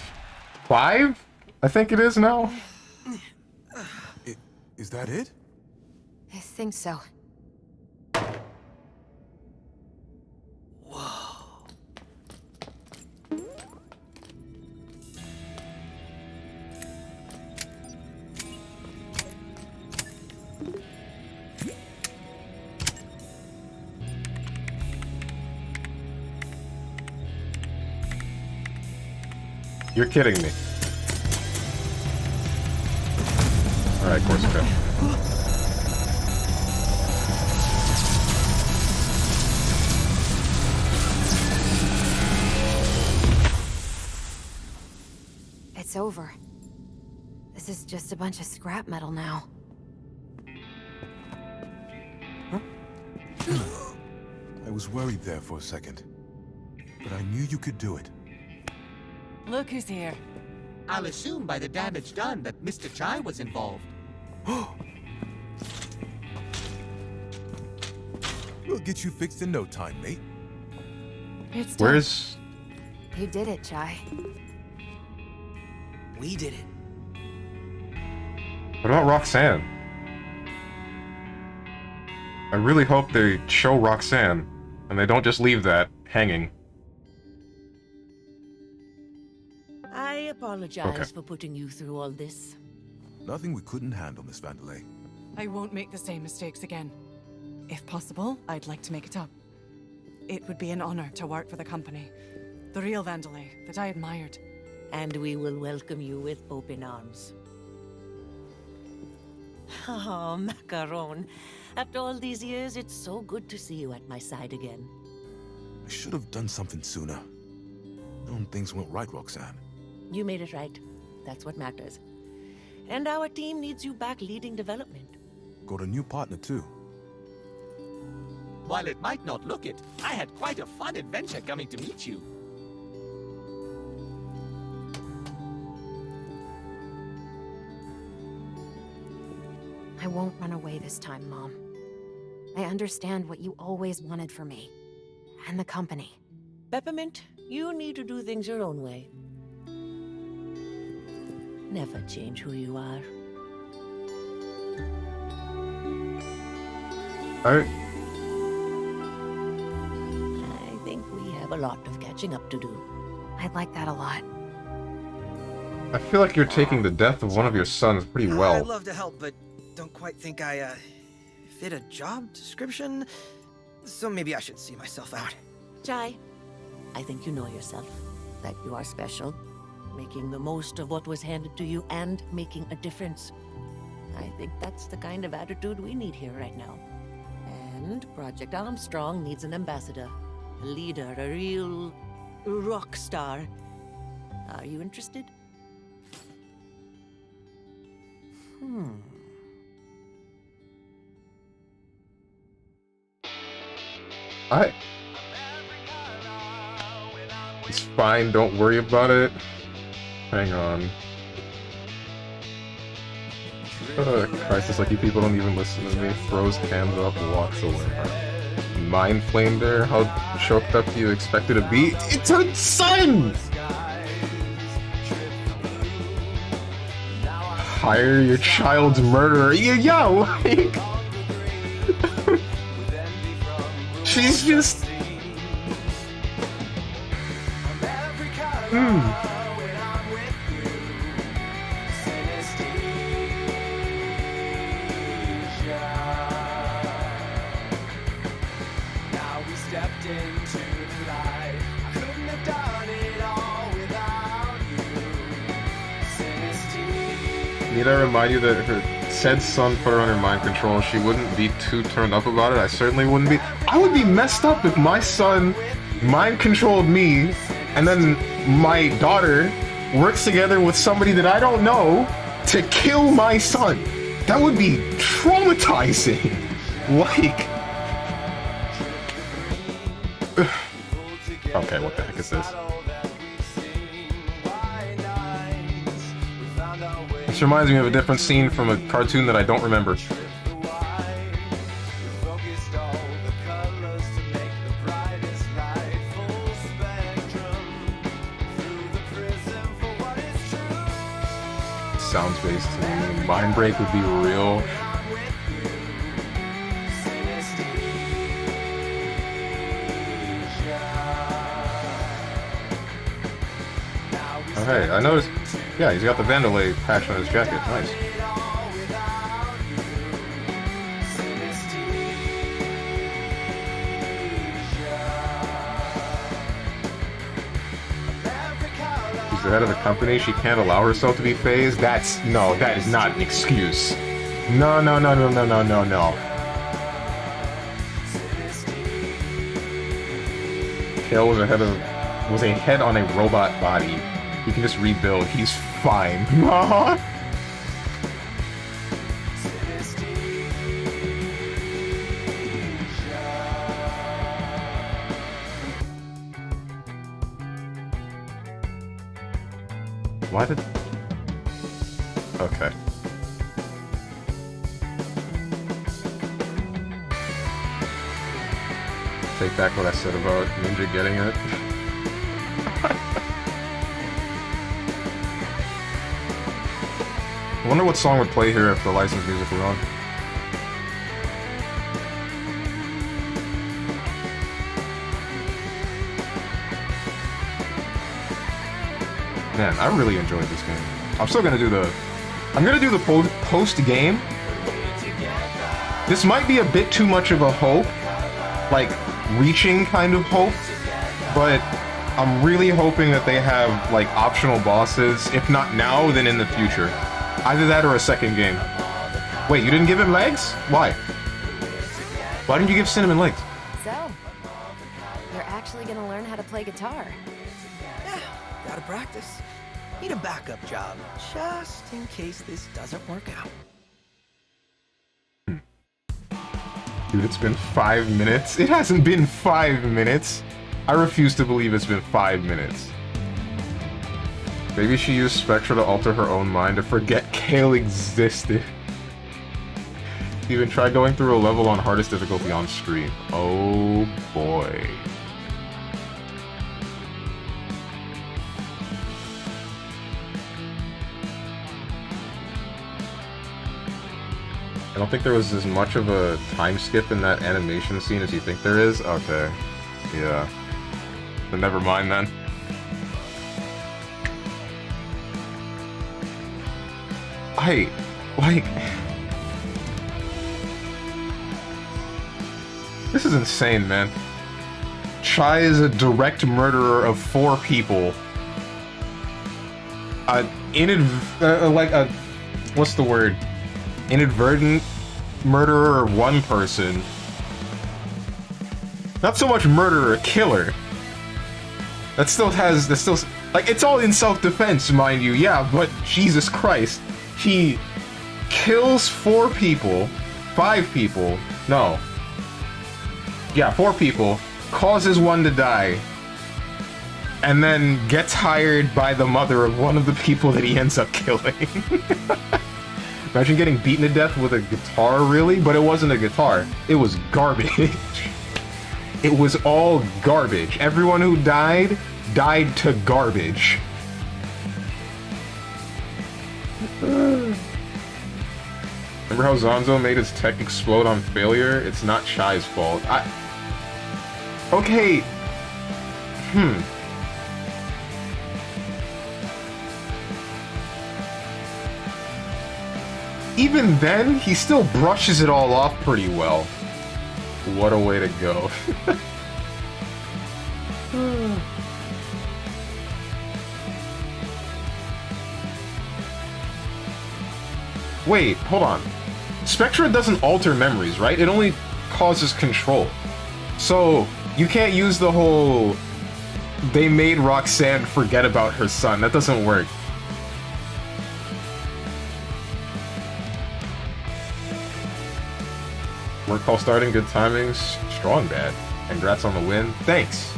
Speaker 1: 5? I think it is now.
Speaker 6: Is that it?
Speaker 3: I think so.
Speaker 1: You're kidding me. Alright, Corsica.
Speaker 3: It's over. This is just a bunch of scrap metal now.
Speaker 6: I was worried there for a second. But I knew you could do it.
Speaker 4: Look who's here.
Speaker 5: I'll assume by the damage done that Mr. Chai was involved.
Speaker 6: We'll get you fixed in no time, mate.
Speaker 4: It's done.
Speaker 1: Where's...
Speaker 3: You did it, Chai.
Speaker 2: We did it.
Speaker 1: What about Roxanne? I really hope they show Roxanne, and they don't just leave that hanging.
Speaker 8: I apologize
Speaker 1: Okay.
Speaker 8: for putting you through all this.
Speaker 6: Nothing we couldn't handle, Miss Vandelay.
Speaker 4: I won't make the same mistakes again. If possible, I'd like to make it up. It would be an honor to work for the company. The real Vandelay that I admired.
Speaker 8: And we will welcome you with open arms. Oh, Macaron. After all these years, it's so good to see you at my side again.
Speaker 6: I should have done something sooner. Known things went right, Roxanne.
Speaker 8: You made it right. That's what matters. And our team needs you back leading development.
Speaker 6: Got a new partner, too.
Speaker 5: While it might not look it, I had quite a fun adventure coming to meet you.
Speaker 3: I won't run away this time, Mom. I understand what you always wanted for me. And the company.
Speaker 8: Peppermint, you need to do things your own way. Never change who you are.
Speaker 1: Alright.
Speaker 8: I think we have a lot of catching up to do.
Speaker 3: I'd like that a lot.
Speaker 1: I feel like you're taking the death of one of your sons pretty
Speaker 2: I'd
Speaker 1: well.
Speaker 2: love to help, but don't quite think I, fit a job description. So maybe I should see myself out.
Speaker 8: Chai, I think you know yourself. That you are special. Making the most of what was handed to you and making a difference. I think that's the kind of attitude we need here right now. And Project Armstrong needs an ambassador. A leader, a real rock star. Are you interested?
Speaker 1: It's fine, don't worry about it. Hang on. Christ, it's like you people don't even listen to me. Throws cans up, walks away. Mind flamed her? How choked up do you expect her to be? It's her son! Hire your child's murderer. Yeah, like... She's just... Need I remind you that her said son put her under mind control? She wouldn't be too turned up about it. I certainly wouldn't be. I would be messed up if my son mind controlled me, and then my daughter works together with somebody that I don't know to kill my son. That would be traumatizing. Like... Okay, what the heck is this? This reminds me of a different scene from a cartoon that I don't remember. Sounds based to me. Mind break would be real. Okay, I noticed. Yeah, he's got the Vandalay patch on his jacket. Nice. She's the head of the company. She can't allow herself to be phased. That is not an excuse. No. Kale was a head on a robot body. He can just rebuild. He's fine. Why did... Okay. Take back what I said about Ninja getting it. I wonder what song would play here if the licensed music were on. Man, I really enjoyed this game. I'm still gonna do the... I'm gonna do the post-game. This might be a bit too much of a hope. Like, reaching kind of hope. But I'm really hoping that they have, like, optional bosses. If not now, then in the future. Either that or a second game. Wait, you didn't give him legs? Why? Why didn't you give Cinnamon legs?
Speaker 3: So, you're actually gonna learn how to play guitar.
Speaker 2: Yeah, gotta practice. Need a backup job, just in case this doesn't work out.
Speaker 1: Dude, it's been 5 minutes. It hasn't been 5 minutes. I refuse to believe it's been 5 minutes. Maybe she used Spectra to alter her own mind to forget Kale existed. Even tried going through a level on hardest difficulty on stream. Oh boy. I don't think there was as much of a time skip in that animation scene as you think there is. Okay. Yeah. But never mind then. Like... This is insane, man. Chai is a direct murderer of 4 people. What's the word? Inadvertent murderer of 1 person. Not so much murderer, killer. That still, like, it's all in self-defense, mind you, yeah, but Jesus Christ. He kills 4 people, 5 people, no. Yeah, 4 people, causes 1 to die, and then gets hired by the mother of one of the people that he ends up killing. Imagine getting beaten to death with a guitar, really? But it wasn't a guitar. It was garbage. It was all garbage. Everyone who died to garbage. Remember how Zanzo made his tech explode on failure? It's not Shy's fault. Okay. Even then, he still brushes it all off pretty well. What a way to go. Wait, hold on. Spectra doesn't alter memories, right? It only causes control. So, you can't use the whole... They made Roxanne forget about her son. That doesn't work. Work call starting, good timings. Strong bad. Congrats on the win. Thanks.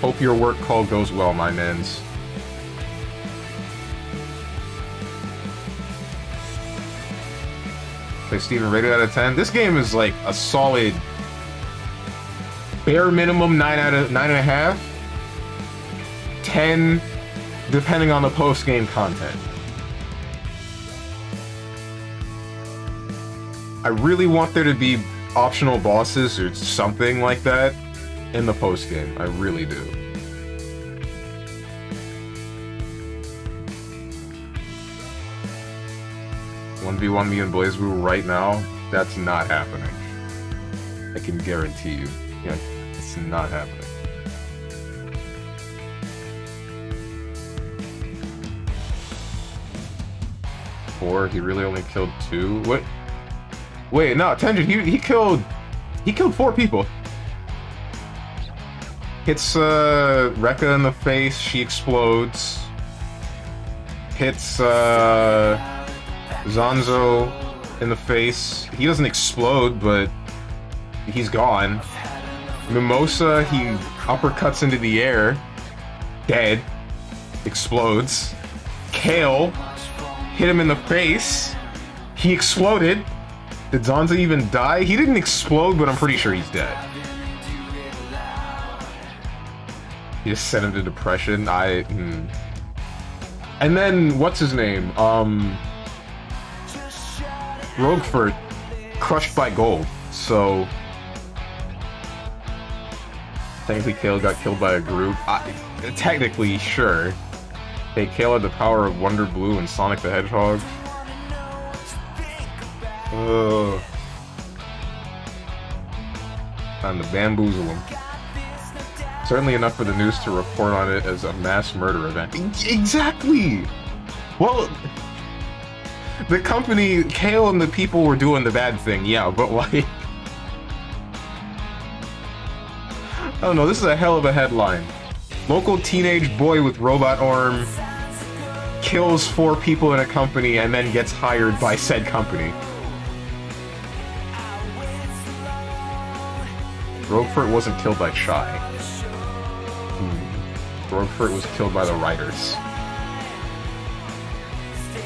Speaker 1: Hope your work call goes well, my mans. Play Steven rated out of 10. This game is like a solid bare minimum 9.5. 10 depending on the post-game content. I really want there to be optional bosses or something like that in the post-game. I really do. "1v1 me and BlazBlue right now? That's not happening. I can guarantee you. Yeah, it's not happening. Four? He really only killed 2? What? Wait, no, Tenjin, he killed 4 people. Hits Rekka in the face, she explodes. Hits Zanzo in the face. He doesn't explode, but he's gone. Mimosa, he uppercuts into the air. Dead. Explodes. Kale hit him in the face. He exploded. Did Zanzo even die? He didn't explode, but I'm pretty sure he's dead. He just sent him to depression. And then, what's his name? Roguefort crushed by gold. So technically Kale got killed by a group. Technically, sure. Hey, Kale had the power of Wonder Blue and Sonic the Hedgehog. Time to bamboozle him. Certainly enough for the news to report on it as a mass murder event. Exactly! Well, the company, Kale and the people were doing the bad thing, yeah, but like... I don't know, this is a hell of a headline. Local teenage boy with robot arm kills 4 people in a company and then gets hired by said company. Roguefort wasn't killed by Shy. Roguefort was killed by the writers.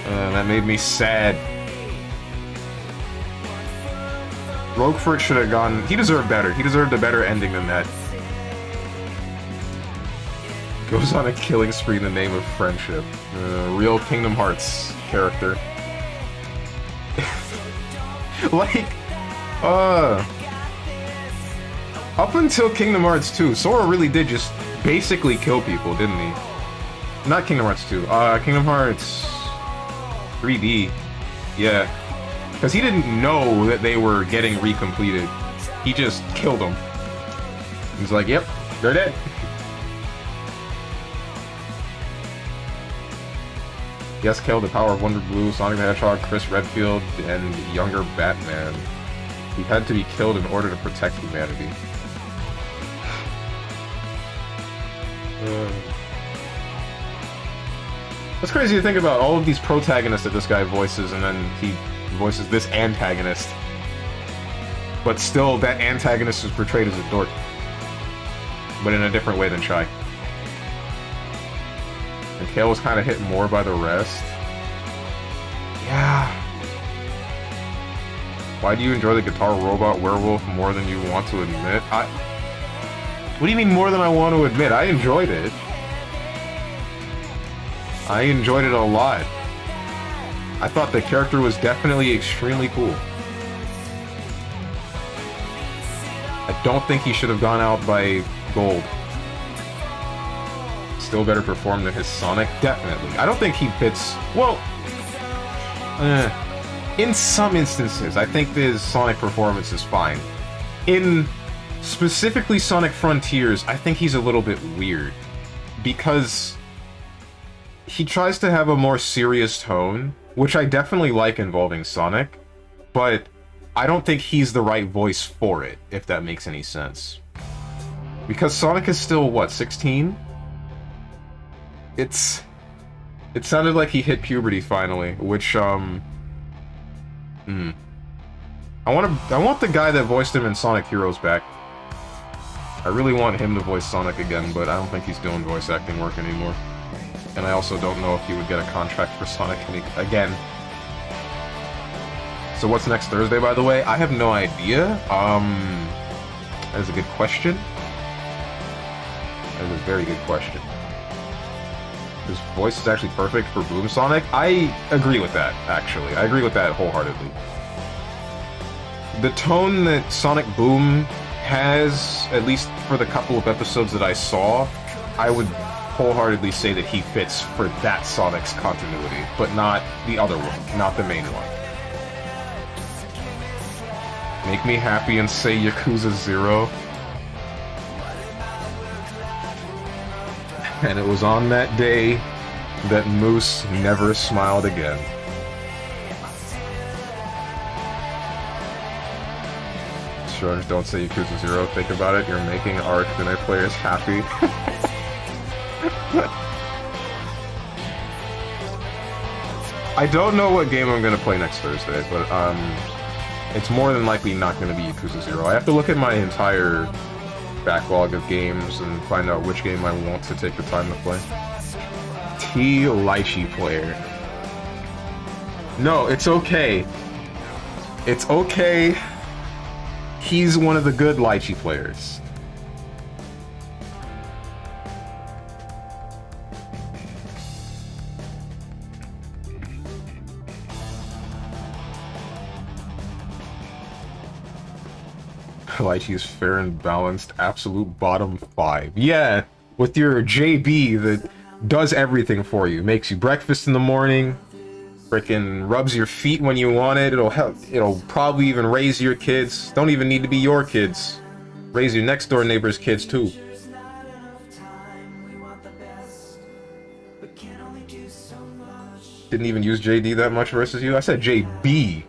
Speaker 1: That made me sad. Roguefort should have gone... He deserved better. He deserved a better ending than that. Goes on a killing spree in the name of friendship. Real Kingdom Hearts character. Like, up until Kingdom Hearts 2, Sora really did just basically kill people, didn't he? Not Kingdom Hearts 2, Kingdom Hearts 3D. Yeah. Because he didn't know that they were getting recompleted. He just killed them. He's like, yep, they're dead. Yes, Kale, the power of Wonder Blue, Sonic the Hedgehog, Chris Redfield, and younger Batman. He had to be killed in order to protect humanity. It's crazy to think about all of these protagonists that this guy voices, and then he voices this antagonist. But still, that antagonist is portrayed as a dork. But in a different way than Shy. And Kale was kind of hit more by the rest. Yeah. Why do you enjoy the Guitar Robot Werewolf more than you want to admit? What do you mean more than I want to admit? I enjoyed it. I enjoyed it a lot. I thought the character was definitely extremely cool. I don't think he should have gone out by gold. Still better performed than his Sonic? Definitely. I don't think he fits... Well... in some instances, I think his Sonic performance is fine. In specifically Sonic Frontiers, I think he's a little bit weird. Because he tries to have a more serious tone, which I definitely like involving Sonic, but I don't think he's the right voice for it, if that makes any sense. Because Sonic is still, what, 16? It sounded like he hit puberty finally, which, I want the guy that voiced him in Sonic Heroes back. I really want him to voice Sonic again, but I don't think he's doing voice acting work anymore. And I also don't know if he would get a contract for Sonic again. So what's next Thursday, by the way? I have no idea. That is a good question. That is a very good question. His voice is actually perfect for Boom Sonic. I agree with that, actually. I agree with that wholeheartedly. The tone that Sonic Boom has, at least for the couple of episodes that I saw, I would wholeheartedly say that he fits for that Sonic's continuity, but not the other one, not the main one. Make me happy and say Yakuza 0. And it was on that day that Moose never smiled again. Sure, don't say Yakuza 0. Think about it. You're making our Archinite players happy. I don't know what game I'm going to play next Thursday, but it's more than likely not going to be Yakuza 0. I have to look at my entire backlog of games and find out which game I want to take the time to play. T Lychee player. No, it's okay. It's okay. He's one of the good Lychee players. Lychee is fair and balanced, absolute bottom 5. Yeah, with your JB that does everything for you. Makes you breakfast in the morning, frickin' rubs your feet when you want it, it'll probably even raise your kids. Don't even need to be your kids. Raise your next door neighbor's kids too. Didn't even use JD that much versus you. I said JB.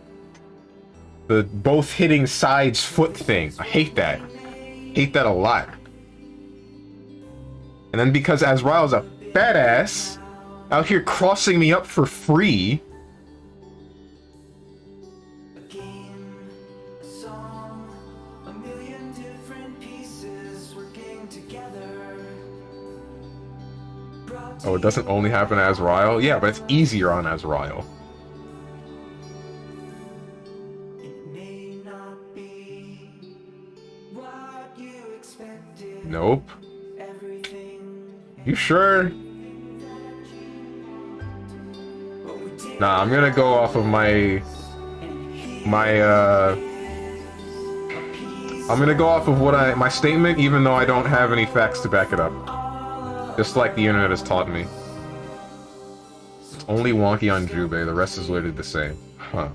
Speaker 1: The both hitting sides foot thing. I hate that. Hate that a lot. And then because Azrael's a fat ass out here crossing me up for free. Oh, it doesn't only happen to Azrael? Yeah, but it's easier on Azrael. Nope. You sure? Nah, I'm gonna go off of I'm gonna go off of my statement, even though I don't have any facts to back it up. Just like the internet has taught me. It's only wonky on Jubei, the rest is literally the same. Huh.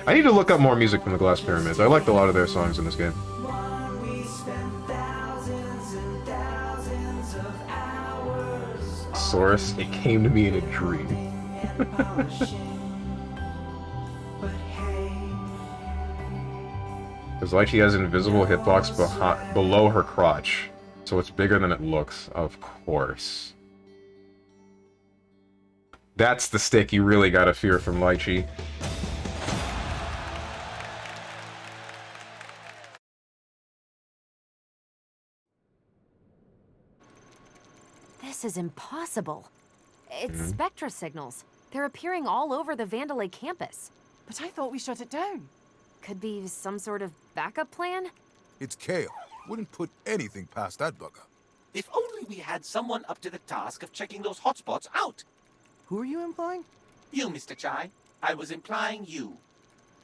Speaker 1: I need to look up more music from the Glass Pyramids. I liked a lot of their songs in this game. Source, it came to me in a dream. Because Lychee has invisible hitbox below her crotch, so it's bigger than it looks, of course. That's the stick you really gotta fear from Lychee.
Speaker 3: This is impossible. It's Spectra signals. They're appearing all over the Vandalay campus.
Speaker 4: But I thought we shut it down.
Speaker 3: Could be some sort of backup plan?
Speaker 6: It's Kale. Wouldn't put anything past that bugger.
Speaker 5: If only we had someone up to the task of checking those hotspots out.
Speaker 2: Who are you implying?
Speaker 5: You, Mr. Chai. I was implying you.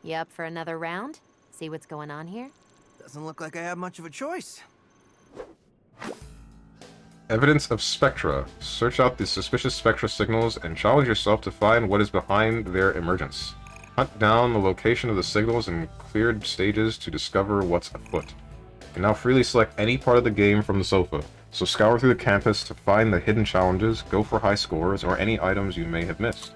Speaker 3: You up for another round? See what's going on here?
Speaker 2: Doesn't look like I have much of a choice.
Speaker 1: Evidence of spectra. Search out the suspicious spectra signals and challenge yourself to find what is behind their emergence. Hunt down the location of the signals in cleared stages to discover what's afoot. You can now freely select any part of the game from the sofa, so scour through the campus to find the hidden challenges, go for high scores, or any items you may have missed.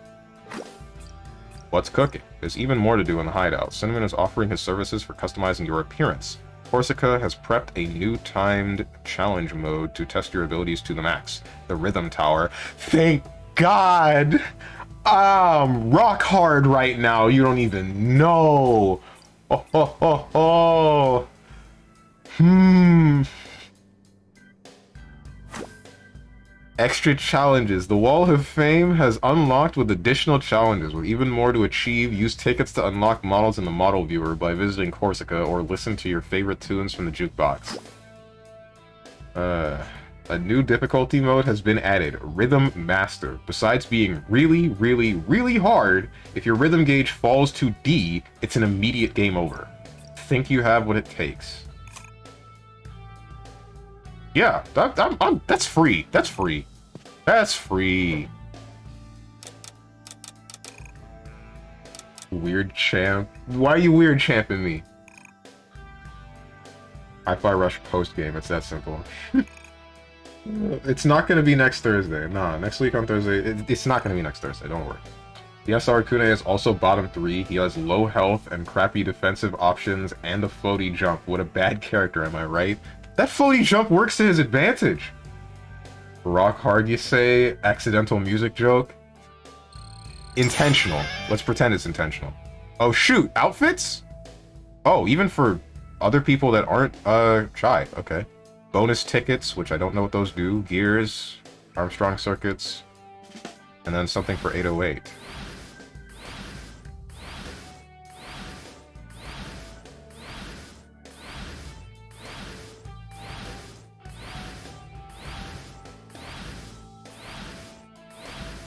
Speaker 1: What's cooking? There's even more to do in the hideout. Cinnamon is offering his services for customizing your appearance. Corsica has prepped a new timed challenge mode to test your abilities to the max. The Rhythm Tower. Thank God! I'm rock hard right now. You don't even know. Oh, oh, oh, oh. Extra challenges. The Wall of Fame has unlocked with additional challenges, with even more to achieve. Use tickets to unlock models in the model viewer by visiting Corsica, or listen to your favorite tunes from the jukebox. A new difficulty mode has been added, Rhythm Master. Besides being really, really, really hard, if your rhythm gauge falls to D, it's an immediate game over. Think you have what it takes. Yeah, that's free. That's free. That's free. Weird champ. Why are you weird champing me? Hi-Fi Rush post-game. It's that simple. It's not going to be next Thursday. Nah, next week on Thursday. It's not going to be next Thursday. Don't worry. Yes, Arcune is also bottom 3. He has low health and crappy defensive options and a floaty jump. What a bad character, am I right? That floaty jump works to his advantage. Rock hard, you say? Accidental music joke? Intentional. Let's pretend it's intentional. Oh shoot, outfits? Oh, even for other people that aren't shy. Okay. Bonus tickets, which I don't know what those do. Gears, Armstrong circuits, and then something for 808.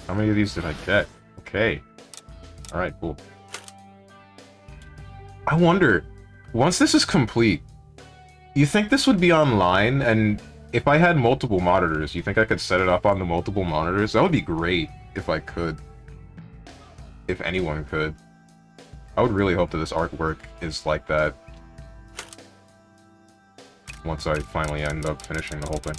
Speaker 1: How many of these did I get? Okay. Alright, cool. I wonder, once this is complete, you think this would be online? And if I had multiple monitors, you think I could set it up on the multiple monitors? That would be great if I could. If anyone could. I would really hope that this artwork is like that once I finally end up finishing the whole thing.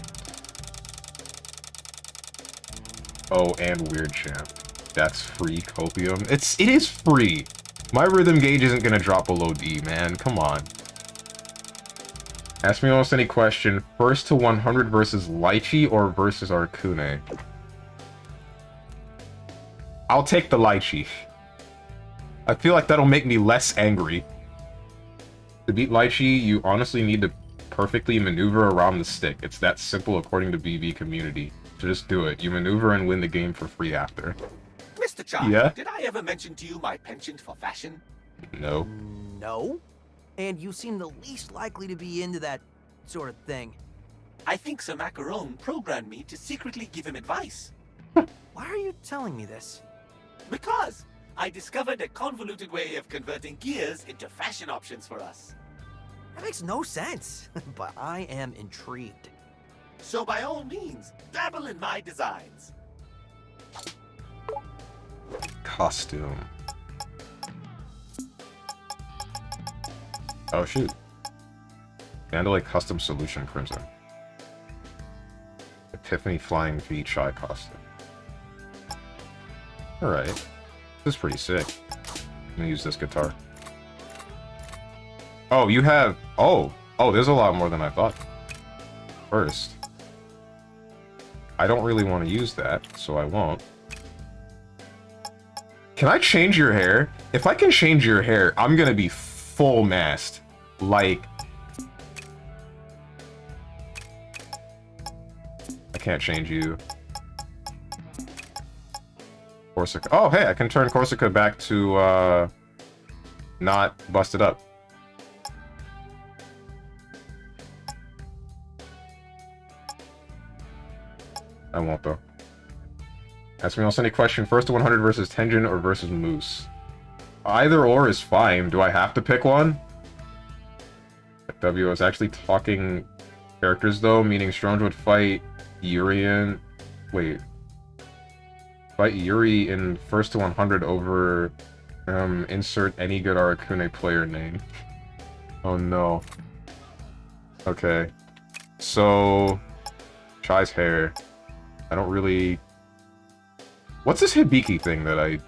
Speaker 1: Oh, and Weird Champ. That's free copium. It is free. My rhythm gauge isn't gonna drop below D, man. Come on. Ask me almost any question. First to 100 versus Lychee or versus Arcune? I'll take the Lychee. I feel like that'll make me less angry. To beat Lychee, you honestly need to perfectly maneuver around the stick. It's that simple according to BB community. So just do it. You maneuver and win the game for free after.
Speaker 5: Mr. Chai,
Speaker 1: yeah?
Speaker 5: Did I ever mention to you my penchant for fashion?
Speaker 1: No.
Speaker 2: No? And you seem the least likely to be into that sort of thing.
Speaker 5: I think Sir Macaron programmed me to secretly give him advice.
Speaker 2: Why are you telling me this?
Speaker 5: Because I discovered a convoluted way of converting gears into fashion options for us.
Speaker 2: That makes no sense, but I am intrigued.
Speaker 5: So by all means, dabble in my designs.
Speaker 1: Costume. Oh shoot. Vandalay Custom Solution Crimson. Epiphany Flying V Chai costume. Alright. This is pretty sick. I'm gonna use this guitar. Oh, you have... Oh! Oh, there's a lot more than I thought. First. I don't really want to use that, so I won't. Can I change your hair? If I can change your hair, I'm gonna be full mast. Like... I can't change you. Corsica. Oh, hey, I can turn Corsica back to, not busted up. I won't, though. Ask me else any question. First to 100 versus Tenjin or versus Moose? Either or is fine. Do I have to pick one? W is actually talking characters, though, meaning Strange would fight Yuri Wait. Fight Yuri in first to 100 over... insert any good Arakune player name. Oh, no. Okay. So... Chai's hair. I don't really... What's this Hibiki thing that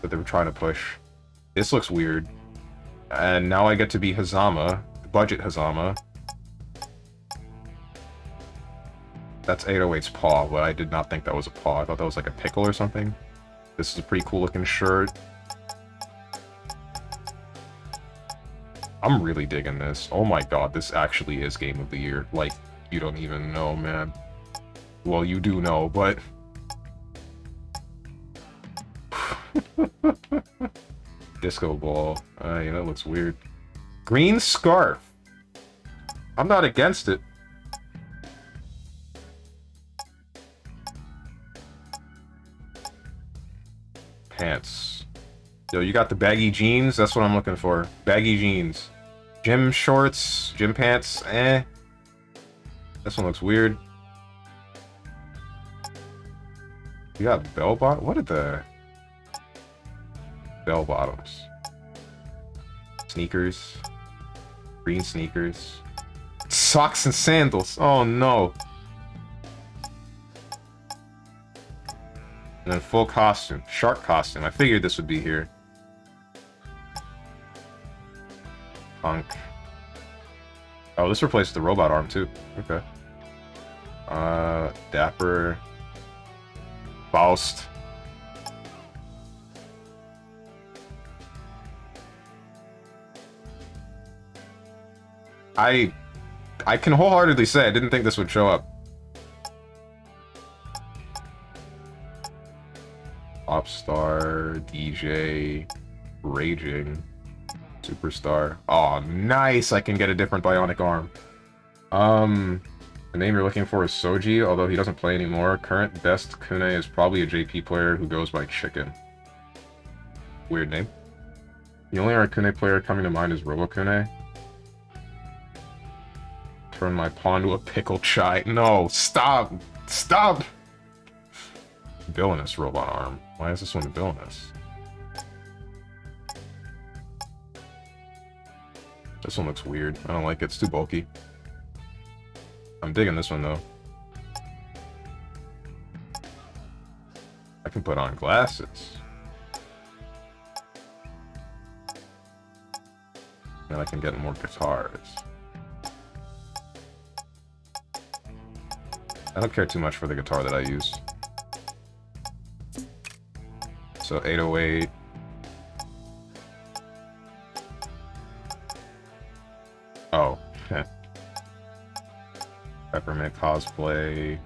Speaker 1: they were trying to push? This looks weird. And now I get to be Hazama. Budget Hazama. That's 808's paw, but I did not think that was a paw. I thought that was like a pickle or something. This is a pretty cool looking shirt. I'm really digging this. Oh my god, this actually is Game of the Year. Like, you don't even know, man. Well, you do know, but... Disco ball. Yeah, that looks weird. Green scarf. I'm not against it. Pants. Yo, you got the baggy jeans? That's what I'm looking for. Baggy jeans. Gym shorts, gym pants, eh. This one looks weird. You got bell bottom? What are the... Bell bottoms? Sneakers. Green sneakers. Socks and sandals. Oh no. And then full costume. Shark costume. I figured this would be here. Punk. Oh, this replaced the robot arm too. Okay. Dapper. Faust. I can wholeheartedly say I didn't think this would show up. Pop star, DJ, raging, superstar. Oh, nice! I can get a different bionic arm. The name you're looking for is Soji, although he doesn't play anymore. Current best Kune is probably a JP player who goes by Chicken. Weird name. The only Arakune player coming to mind is Robokune. Turn my pawn to a pickle chai. No, stop! Stop! Villainous robot arm. Why is this one villainous? This one looks weird. I don't like it. It's too bulky. I'm digging this one, though. I can put on glasses. And I can get more guitars. I don't care too much for the guitar that I use. So 808. Oh, heh. Peppermint cosplay.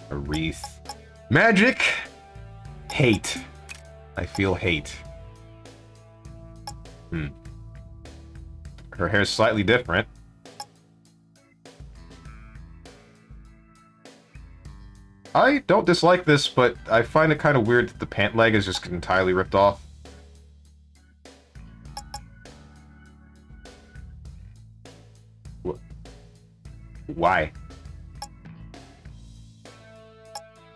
Speaker 1: A wreath. Magic! Hate. I feel hate. Her hair's slightly different. I don't dislike this, but I find it kind of weird that the pant leg is just entirely ripped off. Why?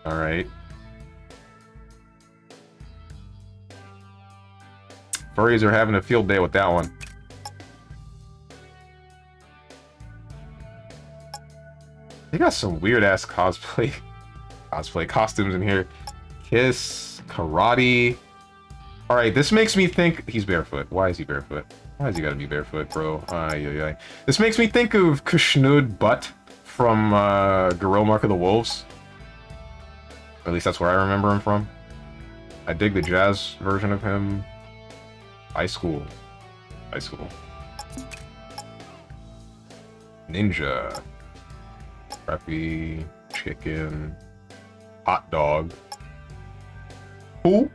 Speaker 1: Alright. Furries are having a field day with that one. They got some weird-ass cosplay costumes in here. Kiss, karate. Alright, this makes me think... He's barefoot. Why is he barefoot? Why has he gotta be barefoot, bro? Ay. This makes me think of Kushnud Butt from Gorilla Mark of the Wolves. At least that's where I remember him from. I dig the jazz version of him. High school. Ninja. Crappy chicken, hot dog. Who?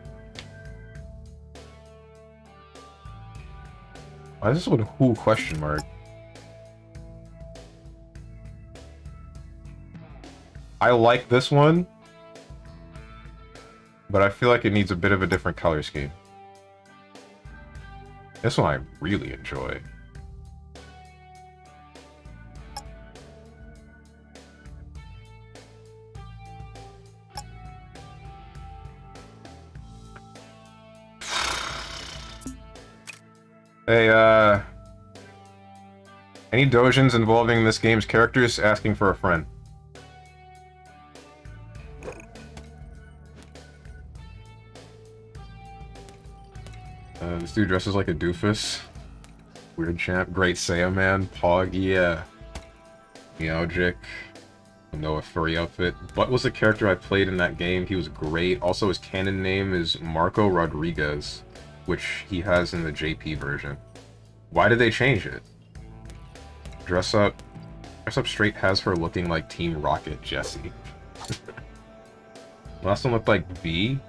Speaker 1: Why is this one who question mark? I like this one, but I feel like it needs a bit of a different color scheme. This one I really enjoy. Hey, any dojins involving this game's characters asking for a friend? This dude dresses like a doofus. Weird champ. Great Saiyan man. Pog, yeah. Meowjic. Noah furry outfit. What was the character I played in that game? He was great. Also, his canon name is Marco Rodriguez, which he has in the JP version. Why did they change it? Dress Up Straight has her looking like Team Rocket Jessie. Last one looked like V?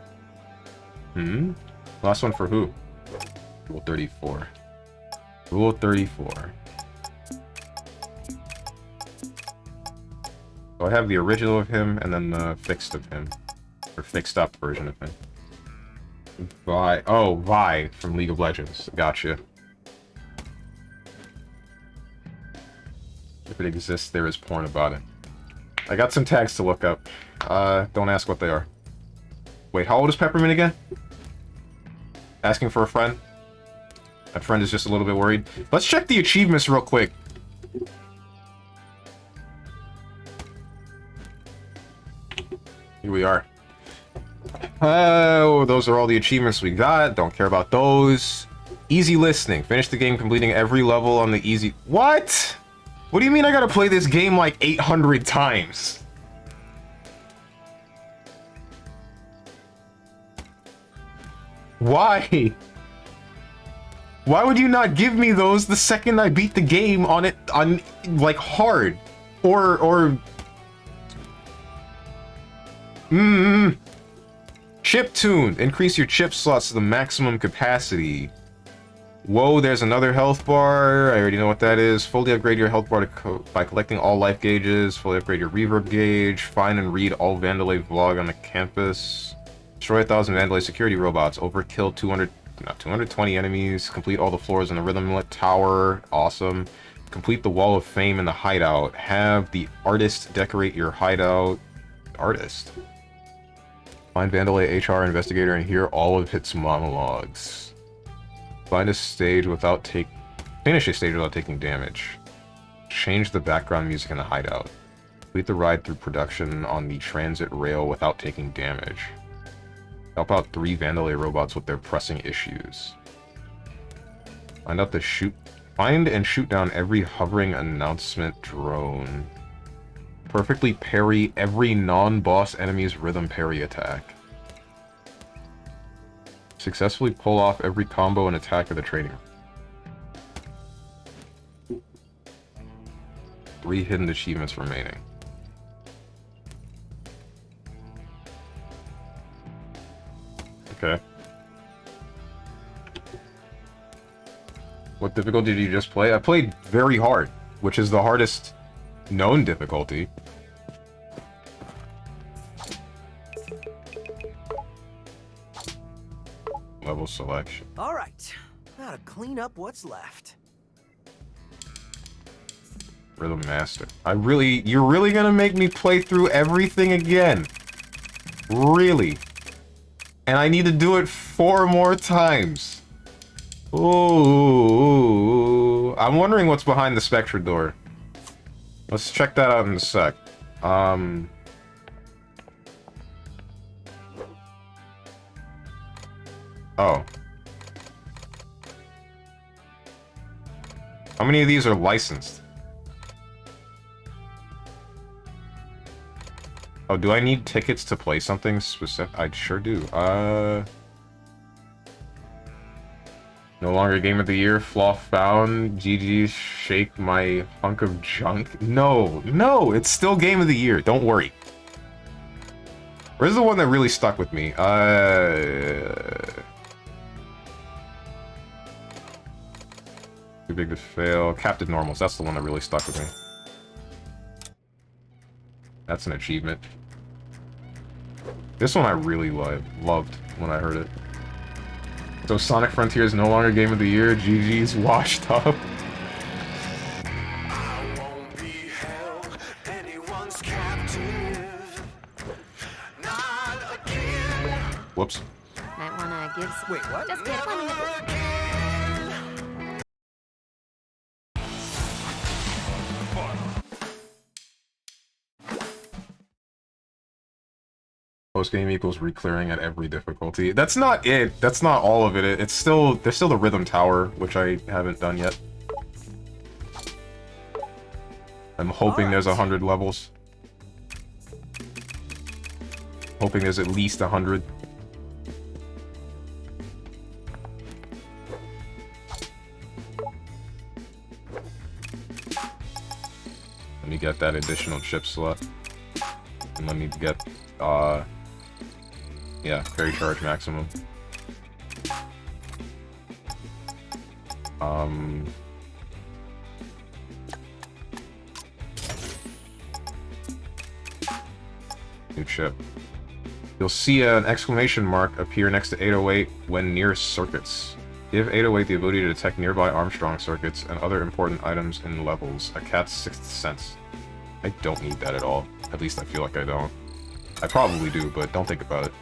Speaker 1: Last one for who? Rule 34. Rule 34. So I have the original of him and then the fixed of him. Or fixed up version of him. Vi. Oh, Vi from League of Legends. Gotcha. If it exists, there is porn about it. I got some tags to look up. Don't ask what they are. Wait, how old is Peppermint again? Asking for a friend? My friend is just a little bit worried. Let's check the achievements real quick. Here we are. Oh, those are all the achievements we got. Don't care about those. Easy listening. Finish the game completing every level on the easy... What? What do you mean I gotta play this game like 800 times? Why? Why would you not give me those the second I beat the game on it, on, like, hard? Or... Chip tune. Increase your chip slots to the maximum capacity. Whoa, there's another health bar. I already know what that is. Fully upgrade your health bar by collecting all life gauges. Fully upgrade your reverb gauge. Find and read all Vandalay vlog on the campus. Destroy 1,000 Vandalay security robots. Overkill 220 enemies. Complete all the floors in the Rhythm Tower. Awesome. Complete the Wall of Fame in the hideout. Have the artist decorate your hideout. Artist. Find Vandalay HR investigator and hear all of its monologues. Find a stage without finish a stage without taking damage. Change the background music in the hideout. Complete the ride through production on the transit rail without taking damage. Help out 3 Vandalay robots with their pressing issues. Find and shoot down every hovering announcement drone. Perfectly parry every non-boss enemy's rhythm parry attack. Successfully pull off every combo and attack of the training. 3 hidden achievements remaining. Okay. What difficulty did you just play? I played very hard, which is the hardest known difficulty. Level selection.
Speaker 2: All right, now to clean up what's left.
Speaker 1: Rhythm Master. You're really gonna make me play through everything again? Really? And I need to do it 4 more times. Ooh. I'm wondering what's behind the Spectre door. Let's check that out in a sec. Oh. How many of these are licensed? Oh, do I need tickets to play something specific? I sure do. No longer game of the year. Flaw found. GG's shake my hunk of junk. No, no, it's still game of the year. Don't worry. Where's the one that really stuck with me? Too big to fail. Captain Normals. That's the one that really stuck with me. That's an achievement. This one I really loved when I heard it. So Sonic Frontier is no longer game of the year. GG's washed up. Whoops.
Speaker 3: Might wanna give some...
Speaker 2: Wait, what?
Speaker 3: Just kidding.
Speaker 1: Post game equals re-clearing at every difficulty. That's not it. That's not all of it. It's still there's still the rhythm tower, which I haven't done yet. I'm hoping there's 100 levels. Hoping there's at least 100. Let me get that additional chip slot. And let me get yeah, parry charge maximum. New chip. You'll see an exclamation mark appear next to 808 when near circuits. Give 808 the ability to detect nearby Armstrong circuits and other important items in levels. A cat's sixth sense. I don't need that at all. At least I feel like I don't. I probably do, but don't think about it.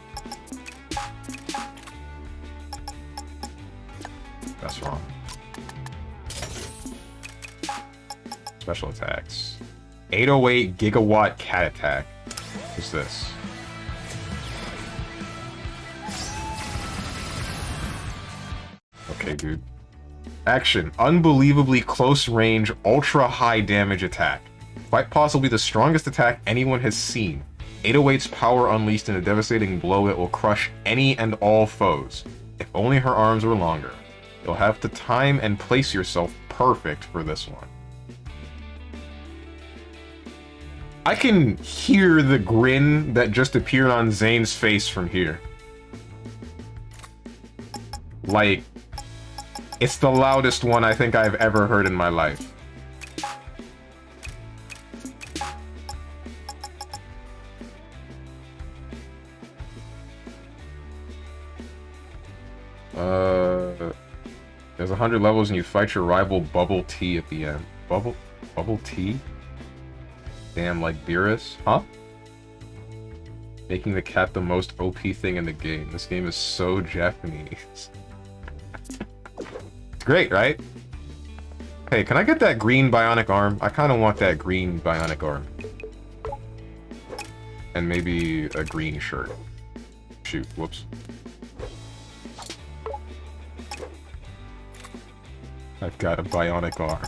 Speaker 1: That's wrong. Special attacks. 808 gigawatt cat attack. What's this? Okay, dude. Action. Unbelievably close range, ultra high damage attack. Quite possibly the strongest attack anyone has seen. 808's power unleashed in a devastating blow that will crush any and all foes. If only her arms were longer. You'll have to time and place yourself perfect for this one. I can hear the grin that just appeared on Zane's face from here. Like, it's the loudest one I think I've ever heard in my life. There's 100 levels and you fight your rival Bubble T at the end. Bubble T? Damn, like Beerus? Huh? Making the cat the most OP thing in the game. This game is so Japanese. It's great, right? Hey, can I get that green bionic arm? I kind of want that green bionic arm. And maybe a green shirt. Shoot, whoops. I've got a bionic arm.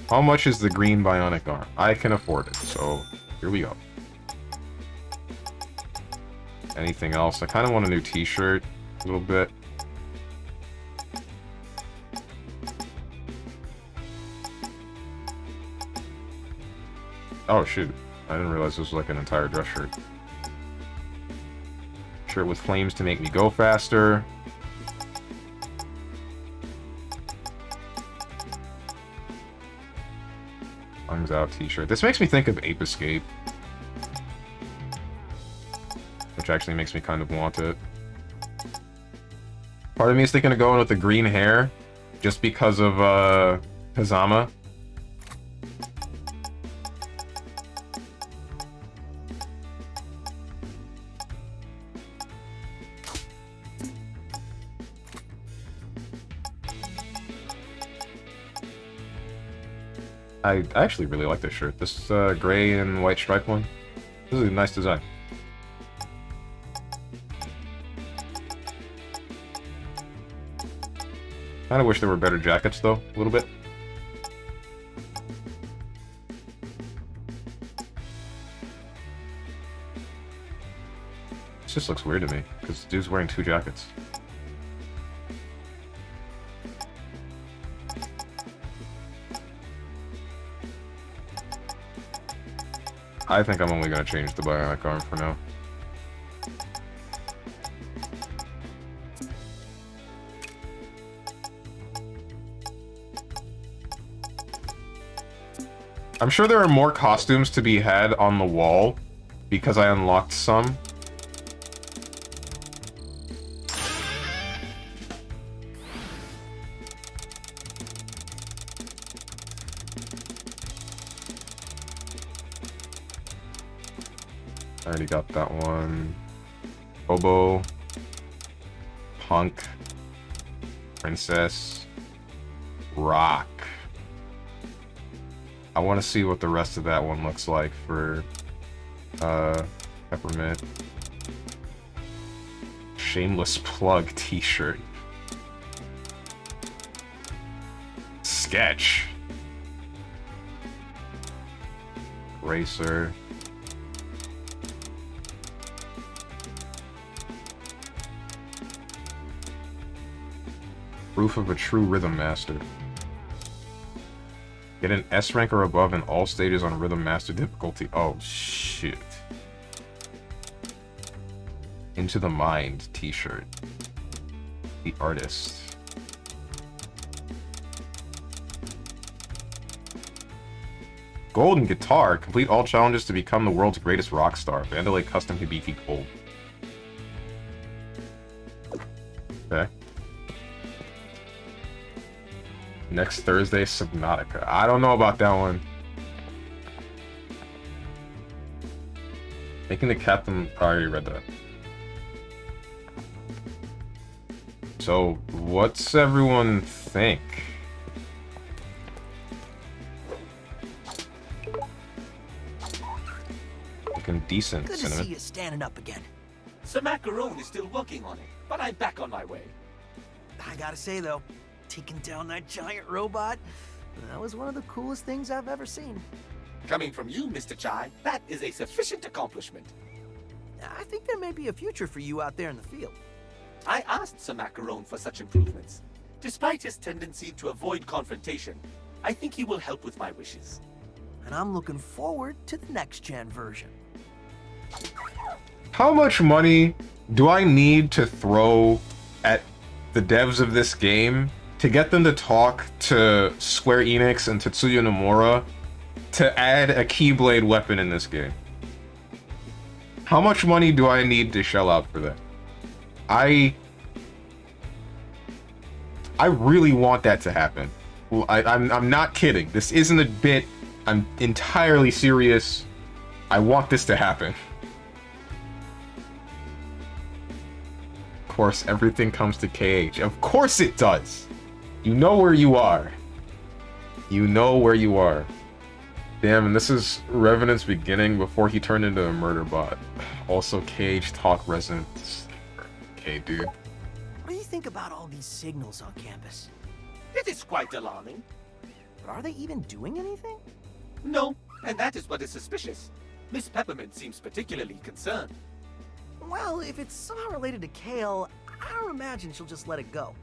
Speaker 1: How much is the green bionic arm? I can afford it, so here we go. Anything else? I kind of want a new t-shirt, a little bit. Oh shoot, I didn't realize this was like an entire dress shirt. Shirt with flames to make me go faster. Lungs out t-shirt. This makes me think of Ape Escape. Which actually makes me kind of want it. Part of me is thinking of going with the green hair. Just because of, Kazama. I actually really like this shirt. This gray and white stripe one. This is a nice design. Kinda wish there were better jackets though, a little bit. This just looks weird to me, because the dude's wearing two jackets. I think I'm only gonna change the bionic arm for now. I'm sure there are more costumes to be had on the wall because I unlocked some. I already got that one. Bobo. Punk. Princess. Rock. I want to see what the rest of that one looks like for Peppermint. Shameless Plug t-shirt. Sketch. Racer. Proof of a true rhythm master. Get an S rank or above in all stages on Rhythm Master difficulty. Oh, shit. Into the Mind t-shirt. The artist. Golden guitar. Complete all challenges to become the world's greatest rock star. Vandalay Custom Hibiki Gold. Okay. Next Thursday, Subnautica. I don't know about that one. Making the captain. I already read that. So, what's everyone think? Looking decent,
Speaker 2: Good to
Speaker 1: Cinnamon.
Speaker 2: see you standing up again.
Speaker 5: Sir Macaron is still working on it, but I'm back on my way.
Speaker 2: I gotta say, though, taking down that giant robot, that was one of the coolest things I've ever seen.
Speaker 5: Coming from you, Mr. Chai, that is a sufficient accomplishment.
Speaker 2: I think there may be a future for you out there in the field.
Speaker 5: I asked Sir Macaron for such improvements. Despite his tendency to avoid confrontation, I think he will help with my wishes.
Speaker 2: And I'm looking forward to the next-gen version.
Speaker 1: How much money do I need to throw at the devs of this game to get them to talk to Square Enix and Tetsuya Nomura to add a Keyblade weapon in this game? How much money do I need to shell out for that? I really want that to happen. Well, I'm not kidding. This isn't a bit. I'm entirely serious. I want this to happen. Of course, everything comes to KH. Of course it does. You know where you are. You know where you are. Damn, and this is Revenant's beginning before he turned into a murder bot. Also, KH talk Resident. Okay, dude.
Speaker 2: What do you think about all these signals on campus?
Speaker 5: It is quite alarming.
Speaker 2: But are they even doing anything?
Speaker 5: No, and that is what is suspicious. Miss Peppermint seems particularly concerned.
Speaker 2: Well, if it's somehow related to Kale, I don't imagine she'll just let it go.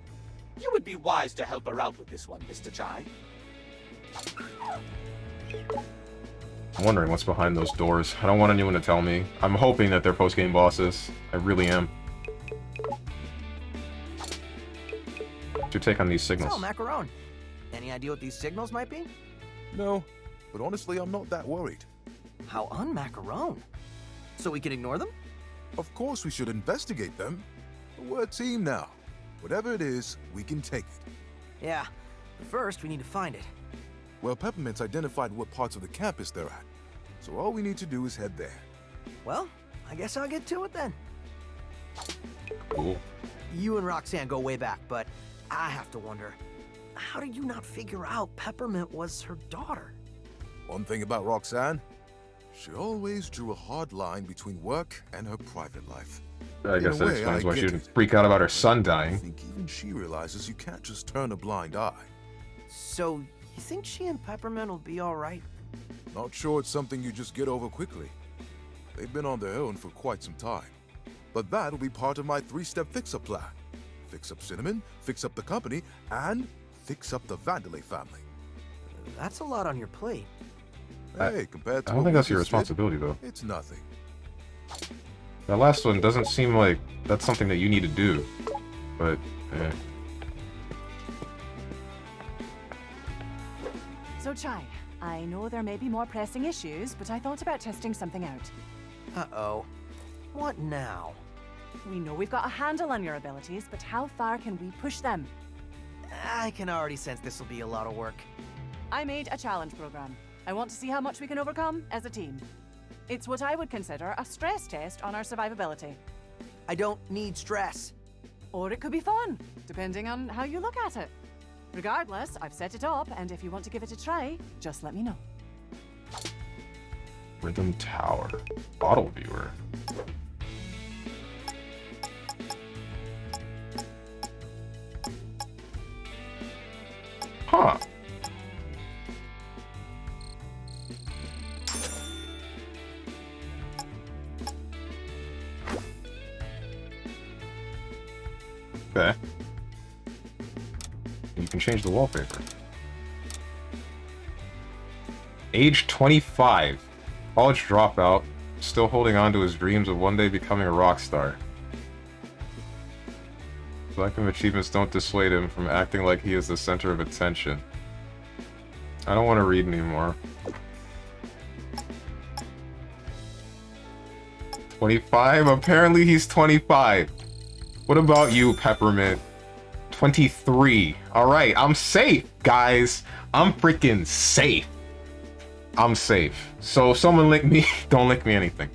Speaker 5: You would be wise to help her out with this one, Mr. Chai.
Speaker 1: I'm wondering what's behind those doors. I don't want anyone to tell me. I'm hoping that they're post-game bosses. I really am. What's your take on these signals?
Speaker 2: So, Macaron, any idea what these signals might be?
Speaker 6: No, but honestly, I'm not that worried.
Speaker 2: How un-Macaron? So we can ignore them?
Speaker 6: Of course we should investigate them. But we're a team now. Whatever it is, we can take it.
Speaker 2: Yeah, but first we need to find it.
Speaker 6: Well, Peppermint's identified what parts of the campus they're at. So all we need to do is head there.
Speaker 2: Well, I guess I'll get to it then.
Speaker 1: Cool.
Speaker 2: You and Roxanne go way back, but I have to wonder, how did you not figure out Peppermint was her daughter?
Speaker 6: One thing about Roxanne, she always drew a hard line between work and her private life.
Speaker 1: I guess that explains why she didn't freak out about her son
Speaker 6: I
Speaker 1: dying.
Speaker 6: think even she realizes you can't just turn a blind eye.
Speaker 2: So, you think she and Peppermint will be alright?
Speaker 6: Not sure it's something you just get over quickly. They've been on their own for quite some time. But that'll be part of my 3-step fix-up plan. Fix up Cinnamon, fix up the company, and fix up the Vandalay family.
Speaker 2: That's a lot on your plate.
Speaker 6: Hey, compared to
Speaker 1: I don't
Speaker 6: what
Speaker 1: think
Speaker 6: we
Speaker 1: that's your
Speaker 6: just did,
Speaker 1: responsibility, though.
Speaker 6: it's nothing.
Speaker 1: That last one doesn't seem like that's something that you need to do. But, eh.
Speaker 14: So, Chai, I know there may be more pressing issues, but I thought about testing something out.
Speaker 2: Uh-oh. What now?
Speaker 14: We know we've got a handle on your abilities, but how far can we push them?
Speaker 2: I can already sense this will be a lot of work.
Speaker 14: I made a challenge program. I want to see how much we can overcome as a team. It's what I would consider a stress test on our survivability.
Speaker 2: I don't need stress.
Speaker 14: Or it could be fun, depending on how you look at it. Regardless, I've set it up, and if you want to give it a try, just let me know.
Speaker 1: Rhythm Tower. Bottle Viewer. Huh. Okay. You can change the wallpaper. Age 25. College dropout. Still holding on to his dreams of one day becoming a rock star. Lack of achievements don't dissuade him from acting like he is the center of attention. I don't want to read anymore. 25? Apparently he's 25. What about you, Peppermint? 23. Alright, I'm safe, guys. I'm freaking safe. I'm safe. So someone link me. Don't link me anything.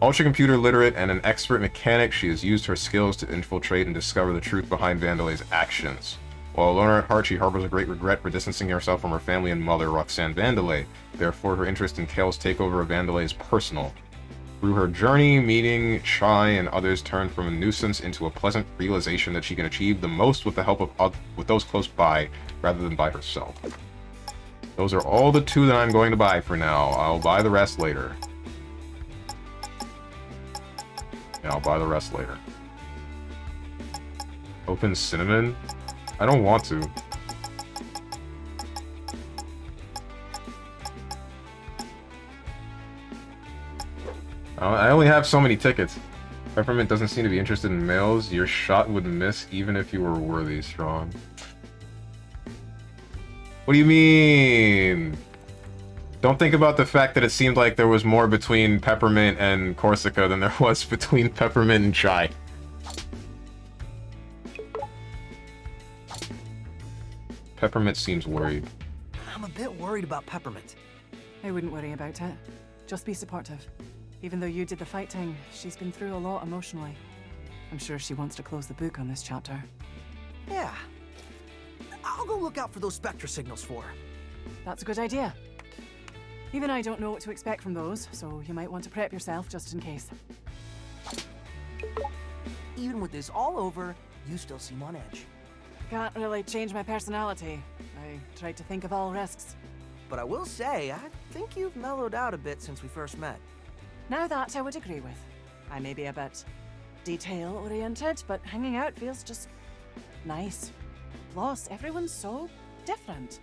Speaker 1: Ultra computer literate and an expert mechanic, she has used her skills to infiltrate and discover the truth behind Vandelay's actions. While a loner at heart, she harbors a great regret for distancing herself from her family and mother, Roxanne Vandelay. Therefore, her interest in Kale's takeover of Vandelay is personal. Through her journey, meeting Chai and others turned from a nuisance into a pleasant realization that she can achieve the most with the help of with those close by, rather than by herself. Those are all the 2 that I'm going to buy for now. I'll buy the rest later. Yeah, I'll buy the rest later. Open Cinnamon? I don't want to. I only have so many tickets. Peppermint doesn't seem to be interested in males. Your shot would miss even if you were worthy, Strong. What do you mean? Don't think about the fact that it seemed like there was more between Peppermint and Corsica than there was between Peppermint and Chai. Peppermint seems worried.
Speaker 2: I'm a bit worried about Peppermint.
Speaker 14: I wouldn't worry about it. Just be supportive. Even though you did the fighting, she's been through a lot emotionally. I'm sure she wants to close the book on this chapter.
Speaker 2: Yeah. I'll go look out for those Spectra signals for her.
Speaker 14: That's a good idea. Even I don't know what to expect from those, so you might want to prep yourself just in case.
Speaker 2: Even with this all over, you still seem on edge.
Speaker 14: Can't really change my personality. I tried to think of all risks.
Speaker 2: But I will say, I think you've mellowed out a bit since we first met.
Speaker 14: Now that I would agree with. I may be a bit detail-oriented, but hanging out feels just nice. Plus, everyone's so different.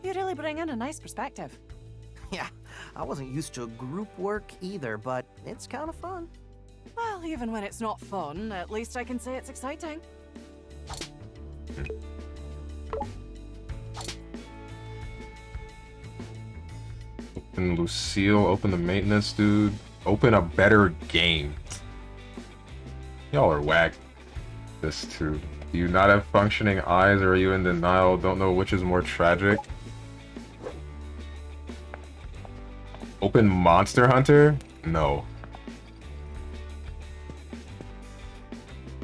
Speaker 14: You really bring in a nice perspective.
Speaker 2: Yeah, I wasn't used to group work either, but it's kind of fun.
Speaker 14: Well, even when it's not fun, at least I can say it's exciting.
Speaker 1: Open Lucille, open the maintenance dude, open a better game. Y'all are whack. This too. Do you not have functioning eyes, or are you in denial? Don't know which is more tragic. Open Monster Hunter? No.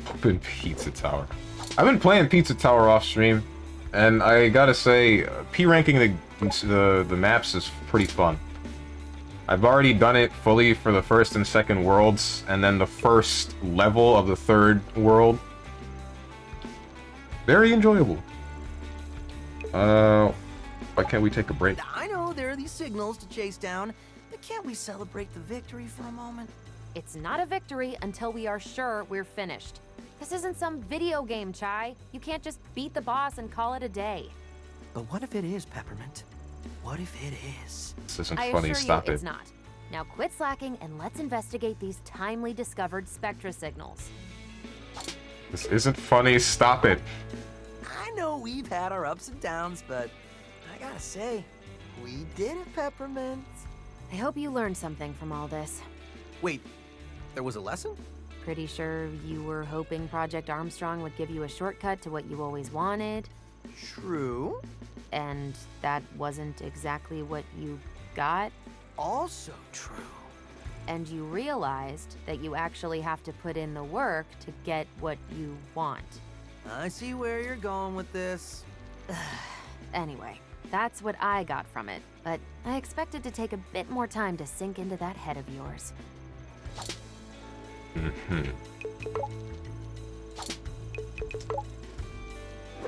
Speaker 1: Open Pizza Tower. I've been playing Pizza Tower off stream, and I gotta say, P-ranking the maps is pretty fun. I've already done it fully for the first and second worlds, and then the first level of the third world. Very enjoyable. Why can't we take a break?
Speaker 2: I know there are these signals to chase down, but can't we celebrate the victory for a moment?
Speaker 3: It's not a victory until we are sure we're finished. This isn't some video game, Chai. You can't just beat the boss and call it a day.
Speaker 2: But what if it is, Peppermint? What if it is?
Speaker 1: This isn't
Speaker 3: I
Speaker 1: funny.
Speaker 3: assure
Speaker 1: Stop
Speaker 3: you,
Speaker 1: it.
Speaker 3: it's not. Now quit slacking and let's investigate these timely discovered spectra signals.
Speaker 1: This isn't funny. Stop it.
Speaker 2: I know we've had our ups and downs, but I gotta say, we did it, Peppermint.
Speaker 3: I hope you learned something from all this.
Speaker 2: Wait, there was a lesson?
Speaker 3: Pretty sure you were hoping Project Armstrong would give you a shortcut to what you always wanted.
Speaker 2: True.
Speaker 3: And that wasn't exactly what you got.
Speaker 2: Also true.
Speaker 3: And you realized that you actually have to put in the work to get what you want.
Speaker 2: I see where you're going with this.
Speaker 3: Anyway, that's what I got from it, but I expected to take a bit more time to sink into that head of yours.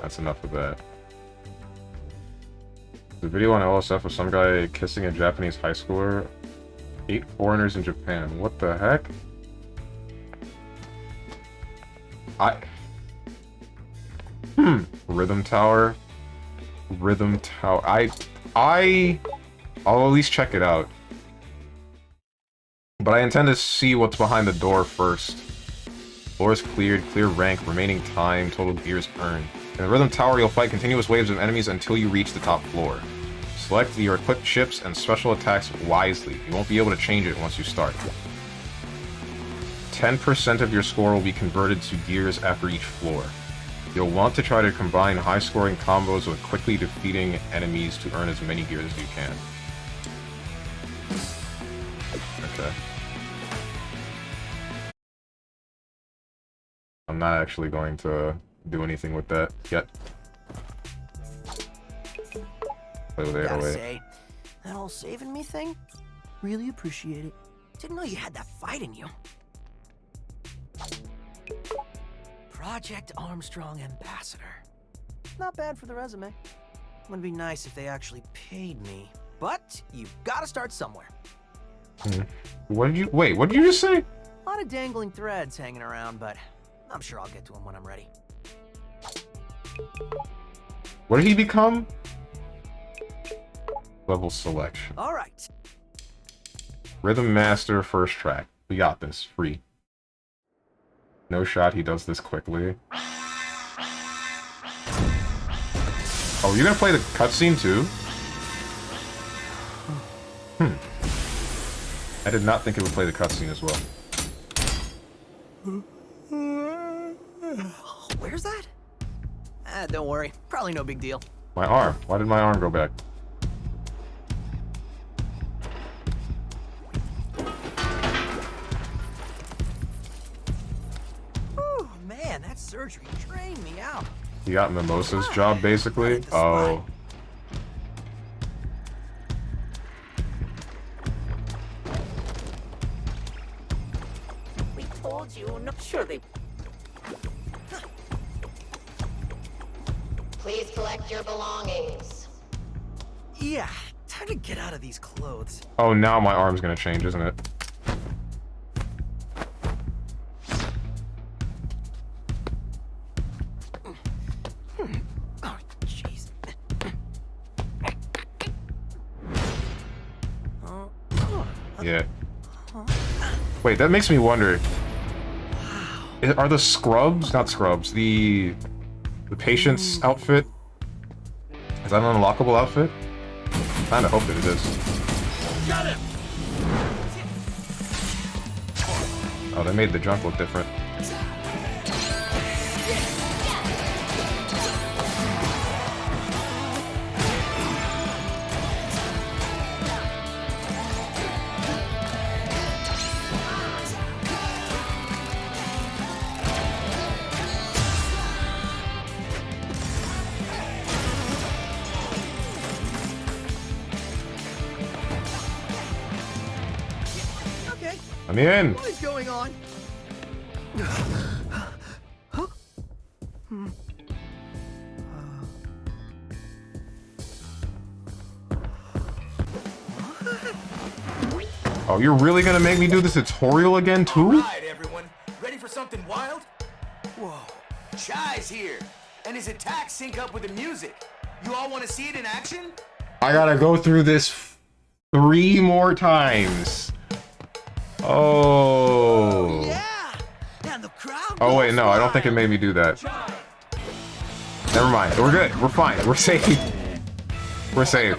Speaker 1: That's enough of that. The video on LSF of some guy kissing a Japanese high schooler. 8 foreigners in Japan. What the heck? Rhythm Tower. Rhythm Tower. I'll at least check it out. But I intend to see what's behind the door first. Floor is cleared, clear rank, remaining time, total gears earned. In the Rhythm Tower, you'll fight continuous waves of enemies until you reach the top floor. Select your equipped ships and special attacks wisely. You won't be able to change it once you start. 10% of your score will be converted to gears after each floor. You'll want to try to combine high-scoring combos with quickly defeating enemies to earn as many gears as you can. Okay. I'm not actually going to do anything with that yet. Play with it
Speaker 2: Gotta
Speaker 1: away.
Speaker 2: say, that whole saving me thing, really appreciate it. Didn't know you had that fight in you. Project Armstrong Ambassador. Not bad for the resume. Would be nice if they actually paid me. But you've got to start somewhere.
Speaker 1: What did you... Wait, what did you just say?
Speaker 2: A lot of dangling threads hanging around, but I'm sure I'll get to them when I'm ready.
Speaker 1: What did he become? Level selection.
Speaker 2: All right.
Speaker 1: Rhythm Master, first track. We got this. Free. No shot he does this quickly. Oh, you're gonna play the cutscene too? I did not think it would play the cutscene as well.
Speaker 2: Where's that? Don't worry. Probably no big deal.
Speaker 1: My arm. Why did my arm go back?
Speaker 2: Oh man, that surgery drained me out.
Speaker 1: You got Mimosa's job, basically? Oh.
Speaker 8: We told you, no, surely.
Speaker 9: Please collect your belongings.
Speaker 2: Yeah, time to get out of these clothes.
Speaker 1: Oh, now my arm's gonna change, isn't it?
Speaker 2: Oh, jeez.
Speaker 1: Yeah. Wait, that makes me wonder. Are the scrubs, not scrubs, the patient's outfit? Is that an unlockable outfit? I kinda hope that it is.
Speaker 5: Got him!
Speaker 1: Oh, they made the junk look different.
Speaker 2: Okay.
Speaker 1: I'm in!
Speaker 2: What is going on?
Speaker 1: Oh, you're really gonna make me do the tutorial again, too?
Speaker 15: Alright, everyone. Ready for something wild?
Speaker 2: Whoa.
Speaker 15: Chai's here, and his attacks sync up with the music. You all want to see it in action?
Speaker 1: I gotta go through this 3 more times. Oh. Oh wait, no, I don't think it made me do that. Never mind. We're good. We're fine. We're safe. We're safe.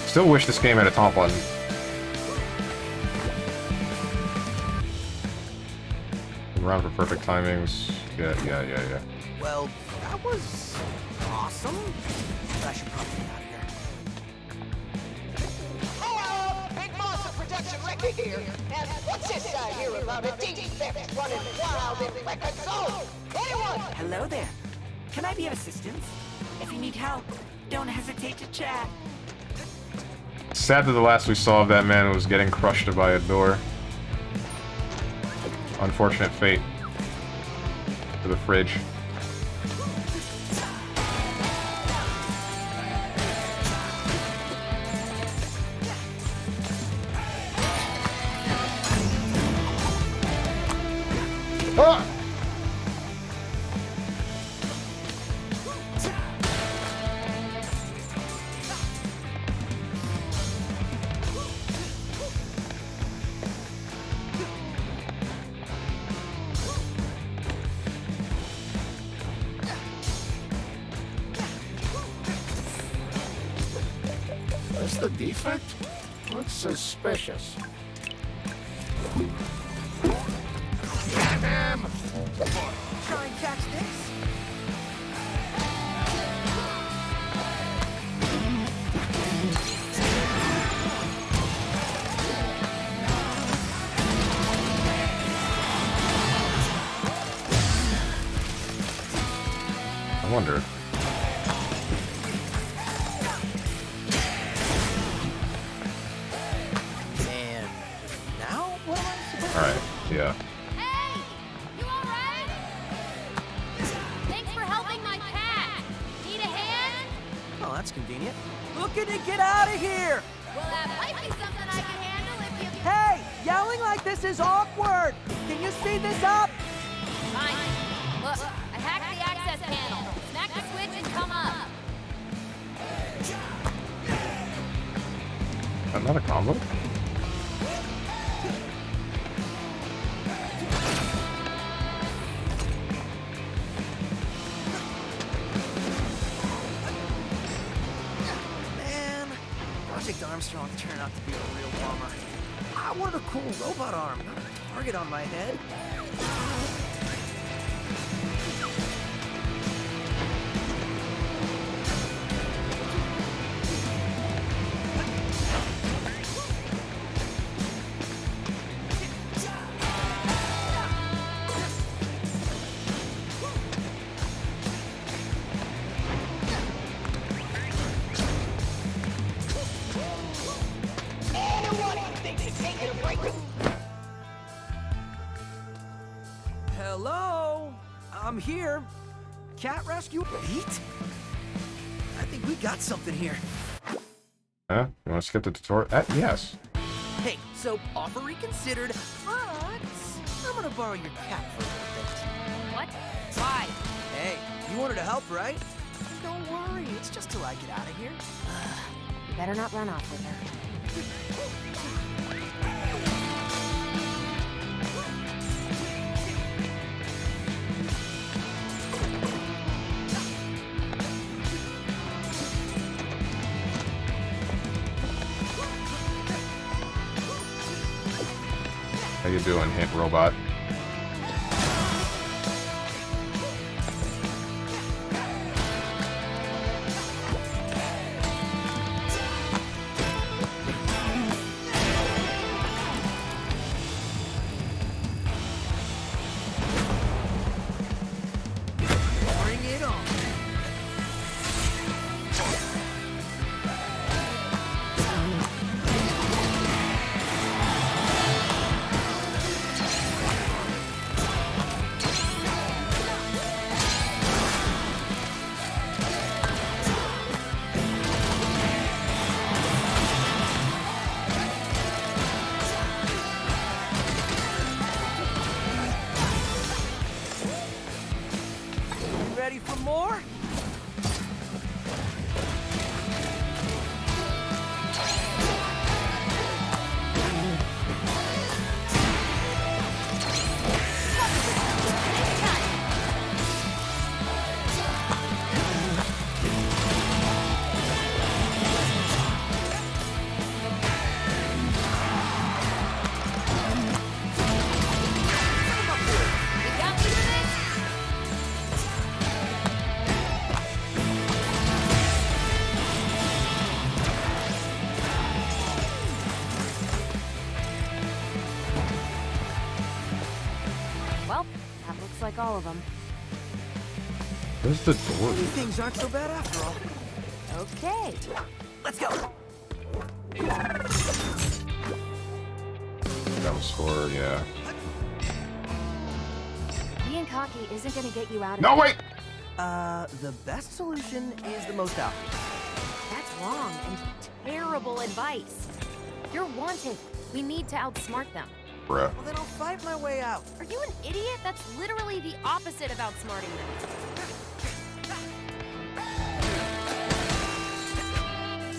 Speaker 1: Still wish this game had a taunt button. Around for perfect timings. Yeah.
Speaker 2: Well, that was awesome. I should probably get out of here.
Speaker 16: Hello, Big Monster Production Record here. And what's this I hear about a deep theft running wild in Record Zone? Anyone?
Speaker 17: Hello there. Can I be of assistance? If you need help, don't hesitate to chat.
Speaker 1: Sad that the last we saw of that man was getting crushed by a door. Unfortunate fate for the fridge. Ah!
Speaker 10: That's the defect? Looks suspicious. Get him!
Speaker 17: Try and catch this.
Speaker 1: I wonder.
Speaker 2: And now, what am I supposed to do?
Speaker 1: Alright, yeah.
Speaker 18: Hey! You alright? Thanks for helping my cat. Need a hand?
Speaker 2: Oh, that's convenient. Looking to get out of here!
Speaker 18: Well, that might be something I can handle if you...
Speaker 17: Hey! Yelling like this is awkward! Can you speed this up?
Speaker 18: Fine. Look, I hacked the access panel. Smack the switch and come up.
Speaker 1: Another combo?
Speaker 2: Man, Project Armstrong turned out to be a real bummer. I wanted a cool robot arm, not a target on my head.
Speaker 16: Anyone who thinks it's taking a break?
Speaker 2: Hello? I'm here. Cat rescue? Pete? I think we got something here.
Speaker 1: Huh? You want to skip the tutorial? Yes.
Speaker 2: Hey, so offer reconsidered, but I'm gonna borrow your cat for a little bit.
Speaker 18: What? Why?
Speaker 2: Hey, you wanted to help, right? Don't worry, it's just till I get out of here.
Speaker 3: You better not run off with her.
Speaker 1: How you doing, hint robot?
Speaker 3: like all of them.
Speaker 1: Where's the door?
Speaker 2: Maybe things aren't so bad after all.
Speaker 3: Okay.
Speaker 2: Let's go.
Speaker 1: That was for, yeah.
Speaker 3: Being cocky isn't gonna get you out of
Speaker 1: No,
Speaker 3: it.
Speaker 1: wait!
Speaker 2: The best solution is the most obvious.
Speaker 3: That's wrong and terrible advice. You're wanted. We need to outsmart them.
Speaker 1: Bruh.
Speaker 2: Well, then I'll fight my way out.
Speaker 3: Are you an idiot? That's literally the opposite of outsmarting them.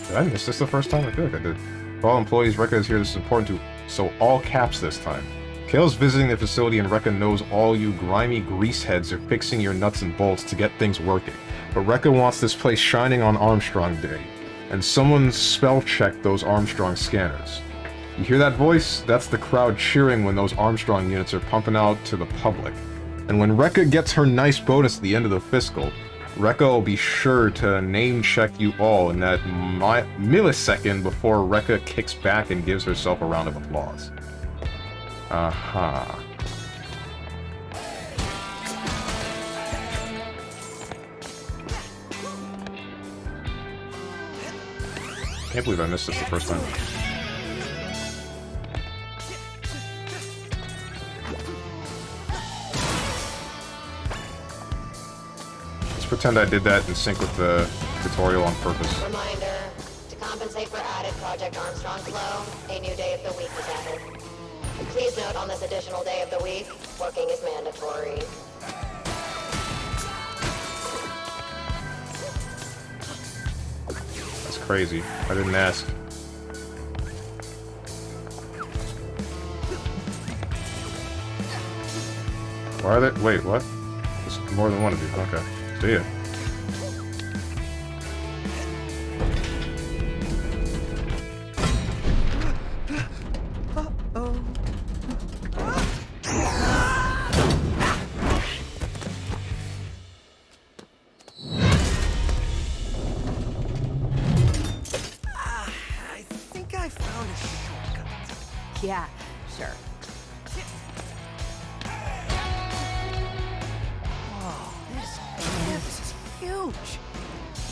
Speaker 1: Did I miss this the first time? I feel like I did. For all employees, Rekka is here. This is important too. So all caps this time. Kale's visiting the facility and Rekka knows all you grimy grease heads are fixing your nuts and bolts to get things working. But Rekka wants this place shining on Armstrong Day. And someone spell-checked those Armstrong scanners. You hear that voice? That's the crowd cheering when those Armstrong units are pumping out to the public. And when Rekka gets her nice bonus at the end of the fiscal, Rekka will be sure to name-check you all in that millisecond before Rekka kicks back and gives herself a round of applause. Aha. Can't believe I missed this the first time. Let's pretend I did that in sync with the tutorial on purpose.
Speaker 9: Reminder, to compensate for added Project Armstrong flow, a new day of the week is added. Please note on this additional day of the week, working is mandatory.
Speaker 1: That's crazy. I didn't ask. Why are they? Wait, what? There's more than one of you. Okay. See ya.
Speaker 2: I think I found a shortcut.
Speaker 3: Yeah, sure.
Speaker 2: Whoa, this is huge.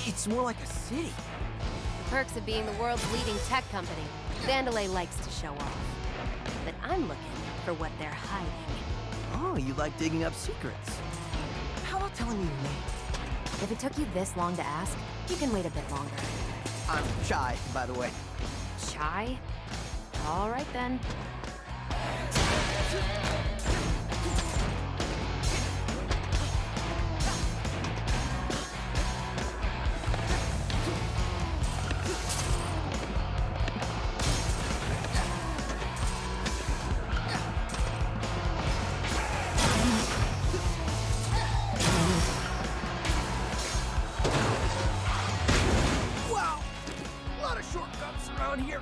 Speaker 2: It's more like a city.
Speaker 3: The perks of being the world's leading tech company. Vandalay likes to show off. But I'm looking for what they're hiding.
Speaker 2: Oh, you like digging up secrets. How about telling me your name?
Speaker 3: If it took you this long to ask, you can wait a bit longer.
Speaker 2: I'm shy, by the way.
Speaker 3: Shy? All right then.
Speaker 2: Wow, a lot of shortcuts around here.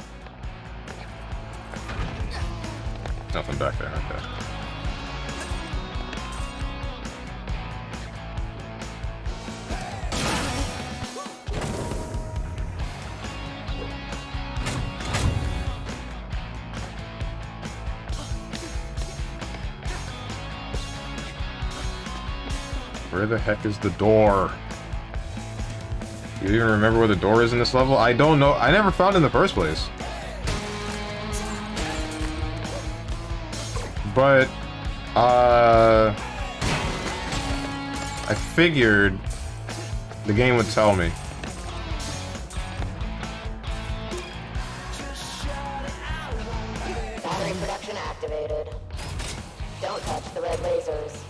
Speaker 1: Nothing back there. Okay. Where the heck is the door? Do you even remember where the door is in this level? I don't know. I never found it in the first place. But, I figured the game would tell me.
Speaker 9: Battery production activated. Don't touch the red lasers.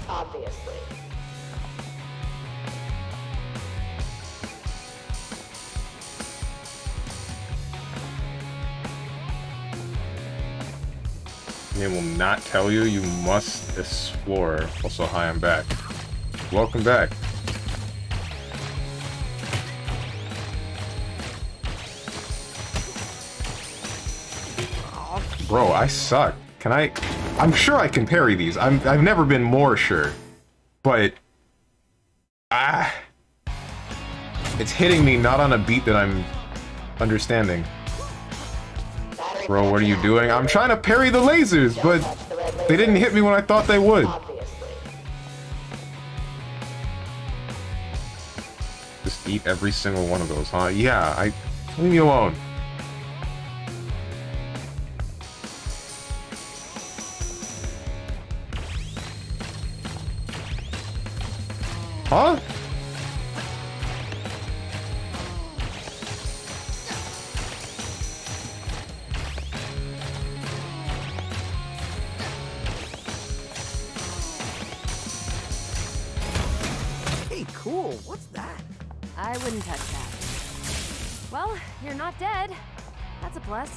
Speaker 9: Obviously.
Speaker 1: The game will not tell you. You must explore. Also, hi, I'm back. Welcome back. Bro, I suck. Can I? I'm sure I can parry these. I've never been more sure. But it's hitting me not on a beat that I'm understanding. Bro, what are you doing? I'm trying to parry the lasers, but they didn't hit me when I thought they would. Just eat every single one of those, huh? Yeah, leave me alone. Huh?
Speaker 2: Hey, cool. What's that?
Speaker 3: I wouldn't touch that. Well, you're not dead. That's a plus.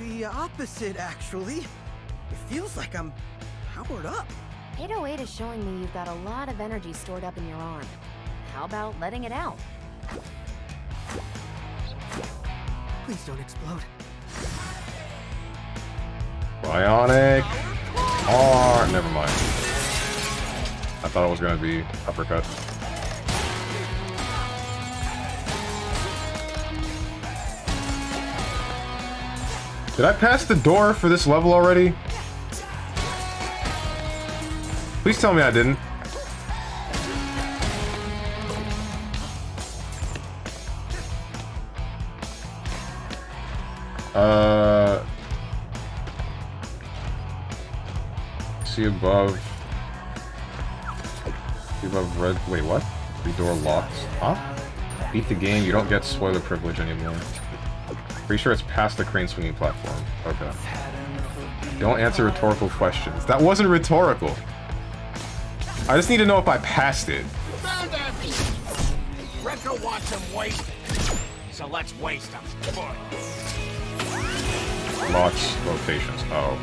Speaker 2: The opposite, actually. It feels like I'm powered up.
Speaker 3: 808 is showing me you've got a lot of energy stored up in your arm. How about letting it out?
Speaker 2: Please don't explode.
Speaker 1: Bionic. Oh, never mind. I thought it was gonna be uppercut. Did I pass the door for this level already? Please tell me I didn't. See above. See above red. Wait, what? The door locked. Huh? Beat the game. You don't get spoiler privilege anymore. Pretty sure it's past the crane swinging platform. Okay. Don't answer rhetorical questions. That wasn't rhetorical. I just need to know if I passed it.
Speaker 10: Found him! Wrecker wants him wasted. So let's waste him.
Speaker 1: Locks locations. Oh.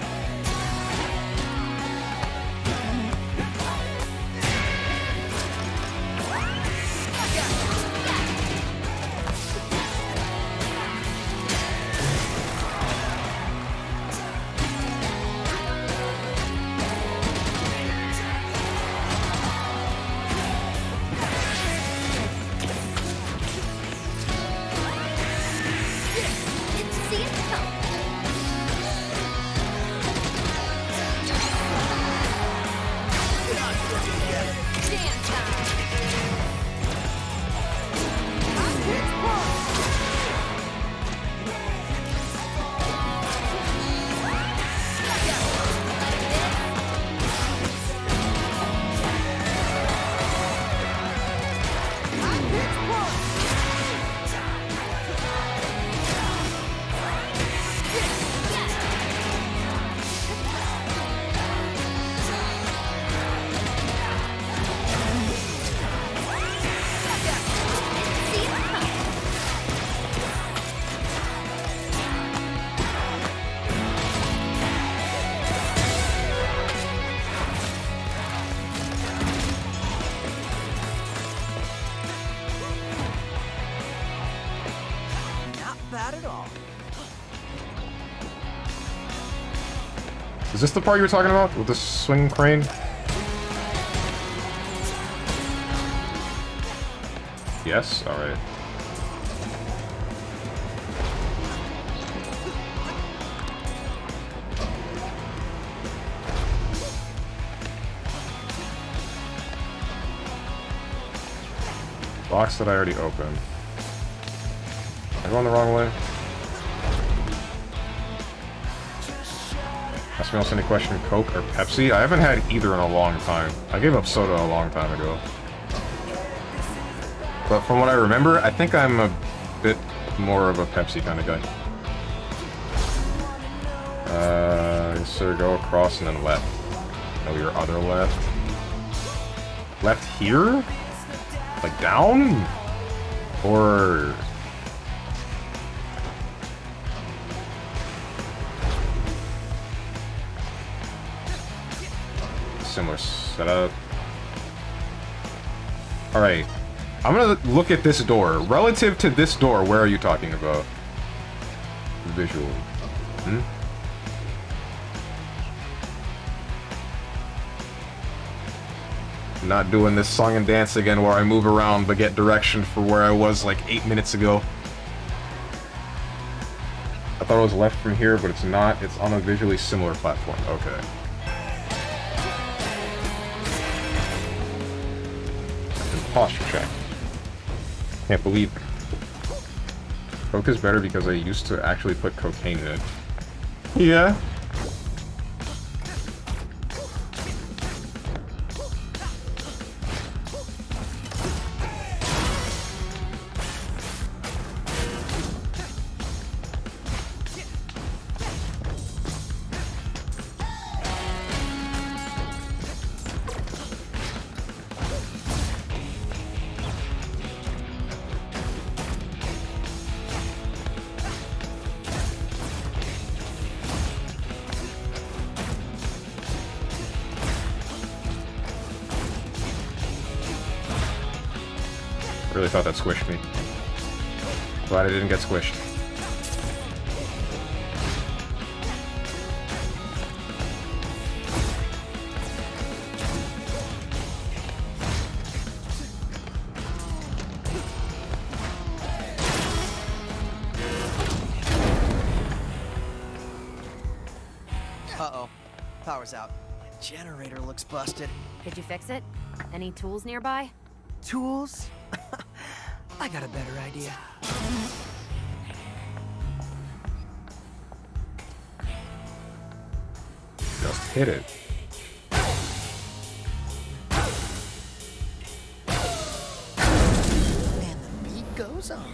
Speaker 1: Is this the part you were talking about with the swing crane? Yes? Alright. Box that I already opened. Am I going the wrong way? Ask me else any question, Coke or Pepsi? I haven't had either in a long time. I gave up soda a long time ago. But from what I remember, I think I'm a bit more of a Pepsi kind of guy. Yes sir, go across and then left. No, your other left. Left here? Like down? Or... similar setup. Alright. I'm gonna look at this door. Relative to this door, where are you talking about? Visually. Hmm? Not doing this song and dance again where I move around but get direction for where I was like 8 minutes ago. I thought it was left from here, but it's not. It's on a visually similar platform. Okay. Posture check. Can't believe Coke is better because I used to actually put cocaine in it. Yeah. Really thought that squished me. Glad I didn't get squished.
Speaker 2: Uh-oh. Power's out. My generator looks busted.
Speaker 3: Did you fix it? Any tools nearby?
Speaker 2: Tools? I got a better idea.
Speaker 1: Just hit it.
Speaker 2: And the beat goes on.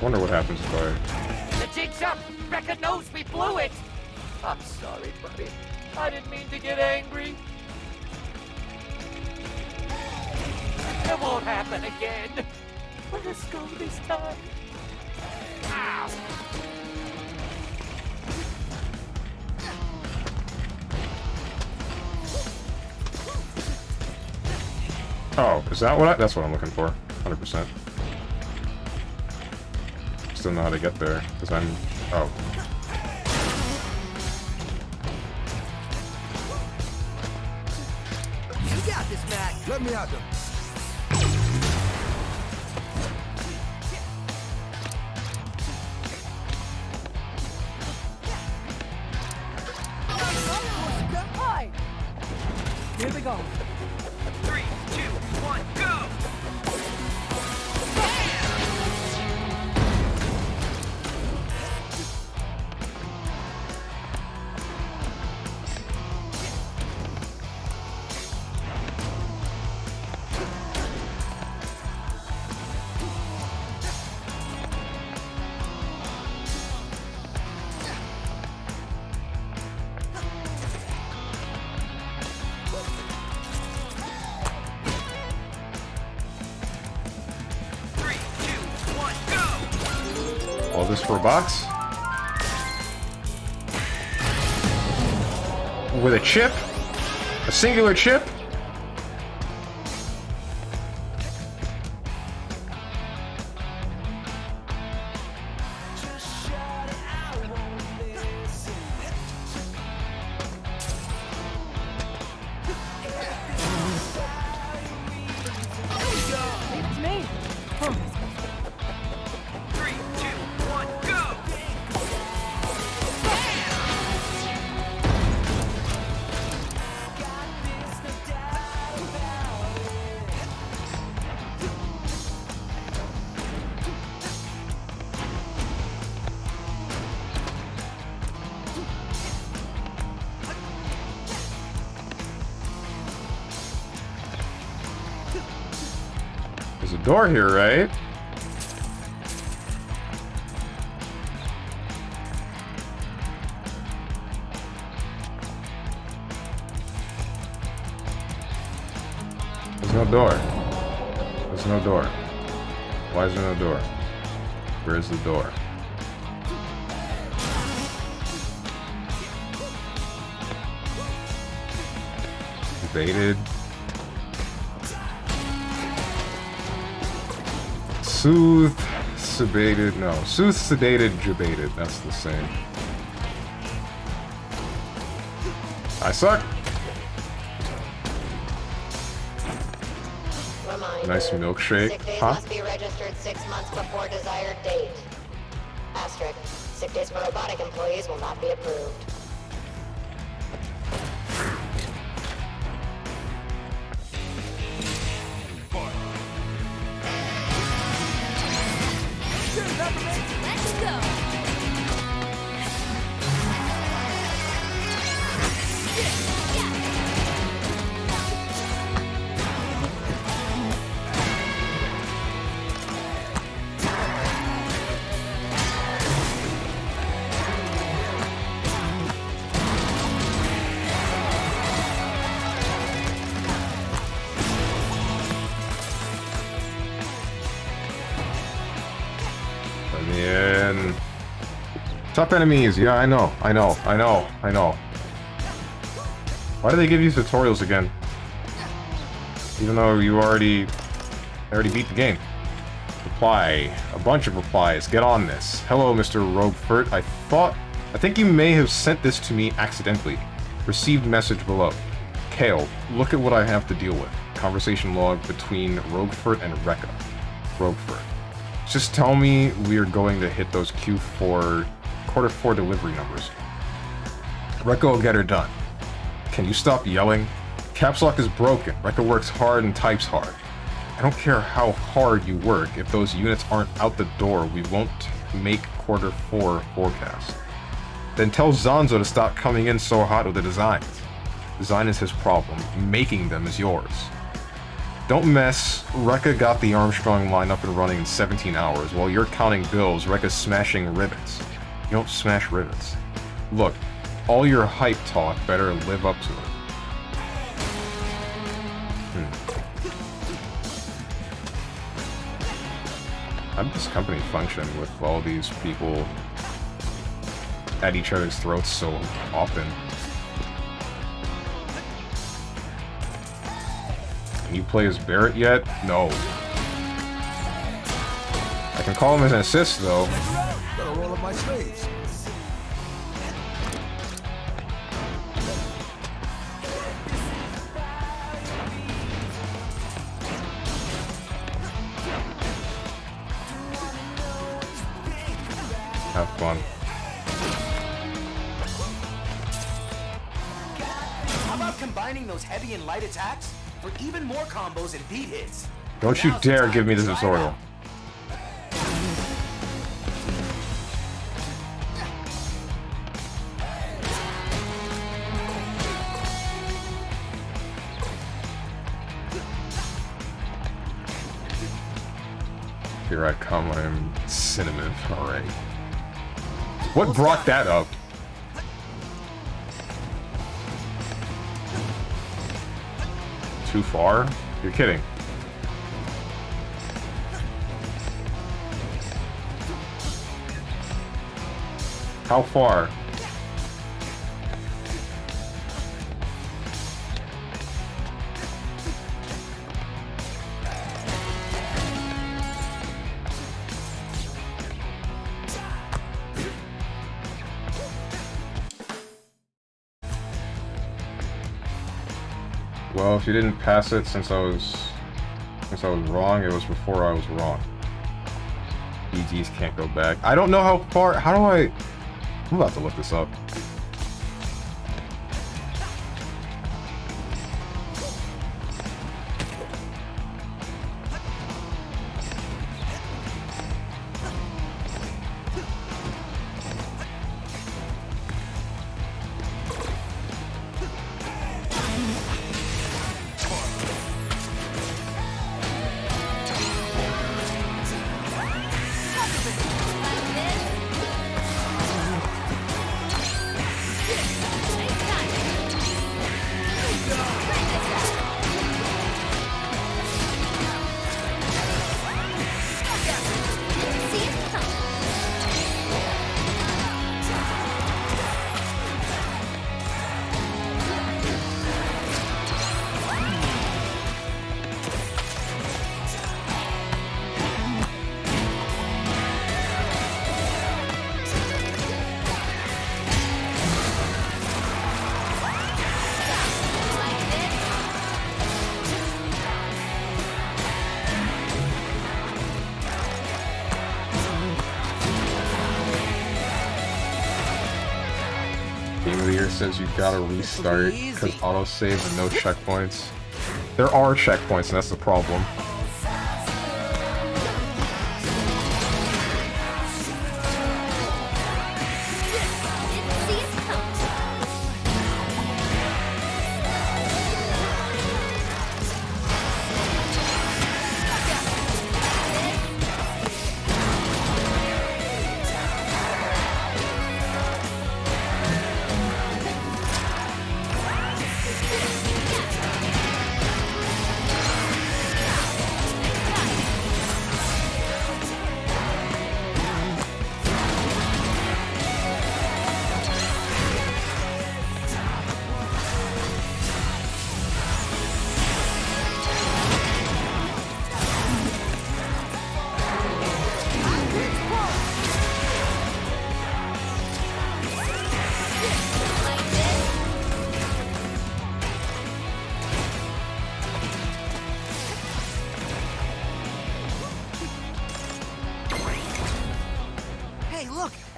Speaker 1: Wonder what happens if I...
Speaker 5: The jig's up! Rekka knows we blew it! I'm sorry, buddy. I didn't mean to get angry. It won't happen again. Let us go this time. Ow!
Speaker 1: Oh, is that what that's what I'm looking for. 100%. Still know how to get there, because I'm... Oh.
Speaker 2: You got this, Mac.
Speaker 6: Let me at them.
Speaker 14: Hi. Here we go.
Speaker 17: 3, 2, 1, go!
Speaker 1: All this for a box? With a chip? A singular chip?
Speaker 14: It's me.
Speaker 1: There's a door here, right? There's no door. There's no door. Why is there no door? Where's the door? Evaded. Soothed, sedated, no. Soothed, sedated, jubated. That's the same. I suck.
Speaker 9: Reminder,
Speaker 1: Nice milkshake.
Speaker 9: Sick days
Speaker 1: Huh?
Speaker 9: must be registered 6 months before desired date. Asterisk. Sick days for robotic employees will not be approved.
Speaker 18: Let's go.
Speaker 1: And tough enemies, yeah, I know. Why do they give you tutorials again? Even though you already beat the game. Reply. A bunch of replies. Get on this. Hello, Mr. Roguefort. I think you may have sent this to me accidentally. Received message below. Kale, look at what I have to deal with. Conversation log between Roguefort and Rekka. Roguefort. Just tell me we're going to hit those quarter 4 delivery numbers. Rekka will get her done. Can you stop yelling? Caps lock is broken. Rekka works hard and types hard. I don't care how hard you work. If those units aren't out the door, we won't make quarter 4 forecast. Then tell Zanzo to stop coming in so hot with the designs. Design is his problem. Making them is yours. Don't mess. Rekka got the Armstrong line up and running in 17 hours. While you're counting bills, Rekka's smashing rivets. You don't smash rivets. Look, all your hype talk better live up to it. How did this company function with all these people at each other's throats so often? Can you play as Barrett yet? No. I can call him as an assist, though.
Speaker 6: Gotta roll up my slaves.
Speaker 1: Have fun.
Speaker 15: How about combining those heavy and light attacks for even more combos and beat hits?
Speaker 1: Don't you dare give me this tutorial. Here I come, I'm Cinnamon already. What brought that up? Too far? You're kidding. How far? Well, if you didn't pass it since I was wrong, it was before I was wrong. EGs can't go back. I don't know how far. How do I? I'm about to look this up. Game of the Year says you gotta restart because autosave and no checkpoints. There are checkpoints, and that's the problem.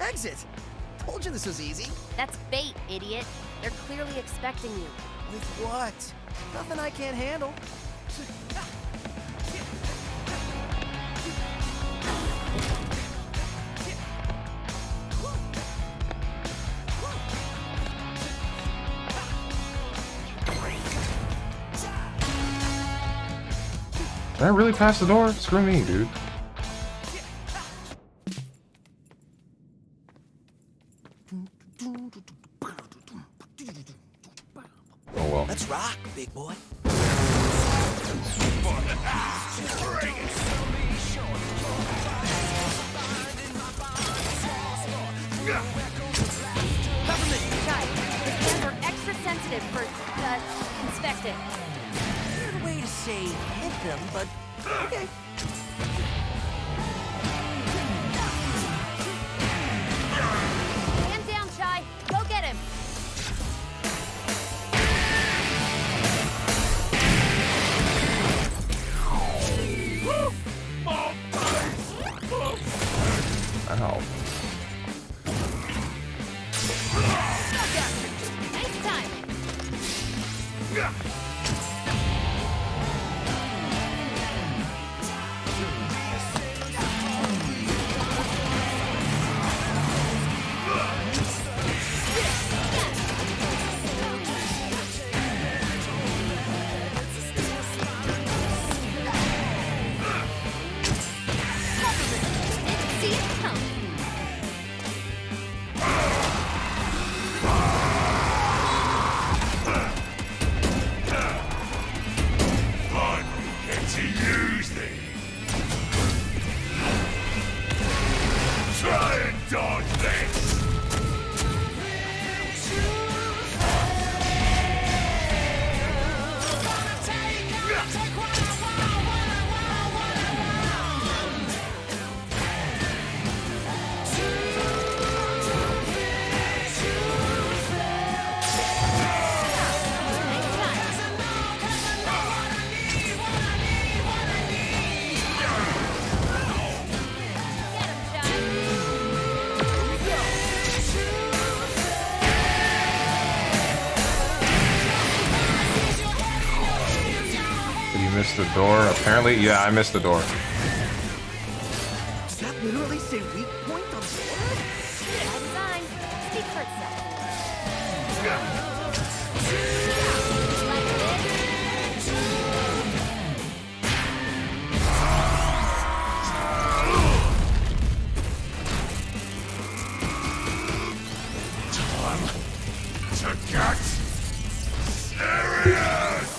Speaker 2: Exit! Told you this was easy.
Speaker 18: That's bait, idiot. They're clearly expecting you.
Speaker 2: With what? Nothing I can't handle.
Speaker 1: Did I really pass the door? Screw me, dude. Oh well.
Speaker 2: Let's rock, big boy.
Speaker 18: Guys, the hands are extra sensitive for, inspecting.
Speaker 2: Weird way to say hit them, but okay.
Speaker 18: Hand down, Chai. Go get him.
Speaker 1: Ow.
Speaker 18: Nice time. See it come.
Speaker 10: Get to use these. Try and dodge this.
Speaker 1: Did you miss the door? Apparently, yeah, I missed the door.
Speaker 2: Does that literally say weak point on the board?
Speaker 18: By design. Speak for itself.
Speaker 10: Time to get serious.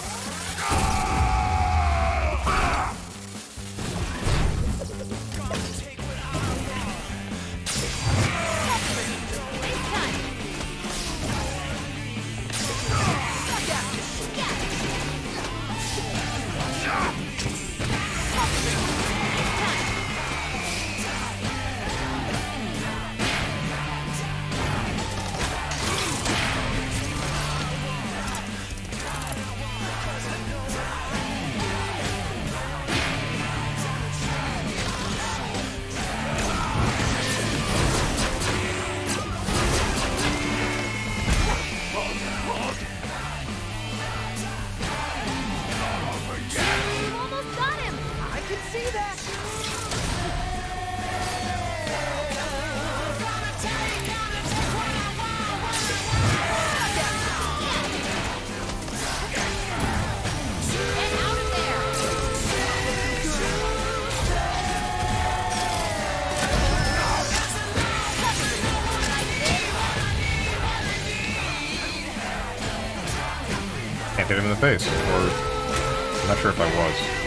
Speaker 1: can't hit him in the face. Or, I'm not sure if I was.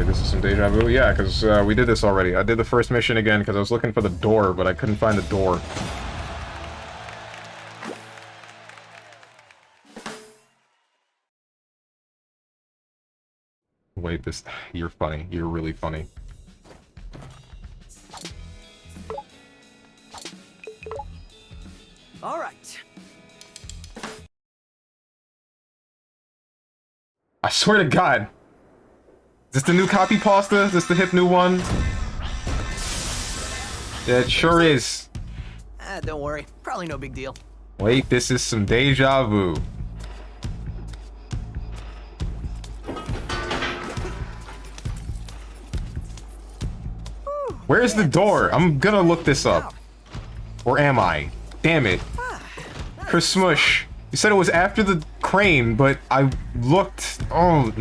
Speaker 1: This is some deja vu? Yeah, because we did this already. I did the first mission again because I was looking for the door, but I couldn't find the door. Wait, this... You're funny. You're really funny.
Speaker 2: All right.
Speaker 1: I swear to God. Is this the new copy pasta? Is this the hip new one? Yeah, it sure is.
Speaker 2: Don't worry. Probably no big deal.
Speaker 1: Wait, this is some deja vu. Where's the door? I'm gonna look this up. Or am I? Damn it. Chris Smush. You said it was after the crane, but I looked... Oh,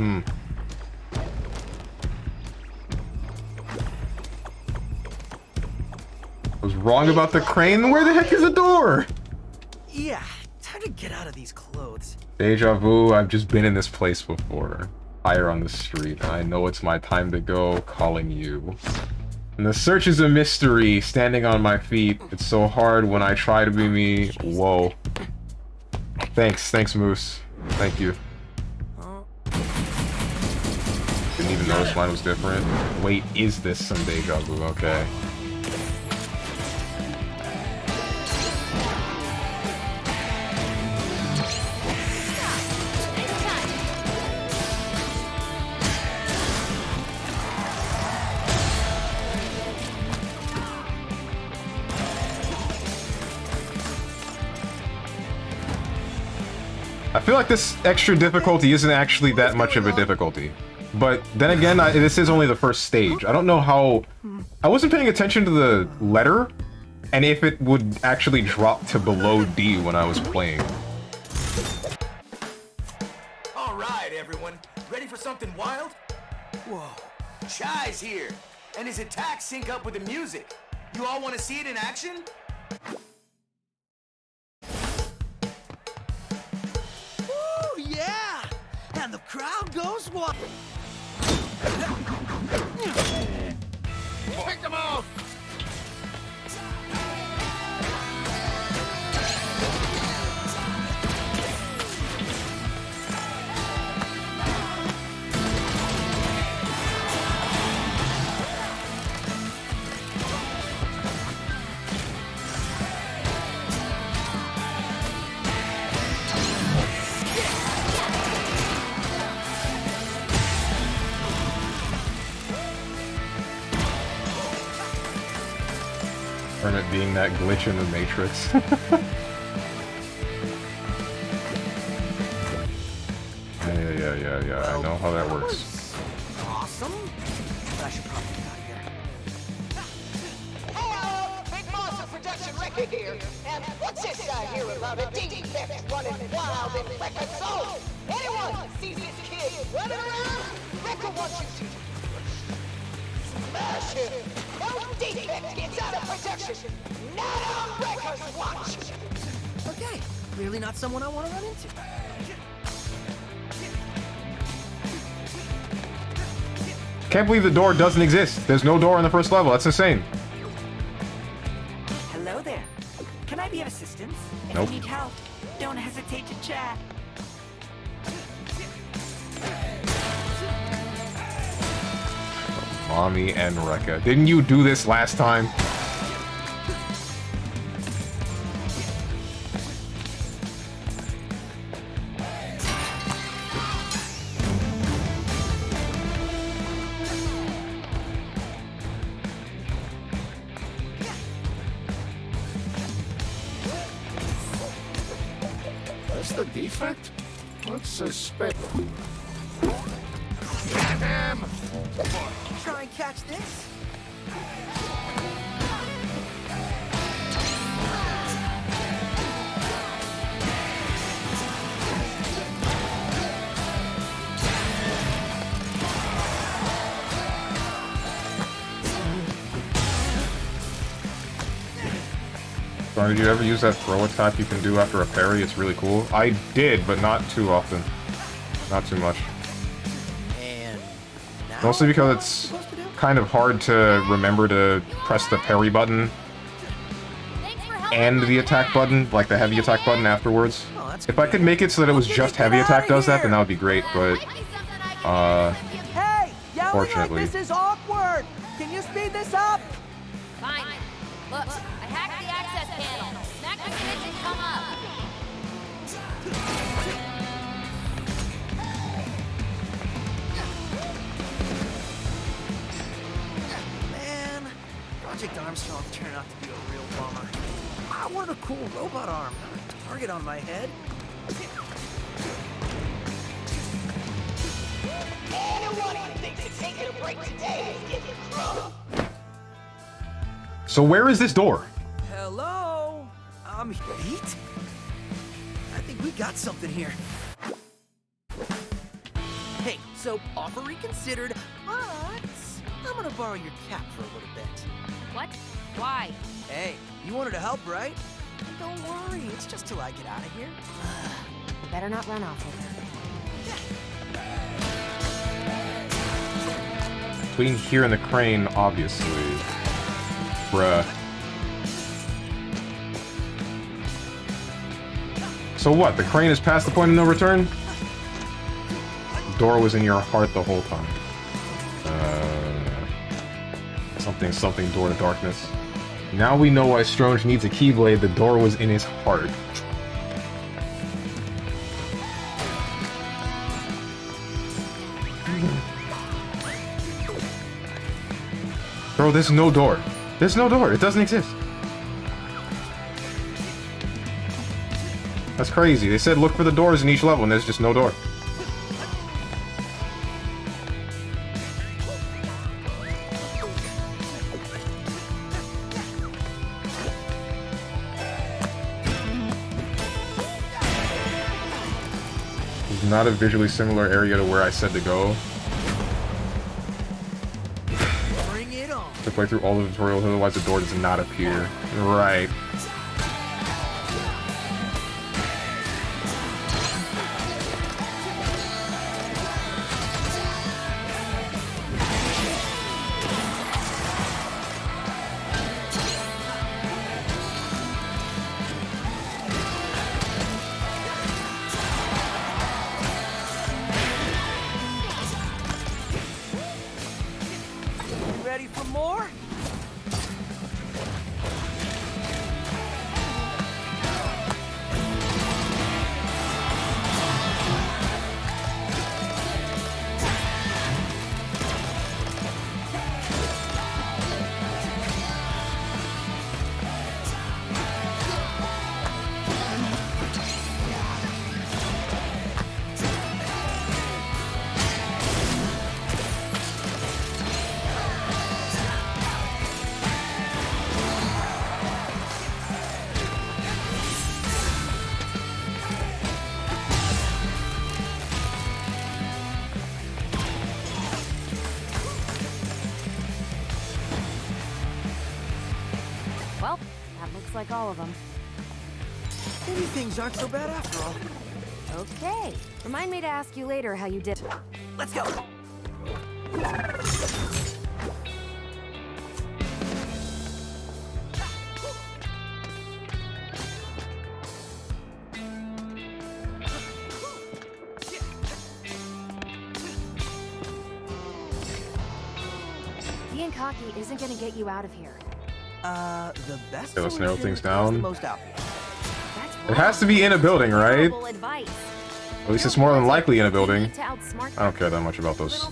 Speaker 1: I was wrong about the crane. Where the heck is the door?
Speaker 2: Yeah, time to get out of these clothes.
Speaker 1: Deja vu, I've just been in this place before. Higher on the street, and I know it's my time to go, calling you. And the search is a mystery, standing on my feet. It's so hard when I try to be me. Whoa. Thanks Moose. Thank you. Didn't even notice mine was different. Wait, is this some deja vu? Okay. I feel like this extra difficulty isn't actually that much of a difficulty. But then again, this is only the first stage. I don't know how... I wasn't paying attention to the letter, and if it would actually drop to below D when I was playing.
Speaker 15: All right, everyone. Ready for something wild? Whoa. Chai's here, and his attacks sync up with the music. You all want to see it in action?
Speaker 2: Woo, yeah! And the crowd goes wild.
Speaker 10: Pick them off!
Speaker 1: From it being that glitch in the Matrix. Yeah, I know how that works.
Speaker 2: Awesome. But I should probably get out of here.
Speaker 16: Hello, Big Monster Production Record here. And what's this I hear about a defect running wild in Record Zone? Anyone sees this kid running around? Record wants you to smash him. No defect gets out of production. Not on Record's watch.
Speaker 2: Okay, clearly not someone I want to run into.
Speaker 1: Can't believe the door doesn't exist. There's no door on the first level. That's insane.
Speaker 17: Hello there. Can I be of assistance? If
Speaker 1: Nope.
Speaker 17: you need help, don't hesitate to chat.
Speaker 1: Mommy and Rekka. Didn't you do this last time?
Speaker 10: That's the defect? Let's suspect.
Speaker 2: Try and catch this.
Speaker 1: So did you ever use that throw attack you can do after a parry? It's really cool. I did, but not too often. Not too much. Mostly because it's kind of hard to remember to press the parry button and the attack button, like the heavy attack button afterwards. If I could make it so that it was just heavy attack does that, then that would be great, but
Speaker 16: Hey, yelling
Speaker 1: fortunately.
Speaker 16: like this is awkward. Can you speed this up?
Speaker 18: Fine. Look, I hacked the access panel. Smack the switch and come up.
Speaker 2: Man, Project Armstrong turned out to be a real bummer. I want a cool robot arm, not a target on my head.
Speaker 16: Anyone who thinks that taking a break today is getting crunk.
Speaker 1: So where is this door?
Speaker 2: Hello? I'm Heat? I think we got something here. Hey, so offer reconsidered, but I'm gonna borrow your cap for a little bit.
Speaker 18: What? Why?
Speaker 2: Hey, you wanted to help, right? Don't worry, it's just till I get out of here.
Speaker 3: You better not run off with her.
Speaker 1: Between here and the crane, obviously. Bruh. So what? The crane is past the point of no return? The door was in your heart the whole time. Something door to darkness. Now we know why Stronge needs a Keyblade. The door was in his heart. Bro, there's no door. There's no door. It doesn't exist. That's crazy. They said look for the doors in each level, and there's just no door. It's not a visually similar area to where I said to go.
Speaker 2: Bring it on.
Speaker 1: To play through all the tutorials, otherwise the door does not appear. Right.
Speaker 2: Ready for more?
Speaker 3: Well, that looks like all of them.
Speaker 2: Maybe things aren't so bad after all.
Speaker 3: Okay. Remind me to ask you later how you did.
Speaker 2: Let's go.
Speaker 3: Being cocky isn't gonna get you out of here.
Speaker 2: The best
Speaker 1: Okay, let's narrow
Speaker 2: solution
Speaker 1: things
Speaker 2: is the
Speaker 1: down.
Speaker 2: most obvious.
Speaker 1: It has to be in a building, right?
Speaker 3: Horrible advice.
Speaker 1: At least it's more than likely in a building.
Speaker 3: need to outsmart
Speaker 1: I don't care that much about those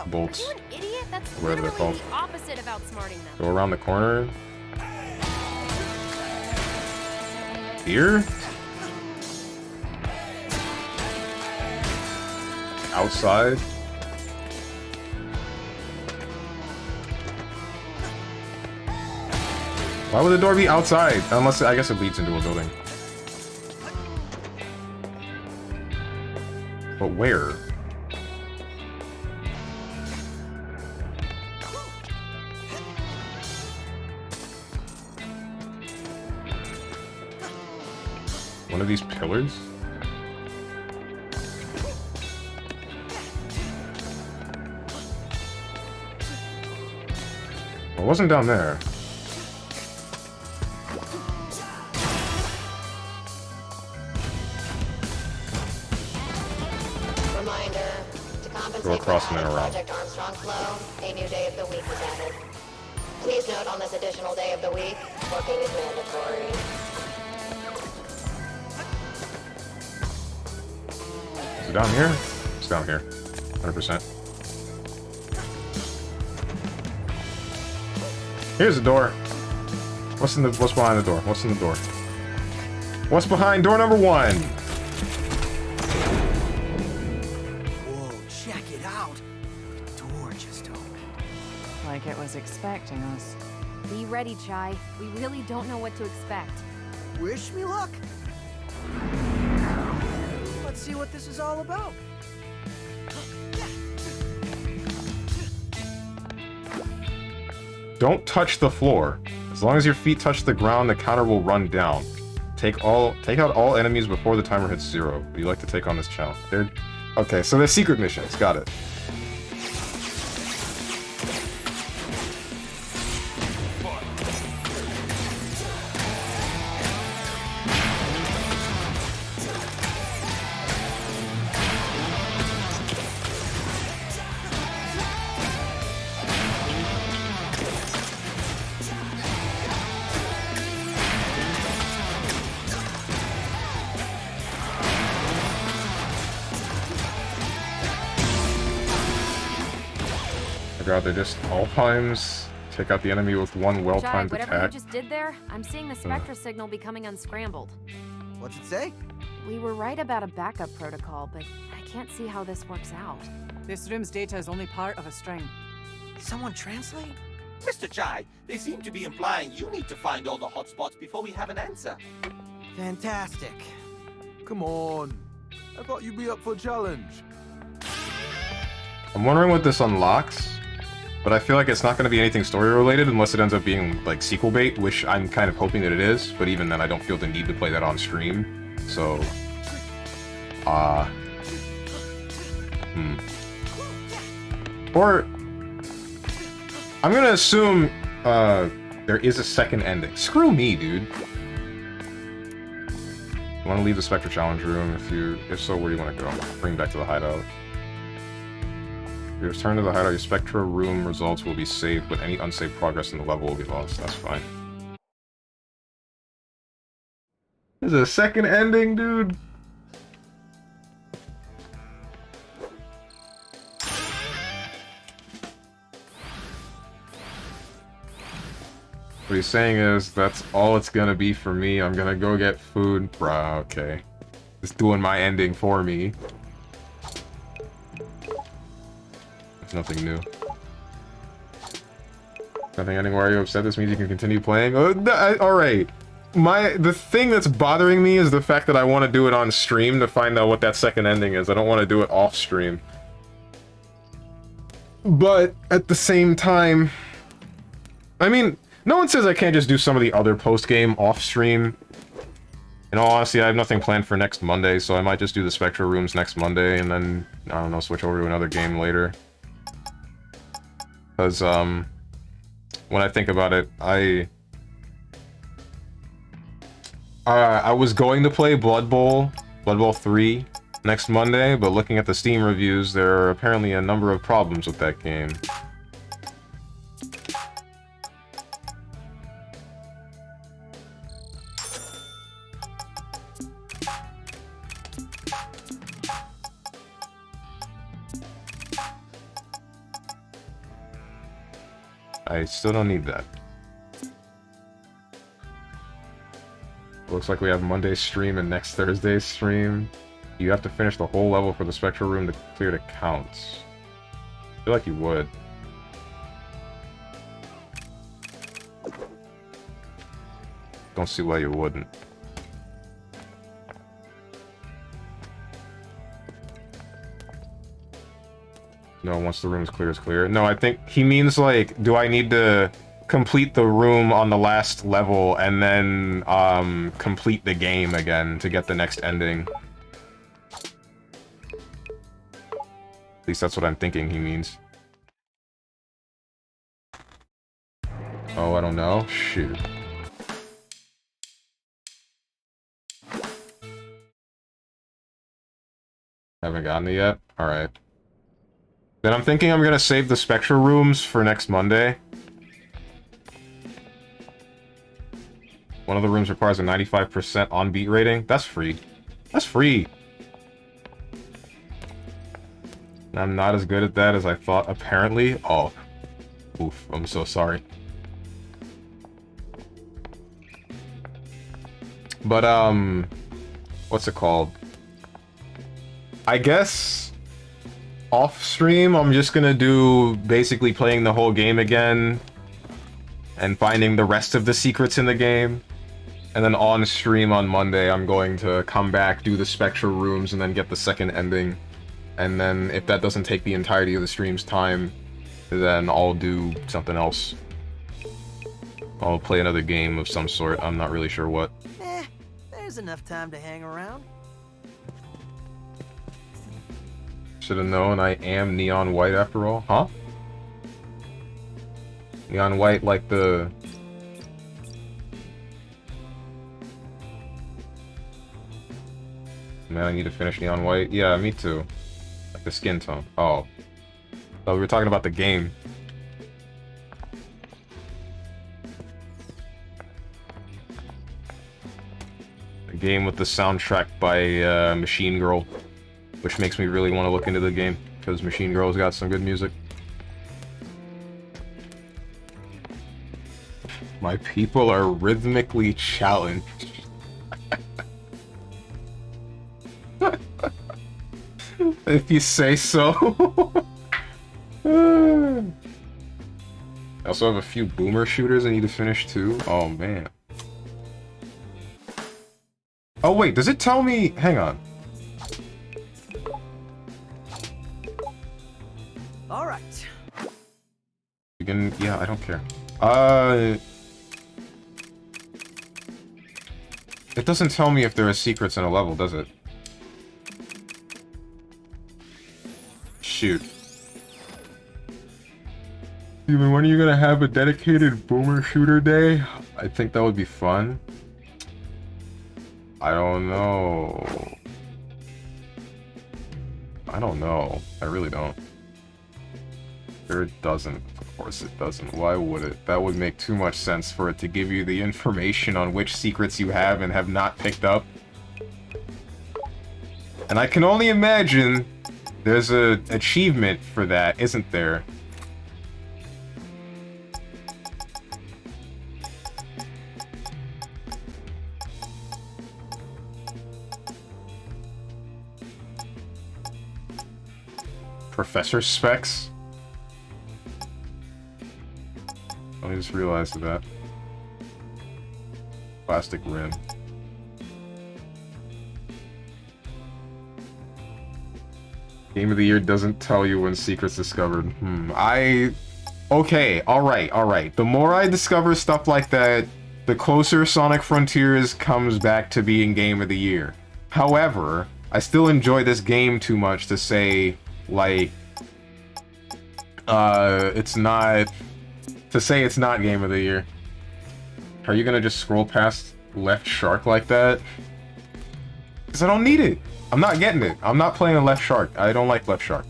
Speaker 1: bolts.
Speaker 18: Are you an idiot? That's
Speaker 1: Whatever they're
Speaker 18: literally
Speaker 1: called.
Speaker 18: the opposite of outsmarting them.
Speaker 1: Go around the corner. Here? Outside? Why would the door be outside? Unless, I guess it leads into a building. But where? One of these pillars? Well, it wasn't down there.
Speaker 9: Reminder, to compensate
Speaker 1: Go across
Speaker 9: for
Speaker 1: and then
Speaker 9: added
Speaker 1: around.
Speaker 9: Project Armstrong flow, a new day of the week is added. Please note on this additional day of the week, working is mandatory.
Speaker 1: Is it down here? It's down here. 100%. Here's the door. What's behind the door? What's in the door? What's behind door number 1?
Speaker 2: Whoa, check it out. The door just opened.
Speaker 14: Like it was expecting us.
Speaker 3: Be ready, Chai. We really don't know what to expect.
Speaker 2: Wish me luck. Let's see what this is all about.
Speaker 1: Don't touch the floor. As long as your feet touch the ground, the counter will run down. Take out all enemies before the timer hits 0. Would you like to take on this challenge? Okay, so they're secret missions. Got it. They're just all-times. Take out the enemy with one
Speaker 3: Chai,
Speaker 1: well-timed
Speaker 3: whatever
Speaker 1: attack.
Speaker 3: you just did there, I'm seeing the Spectra signal becoming unscrambled.
Speaker 2: What's it say?
Speaker 3: We were right about a backup protocol, but I can't see how this works out.
Speaker 14: This room's data is only part of a string.
Speaker 2: Someone translate?
Speaker 5: Mr. Chai, they seem to be implying you need to find all the hotspots before we have an answer.
Speaker 2: Fantastic.
Speaker 6: Come on. I thought you'd be up for a challenge.
Speaker 1: I'm wondering what this unlocks, but I feel like it's not going to be anything story-related unless it ends up being, like, sequel bait, which I'm kind of hoping that it is, but even then I don't feel the need to play that on stream, so... Or... I'm gonna assume, there is a second ending. Screw me, dude. You want to leave the Spectre Challenge room? If so, where do you want to go? Bring back to the hideout. If you return to the hideout, your Spectra room results will be saved, but any unsaved progress in the level will be lost. That's fine. There's a second ending, dude! What he's saying is, that's all it's gonna be for me. I'm gonna go get food. Bruh, okay. It's doing my ending for me. There's nothing new. Nothing ending. Why are you upset? This means you can continue playing? Alright. The thing that's bothering me is the fact that I want to do it on stream to find out what that second ending is. I don't want to do it off stream. But, at the same time... I mean... No one says I can't just do some of the other post-game off-stream. In all honesty, I have nothing planned for next Monday, so I might just do the Spectra rooms next Monday, and then, I don't know, switch over to another game later. Because, when I think about it, I was going to play Blood Bowl 3 next Monday, but looking at the Steam reviews, there are apparently a number of problems with that game. I still don't need that. Looks like we have Monday's stream and next Thursday's stream. You have to finish the whole level for the Spectral room to clear the counts. I feel like you would. Don't see why you wouldn't. No, once the room's clear, it's clear. No, I think he means, like, do I need to complete the room on the last level and then, complete the game again to get the next ending? At least that's what I'm thinking he means. Oh, I don't know. Shoot. Haven't gotten it yet? Alright. Then I'm thinking I'm gonna save the Spectra rooms for next Monday. One of the rooms requires a 95% on-beat rating. That's free. That's free! I'm not as good at that as I thought, apparently. Oh. Oof, I'm so sorry. But, what's it called? I guess off stream, I'm just gonna do basically playing the whole game again and finding the rest of the secrets in the game. And then on stream on Monday, I'm going to come back, do the Spectra rooms, and then get the second ending. And then if that doesn't take the entirety of the stream's time, then I'll do something else. I'll play another game of some sort. I'm not really sure what.
Speaker 2: There's enough time to hang around.
Speaker 1: Should have known I am neon white after all. Huh? Neon white like the... Man, I need to finish neon white. Yeah, me too. Like the skin tone. Oh. Oh, we were talking about the game. The game with the soundtrack by Machine Girl. Which makes me really want to look into the game, because Machine Girl's got some good music. My people are rhythmically challenged. If you say so. I also have a few boomer shooters I need to finish too. Oh man. Oh wait, does it tell me... Hang on.
Speaker 2: All right.
Speaker 1: You can... Yeah, I don't care. It doesn't tell me if there are secrets in a level, does it? Shoot. Steven, when are you gonna have a dedicated boomer shooter day? I think that would be fun. I don't know. I don't know. I really don't. Sure it doesn't. Of course it doesn't. Why would it? That would make too much sense for it to give you the information on which secrets you have and have not picked up. And I can only imagine there's an achievement for that, isn't there? Professor Specs? I just realized that. Plastic rim. Game of the Year doesn't tell you when secrets discovered. Okay, alright. The more I discover stuff like that, the closer Sonic Frontiers comes back to being Game of the Year. However, I still enjoy this game too much to say, like, it's not... To say it's not Game of the Year. Are you gonna just scroll past Left Shark like that? Because I don't need it. I'm not getting it. I'm not playing a Left Shark. I don't like Left Shark.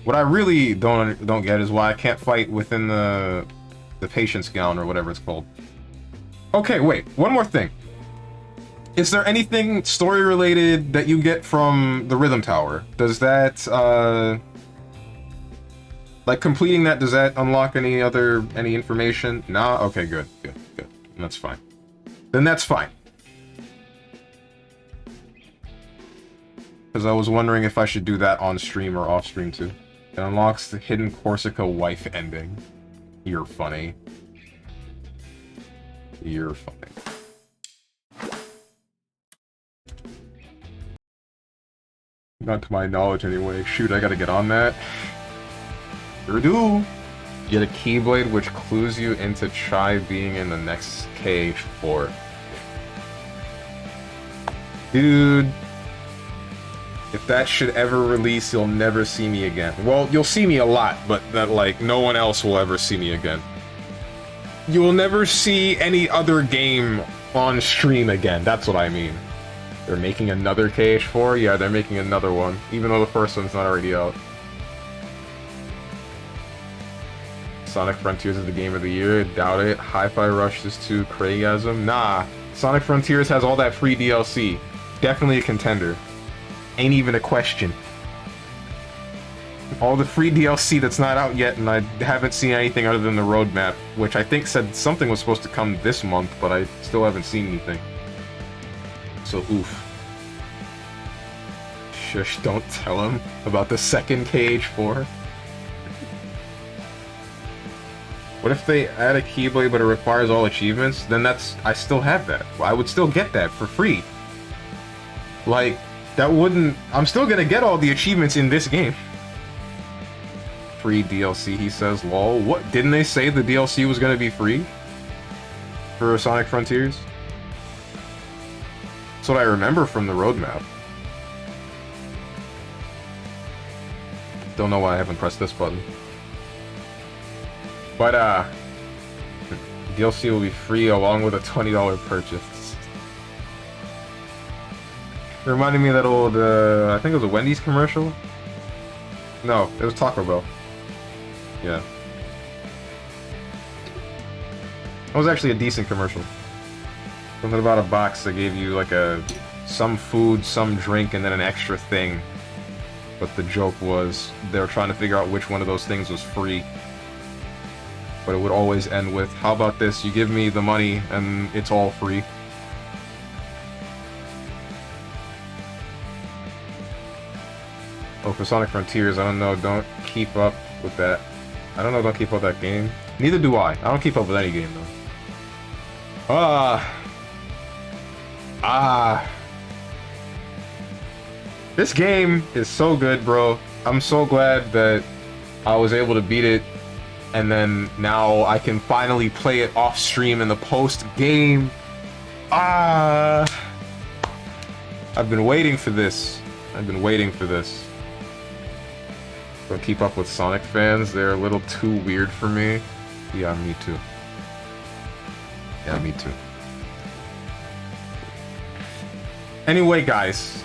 Speaker 1: What I really don't get is why I can't fight within the Patience Gown or whatever it's called. Okay, wait. One more thing. Is there anything story-related that you get from the Rhythm Tower? Does that, like, completing that, does that unlock any information? Nah? Okay, good. That's fine. Then that's fine. Because I was wondering if I should do that on stream or off stream too. It unlocks the hidden Corsica wife ending. You're funny. You're fine. Not to my knowledge, anyway. Shoot, I gotta get on that. Sure do. Get a Keyblade, which clues you into Chai being in the next KH4. Dude. If that should ever release, you'll never see me again. Well, you'll see me a lot, but that, like, no one else will ever see me again. You will never see any other game on stream again. That's what I mean. They're making another KH4? Yeah, they're making another one, even though the first one's not already out. Sonic Frontiers is the game of the year. Doubt it. Hi-Fi Rush is too Craigasm. Nah. Sonic Frontiers has all that free DLC. Definitely a contender. Ain't even a question. All the free DLC that's not out yet, and I haven't seen anything other than the roadmap, which I think said something was supposed to come this month, but I still haven't seen anything. So, oof. Shush, don't tell him about the second KH4. What if they add a Keyblade but it requires all achievements? Then that's... I still have that. I would still get that for free. Like, that wouldn't... I'm still gonna get all the achievements in this game. Free DLC, he says, lol. What? Didn't they say the DLC was gonna be free? For Sonic Frontiers? That's what I remember from the roadmap. Don't know why I haven't pressed this button. But, DLC will be free along with a $20 purchase. It reminded me of that old, I think it was a Wendy's commercial? No, it was Taco Bell. Yeah. That was actually a decent commercial. Something about a box that gave you, like, some food, some drink, and then an extra thing. But the joke was, they were trying to figure out which one of those things was free. But it would always end with, how about this, you give me the money and it's all free. Oh, for Sonic Frontiers, I don't know, don't keep up with that. I don't know, don't keep up with that game. Neither do I. I don't keep up with any game, though. This game is so good, bro. I'm so glad that I was able to beat it. And then now I can finally play it off stream in the post-game. I've been waiting for this. I've been waiting for this. Don't keep up with Sonic fans. They're a little too weird for me. Yeah, me too. Yeah, me too. Anyway, guys.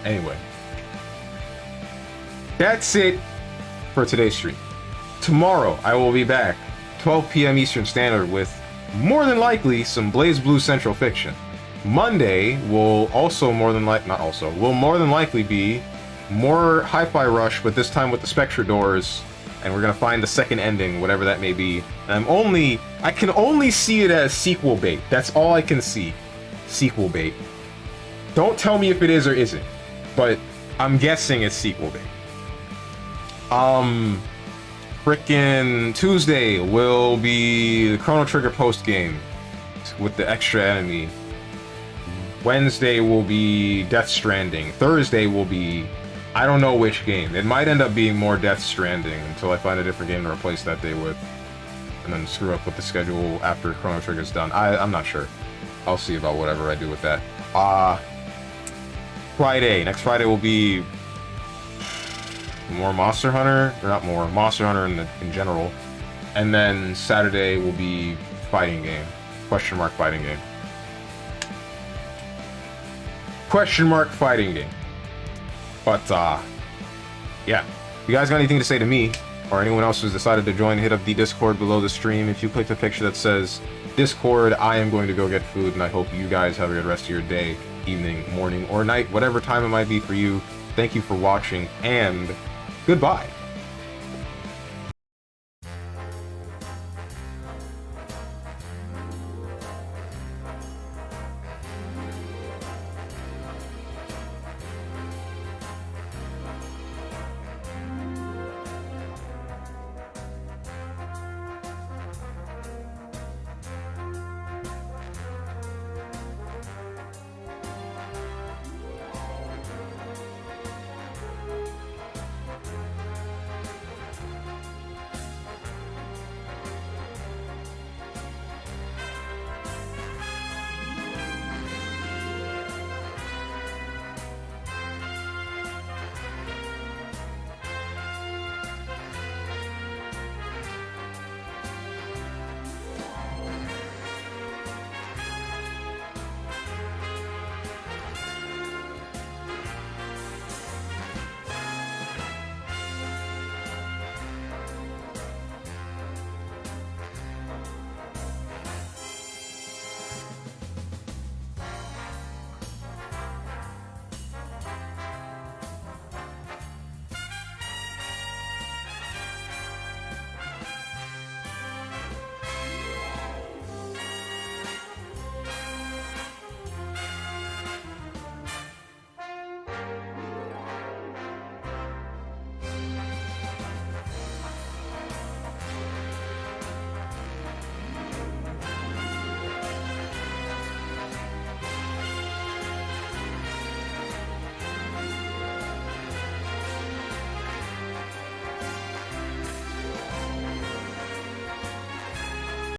Speaker 1: Anyway. That's it for today's stream. Tomorrow, I will be back, 12 p.m. Eastern Standard, with more than likely some Blaze Blue Central Fiction. Monday will also more than likely be more Hi-Fi Rush, but this time with the Spectra doors, and we're gonna find the second ending, whatever that may be. And I can only see it as sequel bait. That's all I can see. Sequel bait. Don't tell me if it is or isn't, but I'm guessing it's sequel bait. Frickin' Tuesday will be the Chrono Trigger post game with the extra enemy. Wednesday will be Death Stranding. Thursday will be, I don't know which game. It might end up being more Death Stranding until I find a different game to replace that day with, and then screw up with the schedule after Chrono Trigger's done. I'm not sure. I'll see about whatever I do with that. Friday. Next Friday will be more Monster Hunter, or not more, Monster Hunter in general. And then Saturday will be fighting game. Question mark fighting game. Question mark fighting game. But, yeah. If you guys got anything to say to me, or anyone else who's decided to join, hit up the Discord below the stream. If you click the picture that says Discord, I am going to go get food, and I hope you guys have a good rest of your day, evening, morning, or night, whatever time it might be for you. Thank you for watching, and goodbye.